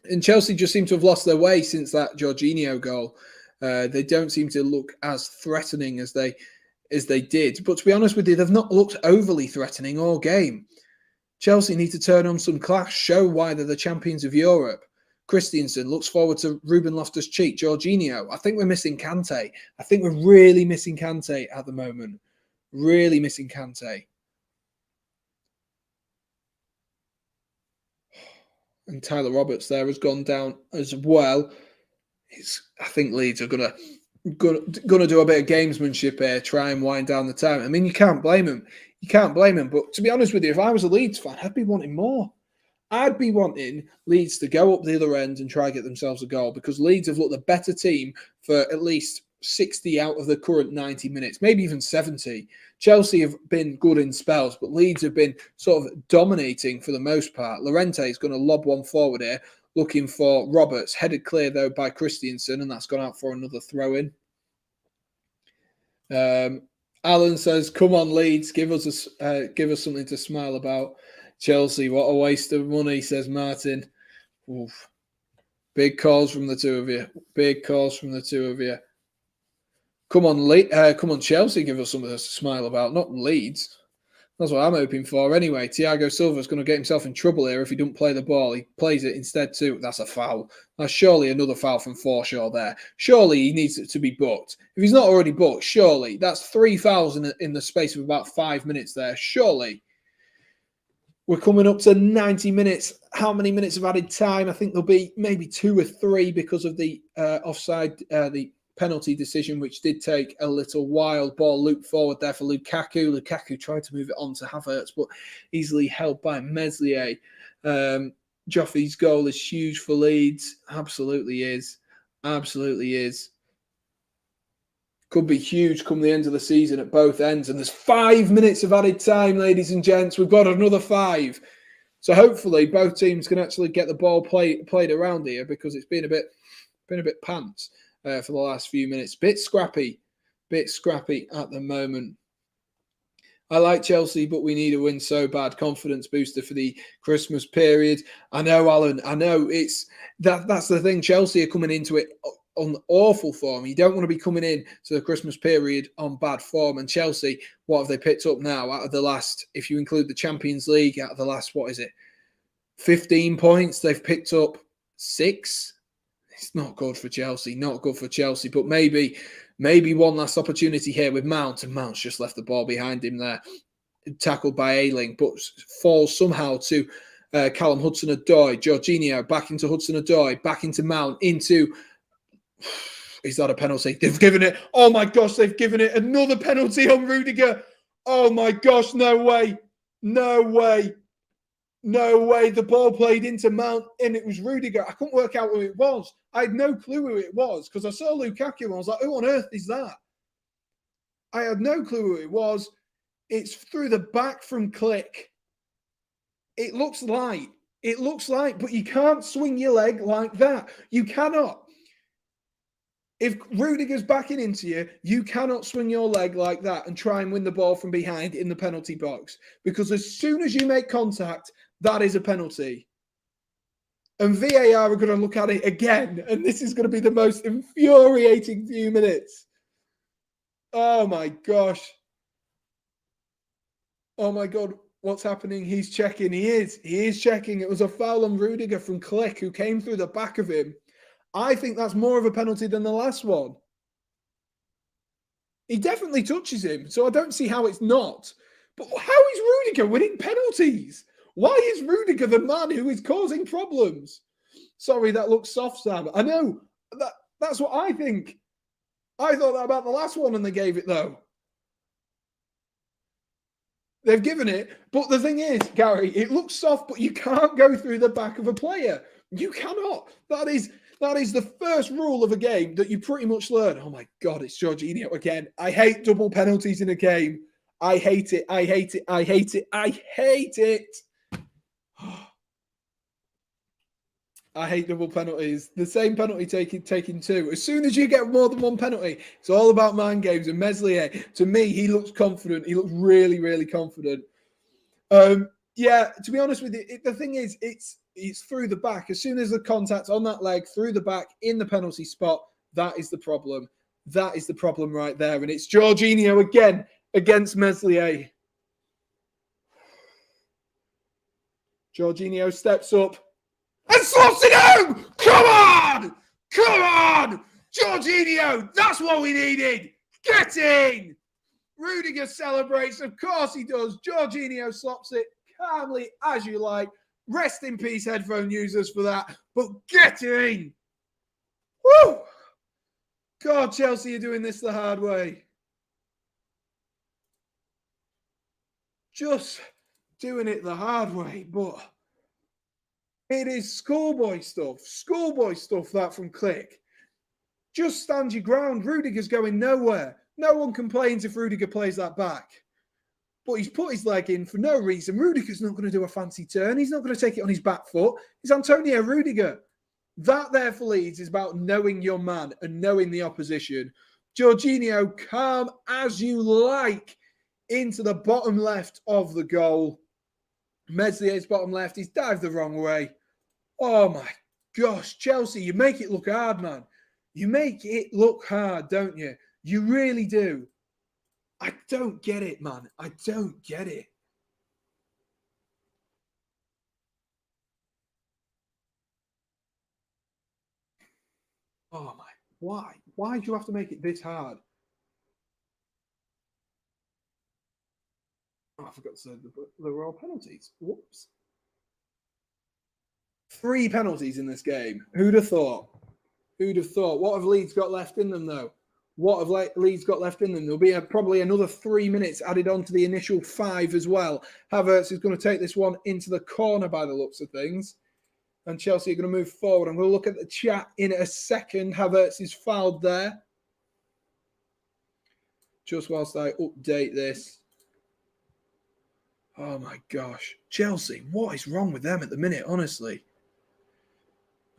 And Chelsea just seem to have lost their way since that Jorginho goal. They don't seem to look as threatening as they did. But to be honest with you, they've not looked overly threatening all game. Chelsea need to turn on some class, show why they're the champions of Europe. Christensen looks forward to Ruben Loftus-Cheek. Jorginho, I think we're missing Kante. I think we're really missing Kante at the moment. Really missing Kante. And Tyler Roberts there has gone down as well. I think Leeds are gonna do a bit of gamesmanship here, try and wind down the time. I mean, you can't blame them. But to be honest with you, if I was a Leeds fan, I'd be wanting more. I'd be wanting Leeds to go up the other end and try and get themselves a goal, because Leeds have looked a better team for at least 60 out of the current 90 minutes, maybe even 70. Chelsea have been good in spells, but Leeds have been sort of dominating for the most part. Llorente is going to lob one forward here, looking for Roberts. Headed clear, though, by Christensen, and that's gone out for another throw-in. Alan says, come on, Leeds, give us something to smile about. Chelsea, what a waste of money, says Martin. Oof. Big calls from the two of you. Come on, Chelsea, give us something to smile about, not Leeds. That's what I'm hoping for. Anyway, Thiago Silva's going to get himself in trouble here if he don't play the ball. He plays it instead too. That's a foul. That's surely another foul from Forshaw there. Surely he needs it to be booked. If he's not already booked, surely. That's 3 fouls in the space of about 5 minutes there. Surely. We're coming up to 90 minutes. How many minutes of added time? I think there'll be maybe 2 or 3 because of the offside, the penalty decision, which did take a little while. Ball looped forward there for Lukaku. Lukaku tried to move it on to Havertz, but easily held by Meslier. Joffrey's goal is huge for Leeds. Absolutely is. Could be huge come the end of the season at both ends. And there's 5 minutes of added time, ladies and gents. We've got another 5. So hopefully both teams can actually get the ball played around here, because it's been a bit pants for the last few minutes. Bit scrappy at the moment. I like Chelsea, but we need a win so bad. Confidence booster for the Christmas period. I know, Alan. I know that's the thing. Chelsea are coming into it on awful form. You don't want to be coming in to the Christmas period on bad form. And Chelsea, what have they picked up now out of the last, if you include the Champions League, out of the last, 15 points, they've picked up 6. It's not good for Chelsea, but maybe one last opportunity here with Mount, and Mount's just left the ball behind him there, tackled by Ayling, but falls somehow to Callum Hudson-Odoi. Jorginho back into Hudson-Odoi, back into Mount, into... Is that a penalty? They've given it. Oh my gosh, they've given it. Another penalty on Rudiger. Oh my gosh, no way. No way. The ball played into Mount, and it was Rudiger. I couldn't work out who it was. I had no clue who it was because I saw Lukaku and I was like, who on earth is that? I had no clue who it was. It's through the back from Click. It looks light. It looks light, but you can't swing your leg like that. You cannot. If Rudiger's backing into you, you cannot swing your leg like that and try and win the ball from behind in the penalty box. Because as soon as you make contact, that is a penalty. And VAR are going to look at it again. And this is going to be the most infuriating few minutes. Oh my gosh. Oh my God. What's happening? He's checking. He is checking. It was a foul on Rudiger from Click, who came through the back of him. I think that's more of a penalty than the last one. He definitely touches him, so I don't see how it's not. But how is Rudiger winning penalties? Why is Rudiger the man who is causing problems? Sorry, that looks soft, Sam. I know. That's what I think. I thought that about the last one and they gave it, though. They've given it, but the thing is, Gary, it looks soft, but you can't go through the back of a player. You cannot. That is the first rule of a game that you pretty much learn. Oh my God, it's Jorginho again. I hate double penalties in a game. I hate it. I hate it. I hate it. I hate it. I hate double penalties. The same penalty taking two. As soon as you get more than one penalty, it's all about mind games. And Meslier, to me, he looks confident. He looks really, really confident. Yeah, to be honest with you, the thing is, it's through the back. As soon as the contact's on that leg, through the back, in the penalty spot, that is the problem. That is the problem right there. And it's Jorginho again against Meslier. Jorginho steps up and slots it home! Come on! Come on! Jorginho, that's what we needed! Get in! Rudiger celebrates, of course he does. Jorginho slops it calmly as you like. Rest in peace, headphone users, for that. But get in! Woo! God, Chelsea are doing this the hard way. Just doing it the hard way, but it is schoolboy stuff that from Click. Just stand your ground. Rudiger's going nowhere. No one complains if Rudiger plays that back. But he's put his leg in for no reason. Rudiger's not going to do a fancy turn. He's not going to take it on his back foot. It's Antonio Rudiger. That there for Leeds is about knowing your man and knowing the opposition. Jorginho, calm as you like, into the bottom left of the goal. Meslier's bottom left. He's dived the wrong way. Oh my gosh, Chelsea, you make it look hard, man. You make it look hard, don't you? You really do. I don't get it, man. I don't get it. Oh my, why? Why do you have to make it this hard? Oh, I forgot to say there were all penalties. Whoops. 3 penalties in this game. Who'd have thought? Who'd have thought? What have Leeds got left in them, though? What have Leeds got left in them? There'll be probably another 3 minutes added on to the initial 5 as well. Havertz is going to take this one into the corner by the looks of things. And Chelsea are going to move forward. I'm going to look at the chat in a second. Havertz is fouled there. Just whilst I update this. Oh my gosh. Chelsea, what is wrong with them at the minute, honestly?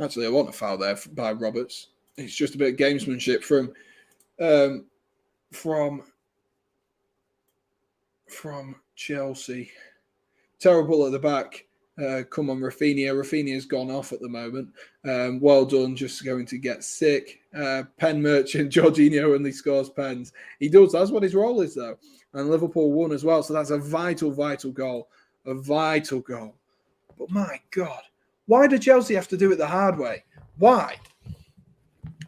Actually, I want a foul there by Roberts. It's just a bit of gamesmanship from Chelsea. Terrible at the back. Come on, Rafinha. Rafinha's gone off at the moment. Well done. Just going to get sick. Pen merchant. Jorginho only scores pens. He does. That's what his role is, though. And Liverpool won as well. So that's a vital, vital goal. A vital goal. But my God, why do Chelsea have to do it the hard way? Why?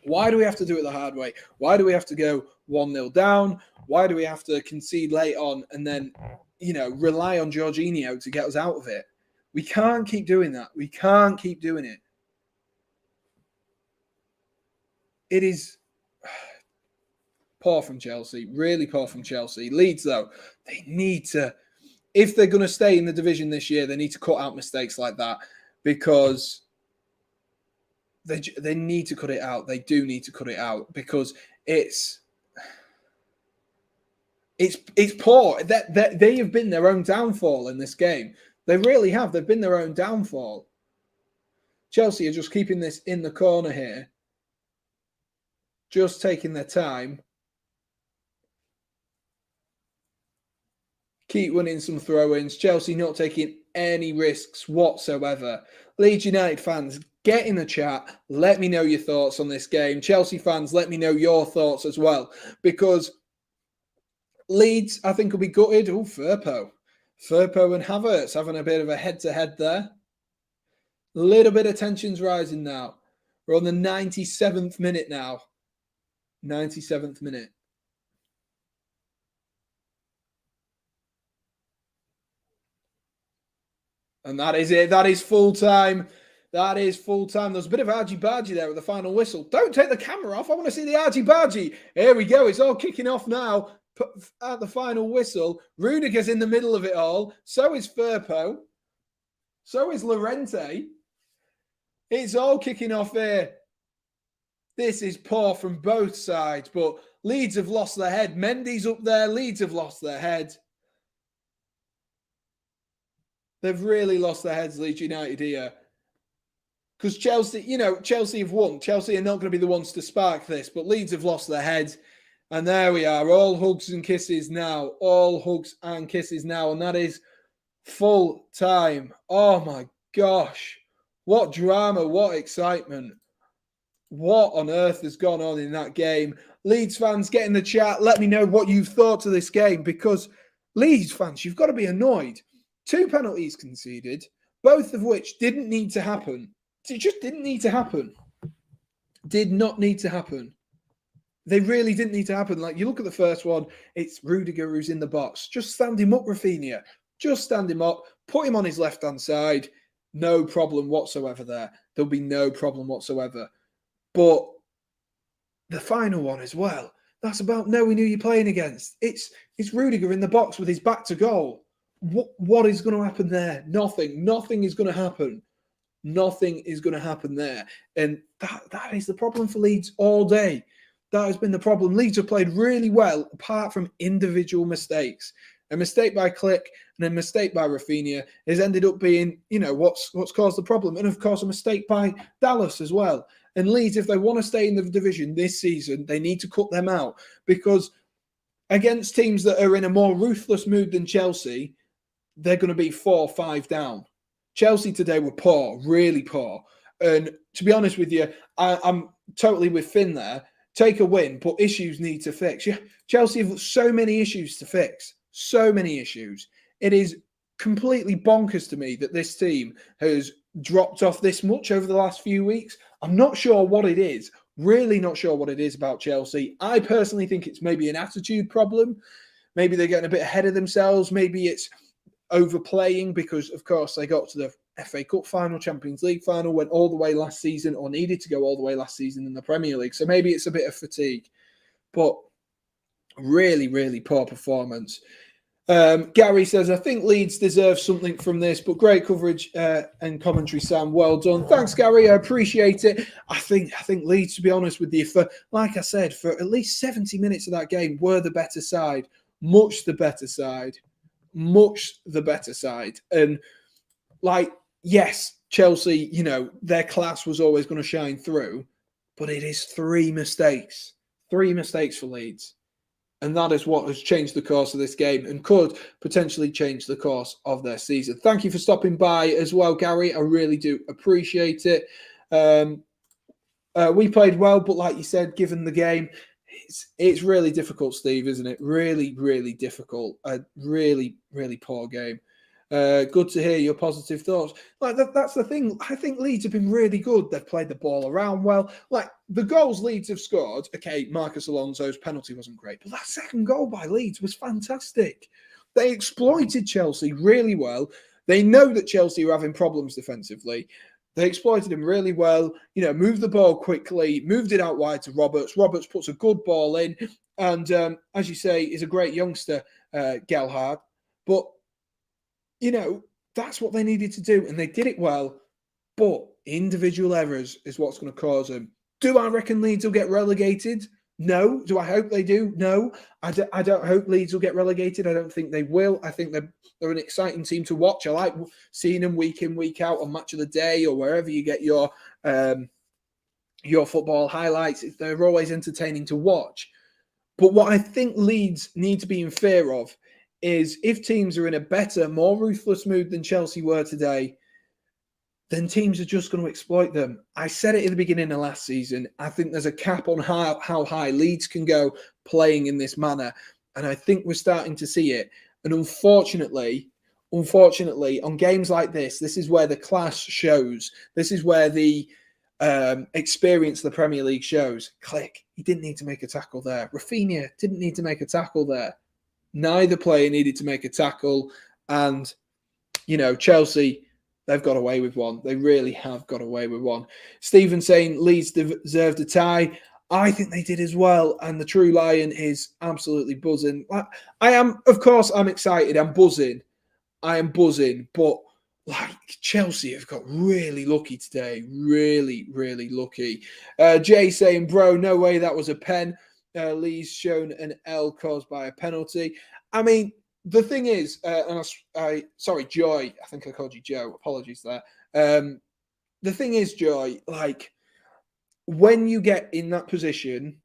Why do we have to do it the hard way? Why do we have to go 1-0 down? Why do we have to concede late on and then, rely on Jorginho to get us out of it? We can't keep doing that. We can't keep doing it. It is poor from Chelsea. Really poor from Chelsea. Leeds, though, they need to if they're going to stay in the division this year, they need to cut out mistakes like that, because they need to cut it out. They do need to cut it out, because it's poor. That they have been their own downfall in this game. They really have. They've been their own downfall. Chelsea are just keeping this in the corner here, just taking their time. Keep winning some throw-ins. Chelsea not taking any risks whatsoever. Leeds United fans, get in the chat. Let me know your thoughts on this game. Chelsea fans, let me know your thoughts as well, because Leeds, I think, will be gutted. Oh, Firpo and Havertz having a bit of a head-to-head there. A little bit of tension's rising now. We're on the 97th minute now. 97th minute. And that is it. That is full time. That is full time. There's a bit of argy-bargy there at the final whistle. Don't take the camera off. I want to see the argy-bargy. Here we go. It's all kicking off now at the final whistle. Rudiger's in the middle of it all. So is Firpo. So is Llorente. It's all kicking off here. This is poor from both sides, but Leeds have lost their head. Mendy's up there. Leeds have lost their head. They've really lost their heads, Leeds United here. Because Chelsea, Chelsea have won. Chelsea are not going to be the ones to spark this, but Leeds have lost their heads. And there we are, all hugs and kisses now. All hugs and kisses now. And that is full time. Oh my gosh. What drama, what excitement. What on earth has gone on in that game? Leeds fans, get in the chat. Let me know what you've thought of this game, because Leeds fans, you've got to be annoyed. 2 penalties conceded, both of which didn't need to happen. It just didn't need to happen. Did not need to happen. They really didn't need to happen. Like, you look at the first one, it's Rudiger who's in the box. Just stand him up, Rafinha. Just stand him up. Put him on his left-hand side. No problem whatsoever there. There'll be no problem whatsoever. But the final one as well, that's about knowing who you're playing against. It's Rudiger in the box with his back to goal. What is going to happen there? Nothing. Nothing is going to happen. Nothing is going to happen there. And that is the problem for Leeds all day. That has been the problem. Leeds have played really well, apart from individual mistakes. A mistake by Click and a mistake by Rafinha has ended up being, what's caused the problem. And, of course, a mistake by Dallas as well. And Leeds, if they want to stay in the division this season, they need to cut them out, because against teams that are in a more ruthless mood than Chelsea, they're going to be 4-5 down. Chelsea today were poor, really poor. And to be honest with you, I'm totally with Finn there. Take a win, but issues need to fix. Yeah, Chelsea have so many issues to fix. So many issues. It is completely bonkers to me that this team has dropped off this much over the last few weeks. I'm not sure what it is. Really not sure what it is about Chelsea. I personally think it's maybe an attitude problem. Maybe they're getting a bit ahead of themselves. Maybe it's overplaying, because, of course, they got to the FA Cup final, Champions League final, went all the way last season, or needed to go all the way last season in the Premier League. So maybe it's a bit of fatigue. But really, really poor performance. Gary says, I think Leeds deserve something from this, but great coverage and commentary, Sam. Well done. Thanks, Gary. I appreciate it. I think Leeds, to be honest with you, like I said, for at least 70 minutes of that game, were the better side. Much the better side. Much the better side. And, yes, Chelsea, their class was always going to shine through, but it is 3 mistakes. 3 mistakes for Leeds. And that is what has changed the course of this game and could potentially change the course of their season. Thank you for stopping by as well, Gary. I really do appreciate it. We played well, but like you said, given the game, it's really difficult, Steve, isn't it? Really, really difficult. A really, really poor game. Good to hear your positive thoughts. That's the thing. I think Leeds have been really good. They've played the ball around well. The goals Leeds have scored, okay, Marcus Alonso's penalty wasn't great, but that second goal by Leeds was fantastic. They exploited Chelsea really well. They know that Chelsea were having problems defensively. They exploited him really well, moved the ball quickly, moved it out wide to Roberts. Roberts puts a good ball in. And as you say, is a great youngster, Gelhardt. But that's what they needed to do, and they did it well. But individual errors is what's going to cause them. Do I reckon Leeds will get relegated? No. Do I hope they do? No. I don't hope Leeds will get relegated. I don't think they will. I think they're an exciting team to watch. I like seeing them week in, week out on Match of the Day or wherever you get your football highlights. They're always entertaining to watch. But what I think Leeds need to be in fear of is if teams are in a better, more ruthless mood than Chelsea were today, then teams are just going to exploit them. I said it at the beginning of last season. I think there's a cap on how high Leeds can go playing in this manner. And I think we're starting to see it. And unfortunately, on games like this is where the class shows. This is where the experience of the Premier League shows. Click. He didn't need to make a tackle there. Rafinha didn't need to make a tackle there. Neither player needed to make a tackle. And, Chelsea, they've got away with one. They really have got away with one. Stephen saying Leeds deserved a tie. I think they did as well. And the True Lion is absolutely buzzing. I'm excited. I'm buzzing. But Chelsea have got really lucky today. Really, really lucky. Jay saying, bro, no way that was a pen. Lee's shown an L caused by a penalty. I mean, the thing is, sorry, Joy. I think I called you Joe. Apologies there. The thing is, Joy, when you get in that position,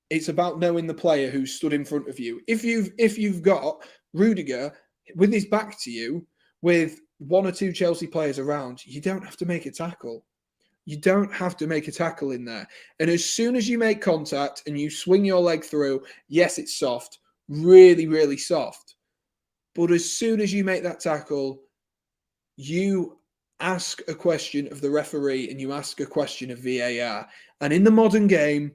it's about knowing the player who stood in front of you. If you've got Rudiger with his back to you, with one or two Chelsea players around, you don't have to make a tackle. You don't have to make a tackle in there. And as soon as you make contact and you swing your leg through, yes, it's soft, really, really soft. But as soon as you make that tackle, you ask a question of the referee and you ask a question of VAR. And in the modern game,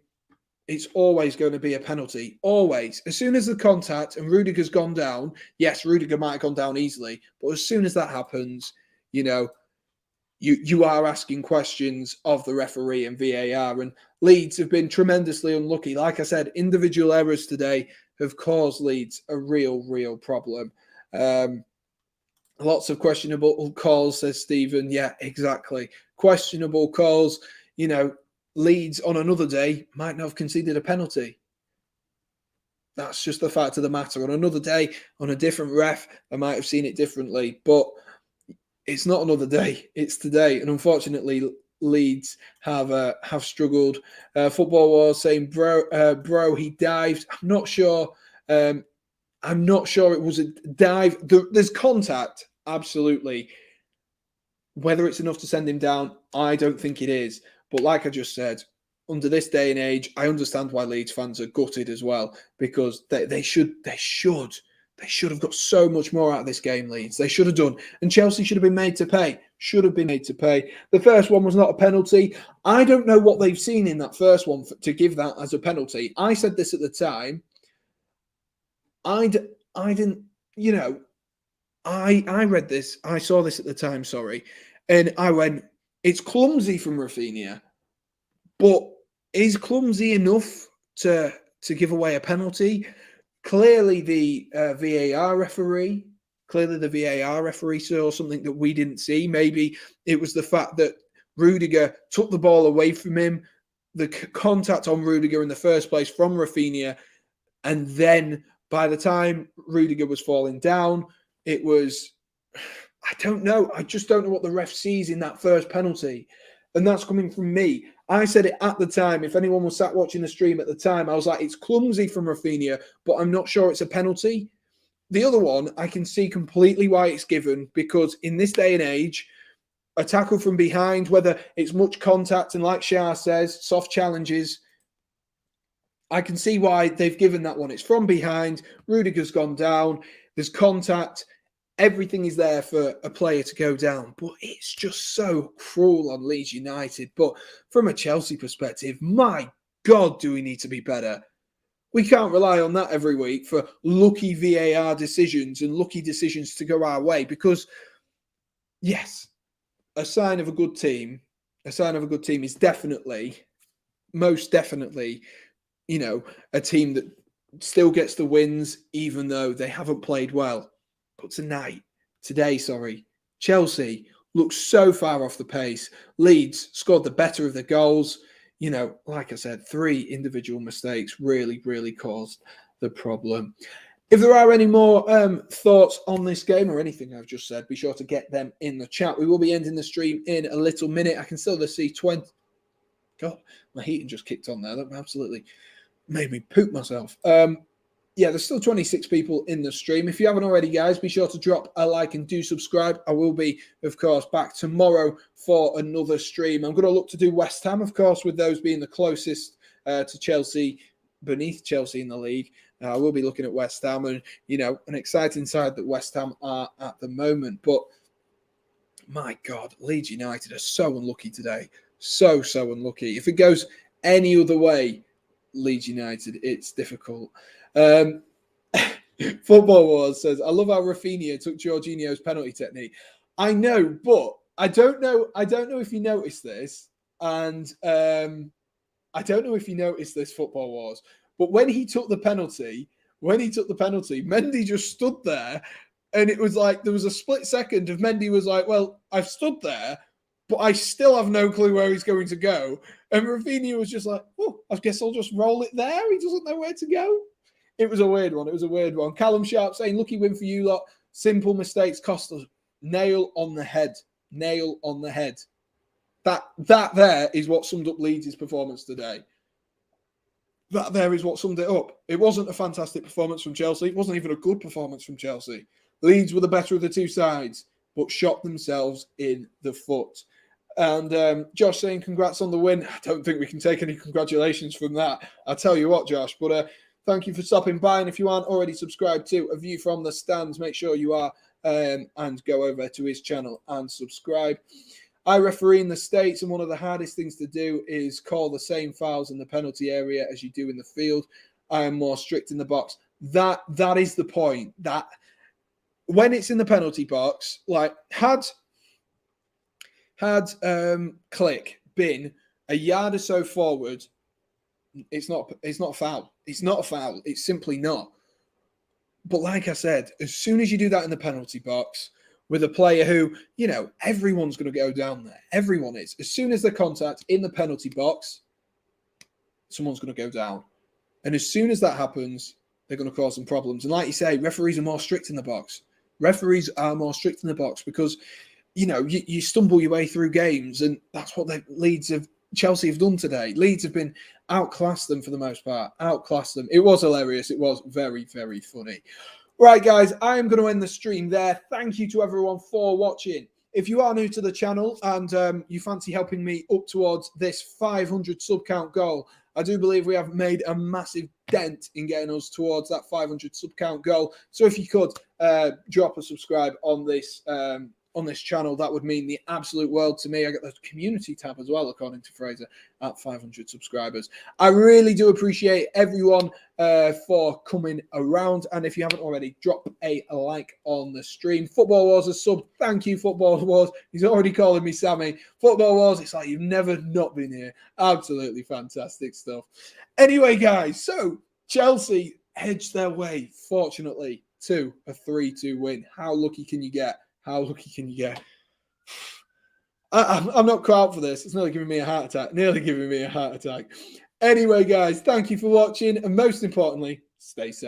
it's always going to be a penalty. Always. As soon as the contact and Rudiger's gone down, yes, Rudiger might have gone down easily, but as soon as that happens, you are asking questions of the referee and VAR. And Leeds have been tremendously unlucky. Like I said, individual errors today have caused Leeds a real, real problem. Lots of questionable calls, says Stephen. Yeah, exactly. Questionable calls. Leeds on another day might not have conceded a penalty. That's just the fact of the matter. On another day, on a different ref, I might have seen it differently. But it's not another day. It's today. And unfortunately, Leeds have struggled. Football Wars saying, bro, he dived. I'm not sure it was a dive. There's contact, absolutely. Whether it's enough to send him down, I don't think it is. But like I just said, under this day and age, I understand why Leeds fans are gutted as well, because they should have got so much more out of this game, Leeds. They should have done. And Chelsea should have been made to pay. Should have been made to pay. The first one was not a penalty. I don't know what they've seen in that first one to give that as a penalty. I said this at the time. I didn't, I read this. I saw this at the time, sorry. And I went, it's clumsy from Rafinha, but is clumsy enough to give away a penalty? Clearly the VAR referee saw something that we didn't see. Maybe it was the fact that Rudiger took the ball away from him, the contact on Rudiger in the first place from Rafinha, and then by the time Rudiger was falling down, it was, I don't know. I just don't know what the ref sees in that first penalty. And that's coming from me. I said it at the time. If anyone was sat watching the stream at the time, I was like, it's clumsy from Rafinha, but I'm not sure it's a penalty. The other one, I can see completely why it's given, because in this day and age, a tackle from behind, whether it's much contact and like Shah says, soft challenges, I can see why they've given that one. It's from behind. Rudiger's gone down. There's contact. Everything is there for a player to go down. But it's just so cruel on Leeds United. But from a Chelsea perspective, my God, do we need to be better? We can't rely on that every week for lucky VAR decisions and lucky decisions to go our way. Because, yes, a sign of a good team is definitely, most definitely, a team that still gets the wins, even though they haven't played well. But tonight, Chelsea looked so far off the pace. Leeds scored the better of the goals. You know, like I said, 3 individual mistakes really, really caused the problem. If there are any more thoughts on this game or anything I've just said, be sure to get them in the chat. We will be ending the stream in a little minute. I can still see 20. God, my heating just kicked on there. That absolutely made me poop myself. Yeah, there's still 26 people in the stream. If you haven't already, guys, be sure to drop a like and do subscribe. I will be, of course, back tomorrow for another stream. I'm going to look to do West Ham, of course, with those being the closest to Chelsea, beneath Chelsea in the league. I will be looking at West Ham and, you know, an exciting side that West Ham are at the moment. But, my God, Leeds United are so unlucky today. So unlucky. If it goes any other way, Leeds United, it's difficult. Football Wars says, I love how Rafinha took Jorginho's penalty technique. I know, but I don't know if you noticed this, and I don't know if you noticed this, Football Wars, but when he took the penalty, Mendy just stood there, and it was like there was a split second of Mendy was like, well, I've stood there, but I still have no clue where he's going to go. And Rafinha was just like, oh, I guess I'll just roll it there. He doesn't know where to go. It was a weird one. Callum Sharp saying, lucky win for you lot. Simple mistakes cost us. Nail on the head. That there is what summed up Leeds' performance today. That there is what summed it up. It wasn't a fantastic performance from Chelsea. It wasn't even a good performance from Chelsea. Leeds were the better of the two sides, but shot themselves in the foot. And Josh saying, congrats on the win. I don't think we can take any congratulations from that. I'll tell you what, Josh. But thank you for stopping by. And if you aren't already subscribed to A View from the Stands, make sure you are and go over to his channel and subscribe. I referee in the States, and one of the hardest things to do is call the same fouls in the penalty area as you do in the field. I am more strict in the box. That is the point. That when it's in the penalty box, like had Click been a yard or so forward, it's not a foul. It's not a foul. It's simply not. But like I said, as soon as you do that in the penalty box with a player who, you know, everyone's going to go down there. Everyone is. As soon as the contact in the penalty box, someone's going to go down. And as soon as that happens, they're going to cause some problems. And like you say, referees are more strict in the box. Referees are more strict in the box because, you know, you stumble your way through games, and that's what Chelsea have done today. Leeds have been outclassed them for the most part. Outclassed them. It was hilarious. It was very, very funny. Right, guys, I am going to end the stream there. Thank you to everyone for watching. If you are new to the channel and you fancy helping me up towards this 500 sub count goal, I do believe we have made a massive dent in getting us towards that 500 sub count goal. So if you could drop a subscribe on this channel, that would mean the absolute world to me. I got the community tab as well, according to Fraser, at 500 subscribers. I really do appreciate everyone for coming around. And if you haven't already, drop a like on the stream. Football Wars a sub. Thank you, Football Wars. He's already calling me Sammy. Football Wars, it's like you've never not been here. Absolutely fantastic stuff. Anyway, guys, so Chelsea edged their way, fortunately, to a 3-2 win. How lucky can you get? How lucky can you get? I'm not cut out for this. It's nearly giving me a heart attack. Anyway, guys, thank you for watching. And most importantly, stay safe.